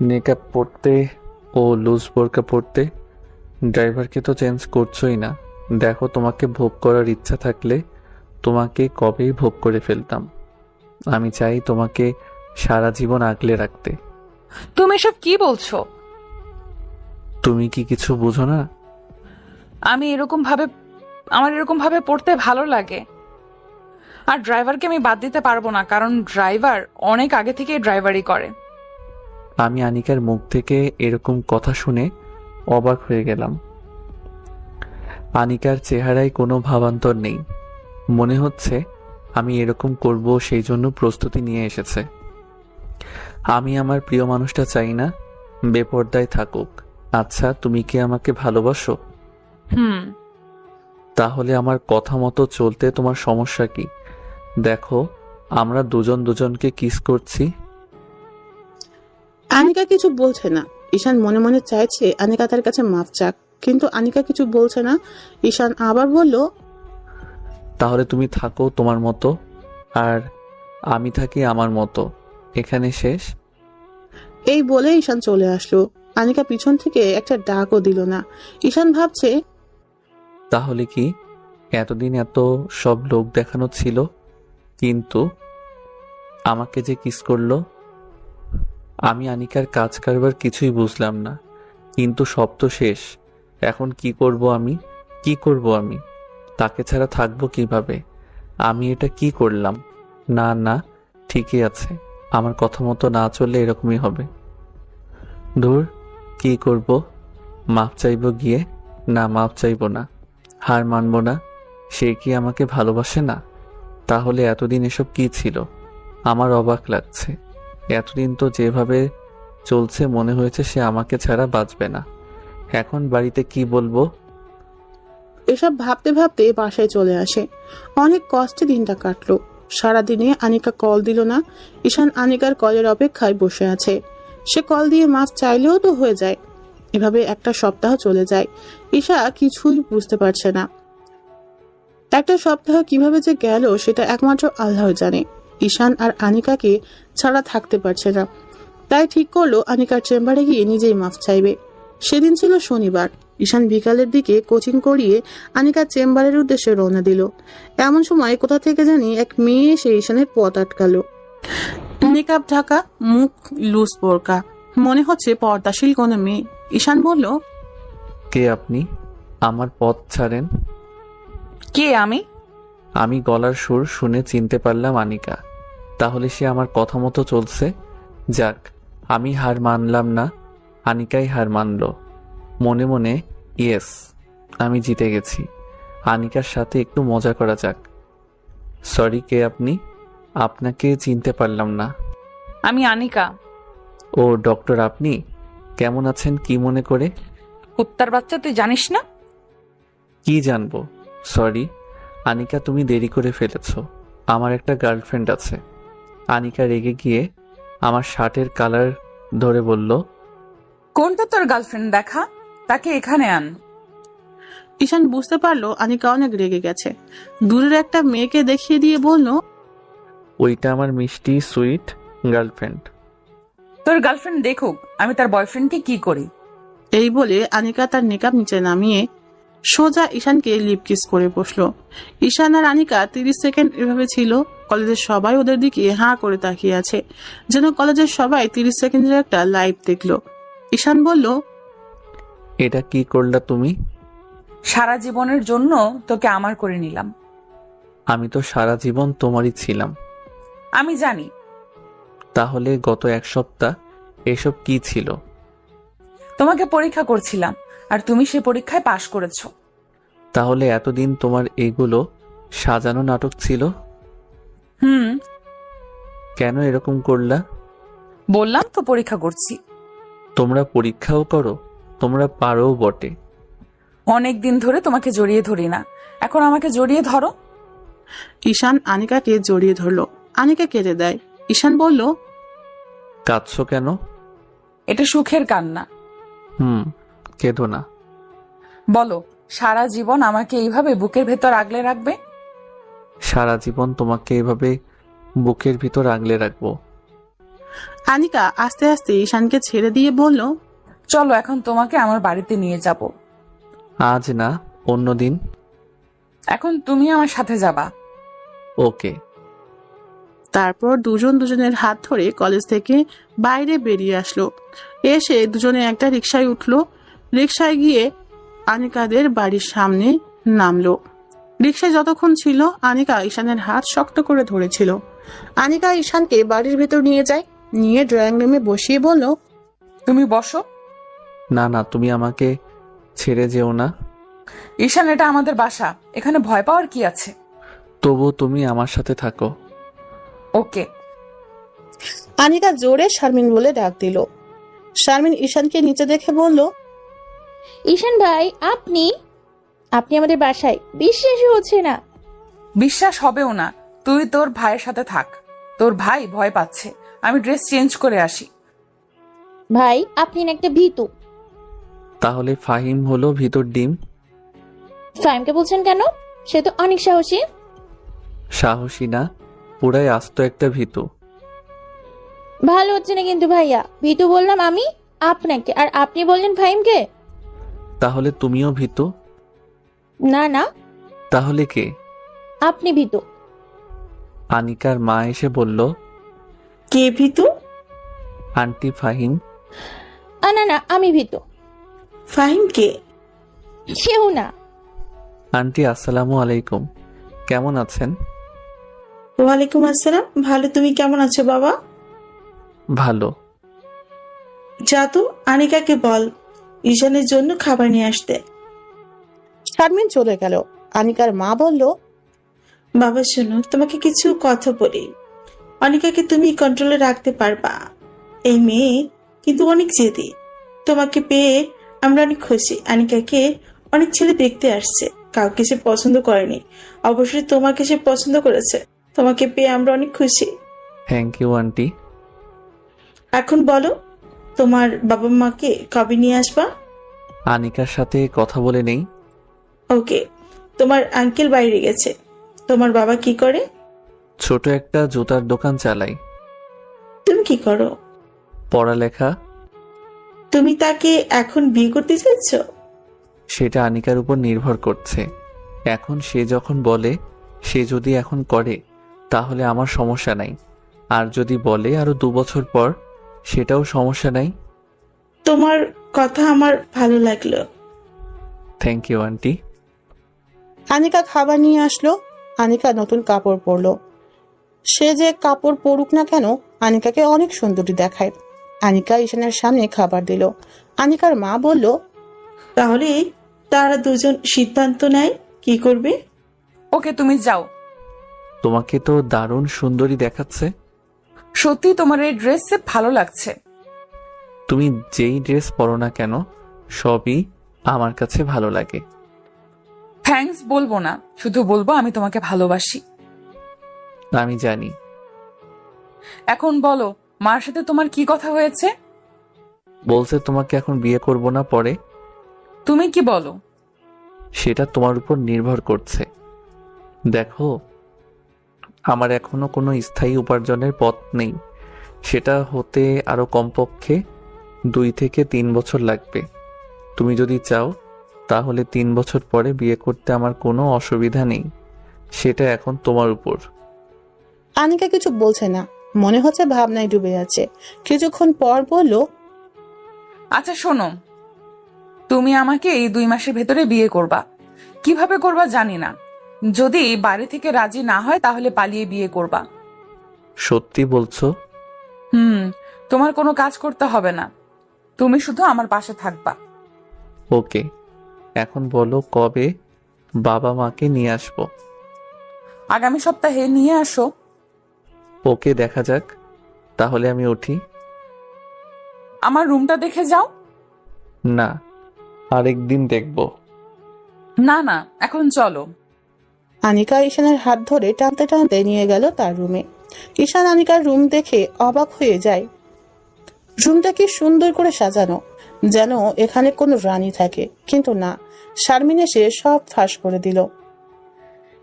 [SPEAKER 1] নেকআপ পরতে ও লুজ বোরকা পরতে? ড্রাইভারকে তো চেঞ্জ করছোই না। দেখো, তোমাকে ভোগ করার ইচ্ছা থাকলে তোমাকে কবেই ভোগ করে ফেলতাম। আমি চাই তোমাকে সারা জীবন আগলে রাখতে।
[SPEAKER 2] তুমি এসব কি বলছো?
[SPEAKER 1] তুমি কি কিছু বুঝো না?
[SPEAKER 2] আমার এরকম ভাবে পড়তে ভালো লাগে। আর ড্রাইভারকে আমি বাদ দিতে পারবো না, কারণ ড্রাইভার অনেক আগে থেকে ড্রাইভারই করে।
[SPEAKER 1] আমি আনিকার মুখ থেকে এরকম কথা শুনে অবাক হয়ে গেলাম। আনিকার চেহারায় কোনো ভাবান্তর নেই। মনে হচ্ছে আমি এরকম করব সেই জন্য প্রস্তুতি নিয়ে এসেছে। আমি আমার প্রিয় মানুষটা চাই না বেপরদায় থাকুক। আচ্ছা, তুমি কি আমাকে ভালোবাসো?
[SPEAKER 2] হুম।
[SPEAKER 1] তাহলে আমার কথা মতো চলতে তোমার সমস্যা কি? দেখো, আমরা দুজন দুজনকে কিস করছি।
[SPEAKER 7] আনিকা কিছু বলছে না। ঈশান মনে মনে চাইছে আনিকা তার কাছে মাফ চাক, কিন্তু আনিকা কিছু বলছে না। ঈশান আবার বলল,
[SPEAKER 1] তাহলে তুমি থাকো তোমার মতো, আর আমি থাকি আমার মতো। এখানে শেষ।
[SPEAKER 7] এই বলে ঈশান চলে আসলো। আনিকা পিছন থেকে একটা ডাকও দিল না। ঈশান ভাবছে,
[SPEAKER 1] তাহলে কি এতদিন এত সব লোক দেখানো ছিল, কিন্তু আমাকে যে কিস করলো? আমি আনিকার কাজ কারবার কিছুই বুঝলাম না, কিন্তু সব তো শেষ। এখন কি করব আমি? তাকে ছাড়া থাকবো কিভাবে? আমি এটা কি করলাম? না না, ঠিকই আছে। আমার কথা মতো না চললে এরকমই হবে। ধুর, কি করব? মাপ চাইবো গিয়ে? না, মাপ চাইবো না, হার মানবো না। সে কি আমাকে ভালোবাসে না? তাহলে এতদিন এসব কি ছিল? আমার অবাক লাগছে। এতদিন তো যেভাবে চলছে মনে হয়েছে সে আমাকে ছাড়া বাঁচবে না। এখন বাড়িতে কি বলবো?
[SPEAKER 7] এসব ভাবতে ভাবতে বাসায় চলে আসে। অনেক কষ্টে দিনটা কাটলো। সারাদিনে আনিকা কল দিল না। ঈশান আনিকার কলের অপেক্ষায় বসে আছে। সে কল দিয়ে মাফ চাইলেও তো হয়ে যায়। এভাবে একটা সপ্তাহ চলে যায়। ঈশা কিছুই বুঝতে পারছে না। একটা সপ্তাহ কিভাবে যে গেল সেটা একমাত্র আল্লাহ জানে। ঈশান আর আনিকাকে ছাড়া থাকতে পারছে না। তাই ঠিক করলো আনিকার চেম্বারে গিয়ে নিজেই মাফ চাইবে। সেদিন ছিল শনিবার। ঈশান বিকালের দিকে কোচিং করিয়ে আনিকার চেম্বারের উদ্দেশ্যে রওনা দিল। এমন সময় কোথা থেকে জানি এক মেয়ে এসে ঈশানের পথ আটকালো। মেকআপ ঢাকা, মুখ লুজ বোরকা, মনে হচ্ছে পর্দাশীল কোনো মেয়ে। ঈশান বলল,
[SPEAKER 1] কে আপনি? আমার পথ ছাড়েন।
[SPEAKER 2] কে আমি?
[SPEAKER 1] আমি গলার সুর শুনে চিনতে পারলাম আনিকা। তাহলে সে আমার কথা মতো চলছে। যাক, আমি হার মানলাম না, আনিকাই হার মানল। মনে মনে ইয়েস, আমি জিতে গেছি। আনিকার সাথে একটু মজা করা যাক। সরি, কে আপনি? আপনাকে চিনতে পারলাম না।
[SPEAKER 2] আমি আনিকা।
[SPEAKER 1] ও ডক্টর, আপনি কেমন আছেন? কি মনে করে?
[SPEAKER 2] কুত্তার বাচ্চা, তুই জানিস না?
[SPEAKER 1] কি জানবো? সরি আনিকা, তুমি দেরি করে ফেলেছ। আমার একটা গার্লফ্রেন্ড আছে। আনিকা রেগে গিয়ে আমার শার্টের কালার ধরে বলল,
[SPEAKER 2] কোনটা তোর গার্লফ্রেন্ড? দেখা, তাকে এখানে আন।
[SPEAKER 7] ঈশান বুঝতে পারলো আনিকা অনেক রেগে গেছে। দূরের একটা মেয়েকে দেখিয়ে দিয়ে বলল,
[SPEAKER 1] ওইটা আমার মিষ্টি সুইট গার্লফ্রেন্ড।
[SPEAKER 2] তোর গার্লফ্রেন্ড দেখুক আমি তার বয়ফ্রেন্ডকে কি করি।
[SPEAKER 7] এই বলে আনিকা তার নেকাব নিচে নামিয়ে সোজা ঈশানকে লিপ কিস করে বসলো। ঈশান আর আনিকা 30 সেকেন্ড এভাবে ছিল। কলেজের সবাই ওদের দিকে হাঁ করে তাকিয়ে আছে, যেন কলেজের সবাই 30 সেকেন্ডের একটা লাইভ দেখলো। ঈশান বলল,
[SPEAKER 1] এটা কি করলা তুমি?
[SPEAKER 2] সারা জীবনের জন্য তোকে আমার করে নিলাম।
[SPEAKER 1] আমি তো সারা জীবন তোমারই ছিলাম।
[SPEAKER 2] আমি জানি।
[SPEAKER 1] তাহলে গত এক সপ্তাহ এসব কি ছিল?
[SPEAKER 2] তোমাকে পরীক্ষা করছিলাম, আর তুমি সে পরীক্ষায় পাশ করেছো।
[SPEAKER 1] তাহলে এতদিন তোমার এগুলো সাজানো নাটক ছিল?
[SPEAKER 2] হুম।
[SPEAKER 1] কেন এরকম করলা?
[SPEAKER 2] বললাম তো পরীক্ষা করছি।
[SPEAKER 1] তোমরা পরীক্ষাও করো? তোমরা পারো বটে।
[SPEAKER 2] অনেক দিন ধরে তোমাকে জড়িয়ে ধরি না, এখন আমাকে জড়িয়ে ধরো।
[SPEAKER 7] ঈশান আনিকাকে জড়িয়ে ধরলো। আনিকা কেঁদে দেয়। ঈশান বলল,
[SPEAKER 1] কাঁদছো কেন?
[SPEAKER 2] এটা সুখের কান্না।
[SPEAKER 1] কেঁদো না।
[SPEAKER 2] বলো, সারা জীবন আমাকে এইভাবে বুকের ভেতর আগলে রাখবে?
[SPEAKER 1] সারা জীবন তোমাকে এভাবে বুকের ভিতর আগলে রাখবো।
[SPEAKER 7] আনিকা আস্তে আস্তে ঈশানকে ছেড়ে দিয়ে বলল,
[SPEAKER 2] চলো এখন তোমাকে আমার বাড়িতে নিয়ে যাব।
[SPEAKER 1] আজ না, অন্যদিন।
[SPEAKER 2] এখন তুমি আমার সাথে যাবা।
[SPEAKER 1] ওকে।
[SPEAKER 7] তারপর দুজন দুজনের হাত ধরে কলেজ থেকে বাইরে বেরিয়ে আসলো। এসে দুজনে একটা রিকশায় উঠলো। রিকশায় গিয়ে আনিকাদের বাড়ির সামনে নামলো। রিকশায় যতক্ষণ ছিল আনিকা ঈশানের হাত শক্ত করে ধরেছিল। আনিকা ঈশানকে বাড়ির ভেতর নিয়ে যায়, নিয়ে ড্রয়িং রুমে বসিয়ে বলল,
[SPEAKER 2] তুমি বসো।
[SPEAKER 1] না না, তুমি আমাকে ছেড়ে যেও না।
[SPEAKER 2] ঈশান, এটা আমাদের বাসা, এখানে ভয় পাওয়ার কি আছে?
[SPEAKER 1] তবু তুমি আমার সাথে থাকো।
[SPEAKER 2] ওকে।
[SPEAKER 7] আনিকা জোরে শারমিন বলে ডাক দিল। শারমিন ঈশানকে নিচে দেখে বলল,
[SPEAKER 8] ঈশান ভাই, আপনি আপনি আমাদের বাসায়? বিশ্বাসই হচ্ছে না।
[SPEAKER 2] বিশ্বাস হবেও না। তুই তোর ভাইয়ের সাথে থাক। তোর ভাই ভয় পাচ্ছে, আমি ড্রেস চেঞ্জ করে আসি।
[SPEAKER 8] ভাই, আপনি না একটা ভীতু।
[SPEAKER 1] তাহলে ফাহিম হলো ভিতর ডিম?
[SPEAKER 8] ফাহিমকে বলছেন কেন? সে তো অনেক সাহসী।
[SPEAKER 1] সাহসী না, পুরাই আস্ত একটা ভীতু।
[SPEAKER 8] ভালো হচ্ছে না কিন্তু ভাইয়া। ভীতু বললাম আমি আপনাকে, আর আপনি বললেন ফাহিমকে।
[SPEAKER 1] তাহলে তুমিও ভীতু?
[SPEAKER 8] না না,
[SPEAKER 1] তাহলে কে?
[SPEAKER 8] আপনি ভীতু।
[SPEAKER 1] আনিকার মা এসে বলল,
[SPEAKER 12] কে ভীতু?
[SPEAKER 1] আন্টি ফাহিম।
[SPEAKER 8] না না, আমি ভীতু।
[SPEAKER 12] ফাহিম কে?
[SPEAKER 8] কেউ না।
[SPEAKER 1] আন্টি আসসালামু আলাইকুম, কেমন আছেন?
[SPEAKER 12] ওয়ালাইকুম আসসালাম। ভালো, তুমি কেমন আছো বাবা?
[SPEAKER 1] ভালো।
[SPEAKER 12] যা তো, আনিকাকে বল ঈশানের জন্য খাবার নিয়ে আসতে।
[SPEAKER 7] শারমিন চলে গেল। আনিকার মা বলল,
[SPEAKER 12] বাবা শোনো, তোমাকে কিছু কথা বলি। অনিকাকে তুমি কন্ট্রোলে রাখতে পারবা। এই মেয়ে কিন্তু অনেক জেদি। তোমাকে পেয়ে আমরা অনেক খুশি। আনিকাকে অনেক ছেলে দেখতে আসছে, কাউকে সে পছন্দ করেনি, অবশ্যই তোমাকে সে পছন্দ করেছে। তোমাকে পেয়ে আমরা অনেক খুশি।
[SPEAKER 1] Thank you aunty.
[SPEAKER 12] এখন বলো, তোমার বাবা মাকে কবে নিয়ে আসবা?
[SPEAKER 1] আনিকার সাথে কথা বলে নেই।
[SPEAKER 12] ওকে। তোমার আঙ্কেল বাইরে গেছে। তোমার বাবা কি করে?
[SPEAKER 1] ছোট একটা জুতার দোকান চালাই।
[SPEAKER 12] তুমি কি করো?
[SPEAKER 1] পড়ালেখা।
[SPEAKER 12] তুমি তাকে এখন বিয়ে করতে চাইছ?
[SPEAKER 1] সেটা আনিকার উপর নির্ভর করছে। এখন সে যখন বলে, সে যদি এখন করে তাহলে আমার সমস্যা নাই, আর যদি বলে আরো 2 বছর পর, সেটাও সমস্যা নাই।
[SPEAKER 12] তোমার কথা আমার ভালো লাগলো।
[SPEAKER 1] Thank you aunty.
[SPEAKER 7] আনিকা খাবার নিয়ে আসলো। আনিকা নতুন কাপড় পরলো। সে যে কাপড় পরুক না কেন, আনিকাকে অনেক সুন্দরী দেখায়। আনিকা ঈশানের সামনে খাবার দিল। আনিকার মা বলল,
[SPEAKER 12] তাহলে তারা দুজন সিদ্ধান্ত নেয় কি করবে।
[SPEAKER 2] ওকে, তুমি যাও।
[SPEAKER 1] তোমাকে তো দারুণ সুন্দরী দেখাচ্ছে।
[SPEAKER 2] সত্যি তোমার এই ড্রেসে ভালো লাগছে।
[SPEAKER 1] তুমি যেই ড্রেস পরো না কেন, সবই আমার কাছে ভালো লাগে।
[SPEAKER 2] থ্যাঙ্কস বলবো না, শুধু বলবো আমি তোমাকে ভালোবাসি।
[SPEAKER 1] আমি জানি।
[SPEAKER 2] এখন বলো, মার সাথে তোমার কি কথা হয়েছে?
[SPEAKER 1] বলছে তোমাকে এখন বিয়ে করব না, পরে।
[SPEAKER 2] তুমি কি বলো?
[SPEAKER 1] সেটা তোমার উপর নির্ভর করছে। দেখো, আমার এখনো কোনো স্থায়ী উপার্জনের পথ নেই। সেটা হতে আরো কমপক্ষে 2 থেকে 3 বছর লাগবে। তুমি যদি চাও তাহলে 3 বছর পরে বিয়ে করতে আমার কোনো অসুবিধা নেই। সেটা এখন তোমার উপর।
[SPEAKER 7] আনিকা কিছু বলছে না, মনে হচ্ছে ভাবনায় ডুবে আছে। কিছুক্ষণ পর বলল,
[SPEAKER 2] আচ্ছা শোনো, তুমি আমাকে এই 2 মাসের ভেতরে বিয়ে করবা। কিভাবে করবা জানি না। যদি বাড়ি থেকে রাজি না হয় তাহলে পালিয়ে বিয়ে করবা।
[SPEAKER 1] সত্যি বলছো?
[SPEAKER 2] তোমার কোনো কাজ করতে হবে না, তুমি শুধু আমার পাশে থাকবা।
[SPEAKER 1] ওকে। এখন বলো কবে বাবা মাকে নিয়ে আসবো?
[SPEAKER 2] আগামী সপ্তাহে নিয়ে আসো।
[SPEAKER 1] ওকে, দেখা যাক। তাহলে আমি উঠি?
[SPEAKER 2] আমার রুমটা দেখে যাও।
[SPEAKER 1] না, আরেকদিন দেখব।
[SPEAKER 2] না না, এখন চলো।
[SPEAKER 7] আনিকা ঈশানের হাত ধরে টানতে টানতে নিয়ে গেল তার রুমে। ঈশান আনিকার রুম দেখে অবাক হয়ে যায়। রুমটা কি সুন্দর করে সাজানো, যেন এখানে কোনো রানী থাকে। কিন্তু না, শারমিন এসে সব ফাঁস করে দিল।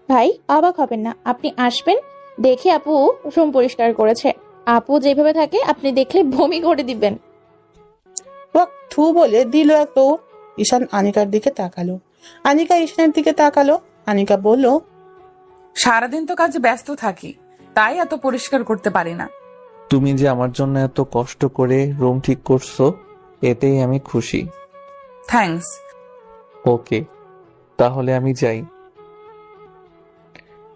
[SPEAKER 8] ভাই, অবাক হবেন না, আপনি আসবেন দেখে আপু রুম পরিষ্কার করেছে। আপু যেভাবে থাকে আপনি দেখলে বমি করে দিবেন।
[SPEAKER 7] থু বলে দিল এক দৌড়। ঈশান আনিকার দিকে তাকালো। আনিকা ঈশানের দিকে তাকালো। আনিকা বলল,
[SPEAKER 2] সারাদিন তো কাজে ব্যস্ত থাকি, তাই এত পরিষ্কার করতে পারি না।
[SPEAKER 1] তুমি যে আমার জন্য এত কষ্ট করে রুম ঠিক করছো, এতেই আমি খুশি।
[SPEAKER 2] থ্যাঙ্কস।
[SPEAKER 1] ওকে, তাহলে আমি যাই।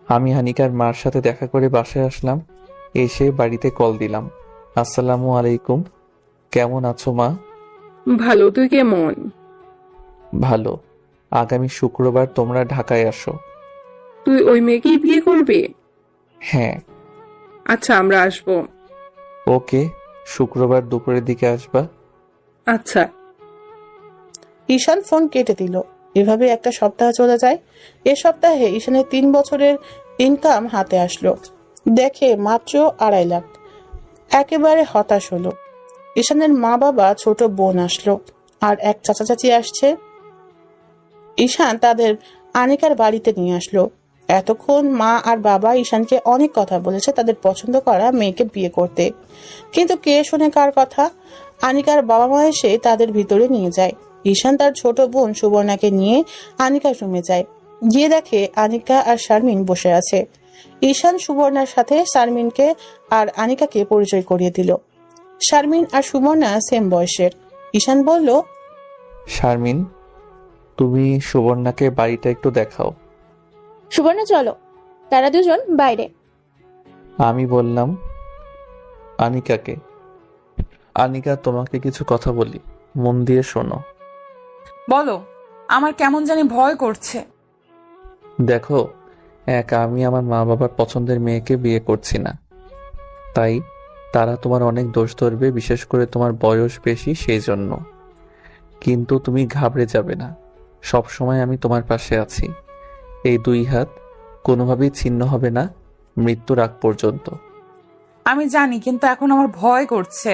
[SPEAKER 1] আমি হানিকার মার সাথে দেখা করে বাসায় আসলাম। এসে বাড়িতে কল দিলাম। আসসালামু আলাইকুম, কেমন আছো মা?
[SPEAKER 4] ভালো, তুই কেমন?
[SPEAKER 1] ভালো। আগামী শুক্রবার তোমরা ঢাকায় আসো।
[SPEAKER 4] তুই ওই মেয়েকেই বিয়ে করবি?
[SPEAKER 1] হ্যাঁ।
[SPEAKER 4] আচ্ছা, আমরা আসবো।
[SPEAKER 1] ওকে, শুক্রবার দুপুরের দিকে আসবা।
[SPEAKER 4] আচ্ছা।
[SPEAKER 7] ঈশান ফোন কেটে দিল। এভাবে একটা সপ্তাহ চলে যায়। এ সপ্তাহে ঈশানের 3 বছরের ইনকাম হাতে আসলো। দেখে মাত্র 2.5 লাখ। একেবারে হতাশ হলো। ঈশানের মা বাবা, ছোট বোন আসলো, আর এক চাচা চাচি আসছে। ঈশান তাদের আনিকার বাড়িতে নিয়ে আসলো। এতক্ষণ মা আর বাবা ঈশানকে অনেক কথা বলেছে তাদের পছন্দ করা মেয়েকে বিয়ে করতে, কিন্তু কে শোনে কার কথা। আনিকার বাবা মা এসে তাদের ভিতরে নিয়ে যায়। ঈশান তার ছোট বোন সুবর্ণাকে নিয়ে আনিকার রুমে যায়। গিয়ে দেখে আনিকা আর শারমিন বসে আছে। ঈশান সুবর্ণার সাথে শারমিনকে আর আনিকাকে পরিচয় করিয়ে দিল। শারমিন আর সুবর্ণা সেম বয়সের। ঈশান বলল,
[SPEAKER 1] শারমিন, তুমি সুবর্ণাকে বাড়িটা একটু দেখাও।
[SPEAKER 8] সুবর্ণা চলো, তারা দুজন বাইরে।
[SPEAKER 1] আমি বললাম আনিকাকে, আনিকা তোমাকে কিছু কথা বলি, মন দিয়ে শোনো।
[SPEAKER 2] বলো। আমার কেমন জানি ভয় করছে।
[SPEAKER 1] দেখো, আমি আমার মা বাবার পছন্দের মেয়েকে বিয়ে করছি না, তাই তারা তোমার অনেক দোষ ধরবে, বিশেষ করে তোমার বয়স বেশি সেই জন্য। কিন্তু তুমি ঘাবড়ে যাবে না, সব সময় আমি তোমার পাশে আছি। এই 2 হাত কোনোভাবেই ছিন্ন হবে না মৃত্যুর আগ পর্যন্ত।
[SPEAKER 2] আমি জানি, কিন্তু এখন আমার ভয় করছে।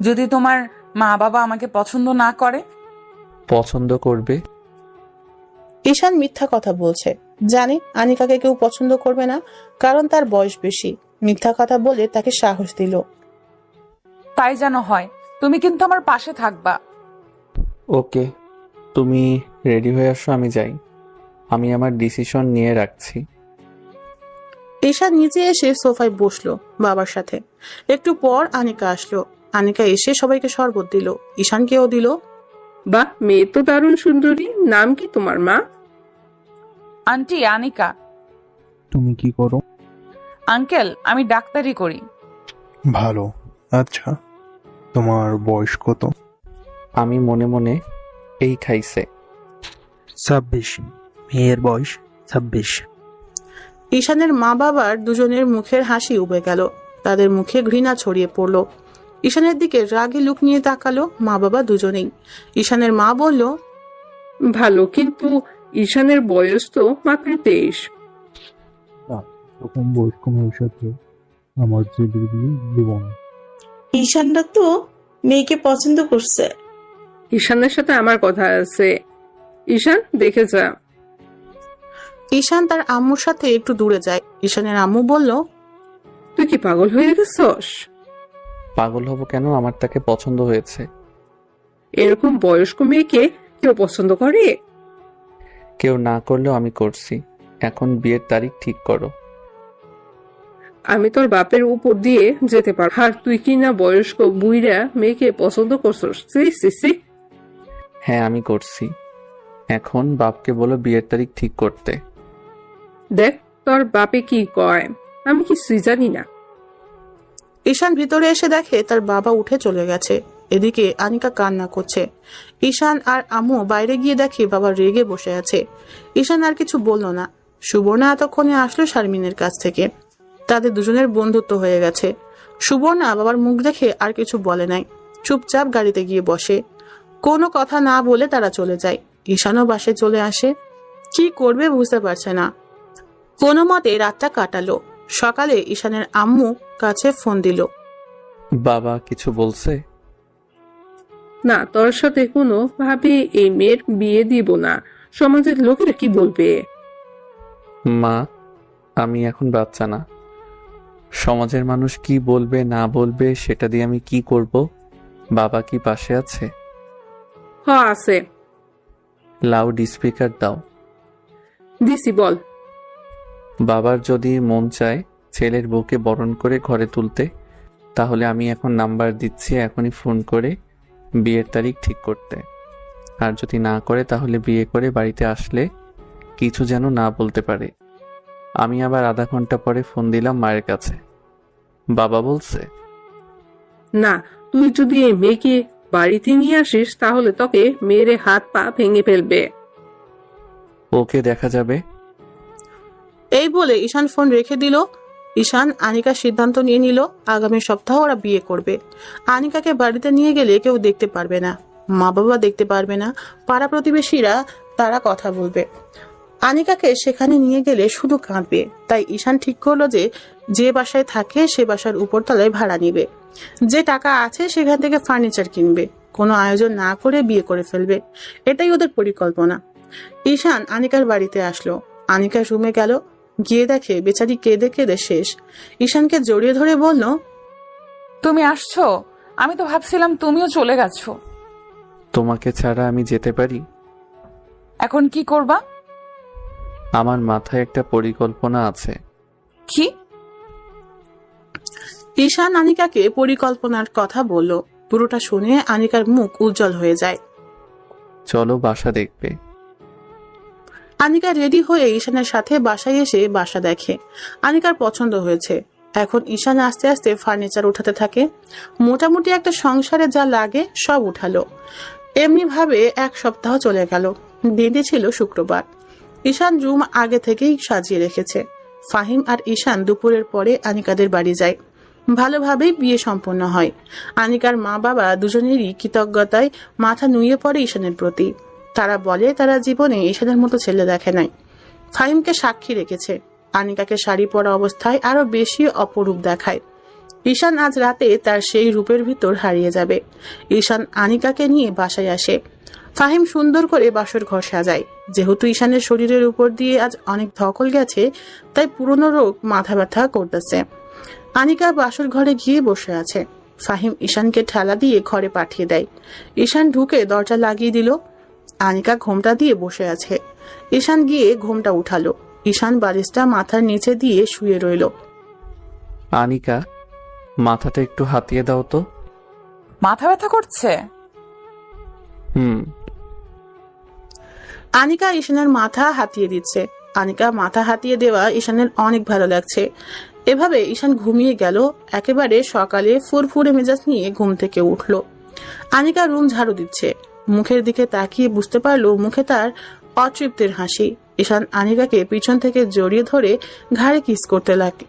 [SPEAKER 2] যদি তোমার মা বাবা আমাকে পছন্দ না করে?
[SPEAKER 1] পছন্দ করবে।
[SPEAKER 7] ঈশান মিথ্যা কথা বলছে। জানে আনিকাকে কেউ পছন্দ করবে না, কারণ তার বয়স বেশি। মিথ্যা কথা বলে তাকে সাহস দিল।
[SPEAKER 2] তাই যেন হয়। তুমি কিন্তু আমার পাশে থাকবা।
[SPEAKER 1] ওকে, তুমি রেডি হয়ে আসো, আমি যাই। আমি আমার ডিসিশন নিয়ে রাখছি।
[SPEAKER 7] ঈশান নিচে এসে সোফায় বসলো বাবার সাথে। একটু পর আনিকা আসলো। আনিকা এসে সবাইকে শরবত দিল, ঈশানকেও দিল।
[SPEAKER 4] বাহ, মেয়ে তো দারুণ সুন্দরী। নাম কি তোমার মা?
[SPEAKER 2] আন্টি আনিকা।
[SPEAKER 9] তুমি কি করো?
[SPEAKER 2] আঙ্কেল, আমি ডাক্তারি করি।
[SPEAKER 9] ভালো। আচ্ছা, তোমার বয়স কত?
[SPEAKER 1] আমি মনে মনে এই খাইছে।
[SPEAKER 9] 26। মেয়ের বয়স 26।
[SPEAKER 7] ঈশানের মা বাবার দুজনের মুখের হাসি উবে গেল। তাদের মুখে ঘৃণা ছড়িয়ে পড়লো। ঈশানের দিকে রাগী লুক নিয়ে তাকালো মা বাবা দুজনেই। ঈশানের মা বলল,
[SPEAKER 4] ভালো, কিন্তু ঈশানের বয়স তো মাত্র 23।
[SPEAKER 9] এরকম বয়স্ক মেয়ের সাথে আমার যে বিয়ে দেব না।
[SPEAKER 12] ঈশানরা তো মেয়েকে পছন্দ করছে।
[SPEAKER 4] ঈশানের সাথে আমার কথা আছে। ঈশান, দেখে যা।
[SPEAKER 7] ঈশান তার আম্মুর সাথে একটু দূরে যায়। ঈশানের আম্মু বলল,
[SPEAKER 4] তুই কি পাগল হয়ে গেছস?
[SPEAKER 1] পাগল হব কেন? আমার তাকে পছন্দ হয়েছে।
[SPEAKER 4] এরকম বয়স্ক মেয়েকে কেউ পছন্দ করে?
[SPEAKER 1] কেউ না করলেও আমি করছি। এখন বিয়ের তারিখ ঠিক করো।
[SPEAKER 4] আমি তোর বাপের উপর দিয়ে যেতে পার, আর তুই কি না বয়স্ক বুইরা মেয়েকে পছন্দ করছস? সি সি সি।
[SPEAKER 1] হ্যাঁ, আমি করছি। এখন বাপকে বলো বিয়ের তারিখ ঠিক করতে।
[SPEAKER 4] দেখ তোর বাপে কি কয়, আমি কিছুই জানি না।
[SPEAKER 7] ঈশান ভিতরে এসে দেখে তার বাবা উঠে চলে গেছে। এদিকে আনিকা কান্না করছে। ঈশান আর আম্মু বাইরে গিয়ে দেখে বাবা রেগে বসে আছে। ঈশান আর কিছু বলল না। সুবর্ণা এতক্ষণে আসলো শারমিনের কাছ থেকে। তাদের দুজনের বন্ধুত্ব হয়ে গেছে। সুবর্ণা বাবার মুখ দেখে আর কিছু বলে নাই, চুপচাপ গাড়িতে গিয়ে বসে। কোনো কথা না বলে তারা চলে যায়। ঈশানও বাসে চলে আসে। কি করবে বুঝতে পারছে না। কোনো মতে রাতটা কাটালো। সকালে ঈশানের আম্মু কাছে ফোন দিল।
[SPEAKER 1] বাবা কিছু বলছে?
[SPEAKER 4] না, তোর সাথে কোনো ভাবে এই মেয়ের বিয়ে দিব না। সমাজের লোকেরা কি বলবে?
[SPEAKER 1] মা, আমি এখন বাচ্চা না। সমাজের মানুষ কি বলবে না বলবে সেটা দিয়ে আমি কি করব? বাবা কি পাশে আছে?
[SPEAKER 4] হ্যাঁ আছে।
[SPEAKER 1] লাউড স্পিকার দাও।
[SPEAKER 4] দিছি, বল।
[SPEAKER 1] বাবার যদি মন চায় ছেলের বউকে বরণ করে ঘরে তুলতে, তাহলে আমি এখন নাম্বার দিচ্ছি, এখনই ফোন করে বিয়ের তারিখ ঠিক করতে। আর যদি না করে তাহলে বিয়ে করে বাড়িতে আসলে কিছু যেন না বলতে পারে। আমি আবার আধা ঘন্টা পরে ফোন দিলাম মায়ের কাছে, বাবা বলছে
[SPEAKER 4] না, তুই যদি এই মেয়েকে বাড়িতে নিয়ে আসিস তাহলে তোকে মেরে হাত পা ভেঙে ফেলবে।
[SPEAKER 1] ওকে দেখা যাবে।
[SPEAKER 7] এই বলে ঈশান ফোন রেখে দিল। ঈশান আনিকার সিদ্ধান্ত নিয়ে নিল আগামী সপ্তাহ ওরা বিয়ে করবে। আনিকাকে বাড়িতে নিয়ে গেলে কেউ দেখতে পারবে না, মা বাবা দেখতে পারবে না, পাড়া প্রতিবেশীরা তারা কথা বলবে। আনিকাকে সেখানে নিয়ে গেলে শুধু কাঁদবে। তাই ঈশান ঠিক করলো যে বাসায় থাকে সে বাসার উপরতলায় ভাড়া নিবে। যে টাকা আছে সেখান থেকে ফার্নিচার কিনবে, কোনো আয়োজন না করে বিয়ে করে ফেলবে। এটাই ওদের পরিকল্পনা। ঈশান আনিকার বাড়িতে আসলো। আনিকার রুমে গেল, গিয়ে দেখে বেচারি কেঁদে কেঁদে শেষ। ঈশানকে জড়িয়ে ধরে বলল,
[SPEAKER 2] তুমি আসছো? আমি তো ভাবছিলাম তুমিও চলে গেছো।
[SPEAKER 1] তোমাকে ছাড়া আমি যেতে পারি?
[SPEAKER 2] এখন কি করবা?
[SPEAKER 1] আমার মাথায় একটা পরিকল্পনা আছে।
[SPEAKER 2] কি?
[SPEAKER 7] ঈশান আনিকাকে পরিকল্পনার কথা বলল। পুরোটা শুনে আনিকার মুখ উজ্জ্বল হয়ে যায়।
[SPEAKER 1] চলো বাসা দেখবে।
[SPEAKER 7] আনিকা রেডি হয়ে ঈশানের সাথে বাসায় এসে বাসা দেখে। আনিকার পছন্দ হয়েছে। এখন ঈশান আস্তে আস্তে ফার্নিচার উঠাতে থাকে। মোটামুটি একটা সংসারে যা লাগে সব উঠালো। এমনি ভাবে এক সপ্তাহ চলে গেল। দিনটি ছিল শুক্রবার। ঈশান রুম আগে থেকেই সাজিয়ে রেখেছে। ফাহিম আর ঈশান দুপুরের পরে আনিকাদের বাড়ি যায়। ভালোভাবেই বিয়ে সম্পন্ন হয়। আনিকার মা বাবা দুজনেরই কৃতজ্ঞতায় মাথা নুয়ে পড়ে ঈশানের প্রতি। তারা বলে তারা জীবনে ঈশানের মতো ছেলে দেখে নাই। ফাহিমকে সাক্ষী রেখেছে। আনিকাকে শাড়ি পরা অবস্থায় আরো বেশি অপরূপ দেখায়। ঈশান আজ রাতে তার সেই রূপের ভিতর হারিয়ে যাবে। ঈশান আনিকাকে নিয়ে বাসায় আসে। ফাহিম সুন্দর করে বাসর ঘর সাজায়। যেহেতু ঈশানের শরীরের উপর দিয়ে আজ অনেক ধকল গেছে, তাই পুরনো রোগ মাথা ব্যথা করতেছে। আনিকা বাসর ঘরে গিয়ে বসে আছে। ফাহিম ঈশানকে ঠেলা দিয়ে ঘরে পাঠিয়ে দেয়। ঈশান ঢুকে দরজা লাগিয়ে দিল। আনিকা ঘোমটা দিয়ে বসে আছে। ঈশান গিয়ে ঘোমটা উঠালো। ঈশান বালিশটা মাথার নিচে দিয়ে শুয়ে রইল।
[SPEAKER 1] আনিকা, মাথাটা একটু হাতিয়ে দাও তো।
[SPEAKER 2] মাথা ব্যথা করছে?
[SPEAKER 7] আনিকা ঈশানের মাথা হাতিয়ে দিচ্ছে। আনিকা মাথা হাতিয়ে দেওয়া ঈশানের অনেক ভালো লাগছে। এভাবে ঈশান ঘুমিয়ে গেল। একেবারে সকালে ফুরফুরে মেজাজ নিয়ে ঘুম থেকে উঠল। আনিকা রুম ঝাড়ু দিচ্ছে। মুখের দিকে তাকিয়ে বুঝতে পারলো মুখে তার অতৃপ্তির হাসি। ঈশান আনিকাকে পিছন থেকে জড়িয়ে ধরে ঘাড়ে কিস করতে লাগে।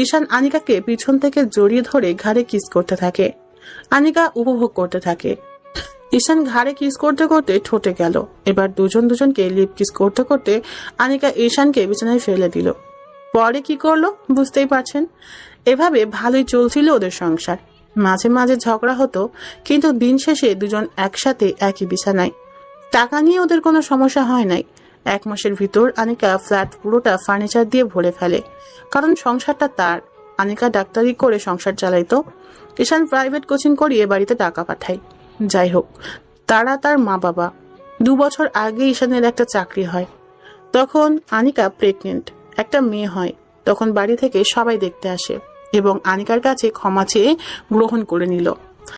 [SPEAKER 7] ঈশান আনিকাকে পিছন থেকে জড়িয়ে ধরে ঘাড়ে কিস করতে থাকে। আনিকা উপভোগ করতে থাকে। ঈশান ঘাড়ে কিস করতে করতে ঠোঁটে গেল। এবার দুজনকে লিপ কিস করতে করতে আনিকা ঈশানকে বিছানায় ফেলে দিল। পরে কি করলো বুঝতেই পারছেন। এভাবে ভালোই চলছিল ওদের সংসার। মাঝে মাঝে ঝগড়া হতো, কিন্তু দিন শেষে দুজন একসাথে একই বিছানায়। টাকা নিয়ে ওদের কোনো সমস্যা হয় নাই। 1 মাসের ভিতর আনিকা ফ্ল্যাট পুরোটা ফার্নিচার দিয়ে ভরে ফেলে, কারণ সংসারটা তার। আনিকা ডাক্তারি করে সংসার চালাইতো। ঈশান প্রাইভেট কোচিং করিয়ে বাড়িতে টাকা পাঠায়। যাই হোক, তারা তার মা বাবা। 2 বছর আগে ঈশানের একটা চাকরি হয়। তখন আনিকা প্রেগনেন্ট, একটা মেয়ে হয়। তখন বাড়ি থেকে সবাই দেখতে আসে এবং আনিকার কাছে ক্ষমা চেয়ে গ্রহণ করে নিল।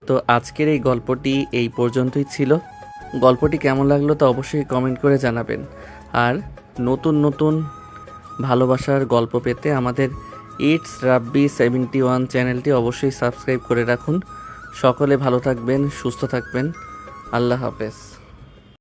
[SPEAKER 1] তো আজকের এই গল্পটি এই পর্যন্তই ছিল। গল্পটি কেমন লাগলো তা অবশ্যই কমেন্ট করে জানাবেন। আর নতুন নতুন ভালোবাসার গল্প পেতে আমাদের ইটস রাব্বি 71 চ্যানেলটি অবশ্যই সাবস্ক্রাইব করে রাখুন। সকলে ভালো থাকবেন, সুস্থ থাকবেন। আল্লাহ হাফেজ।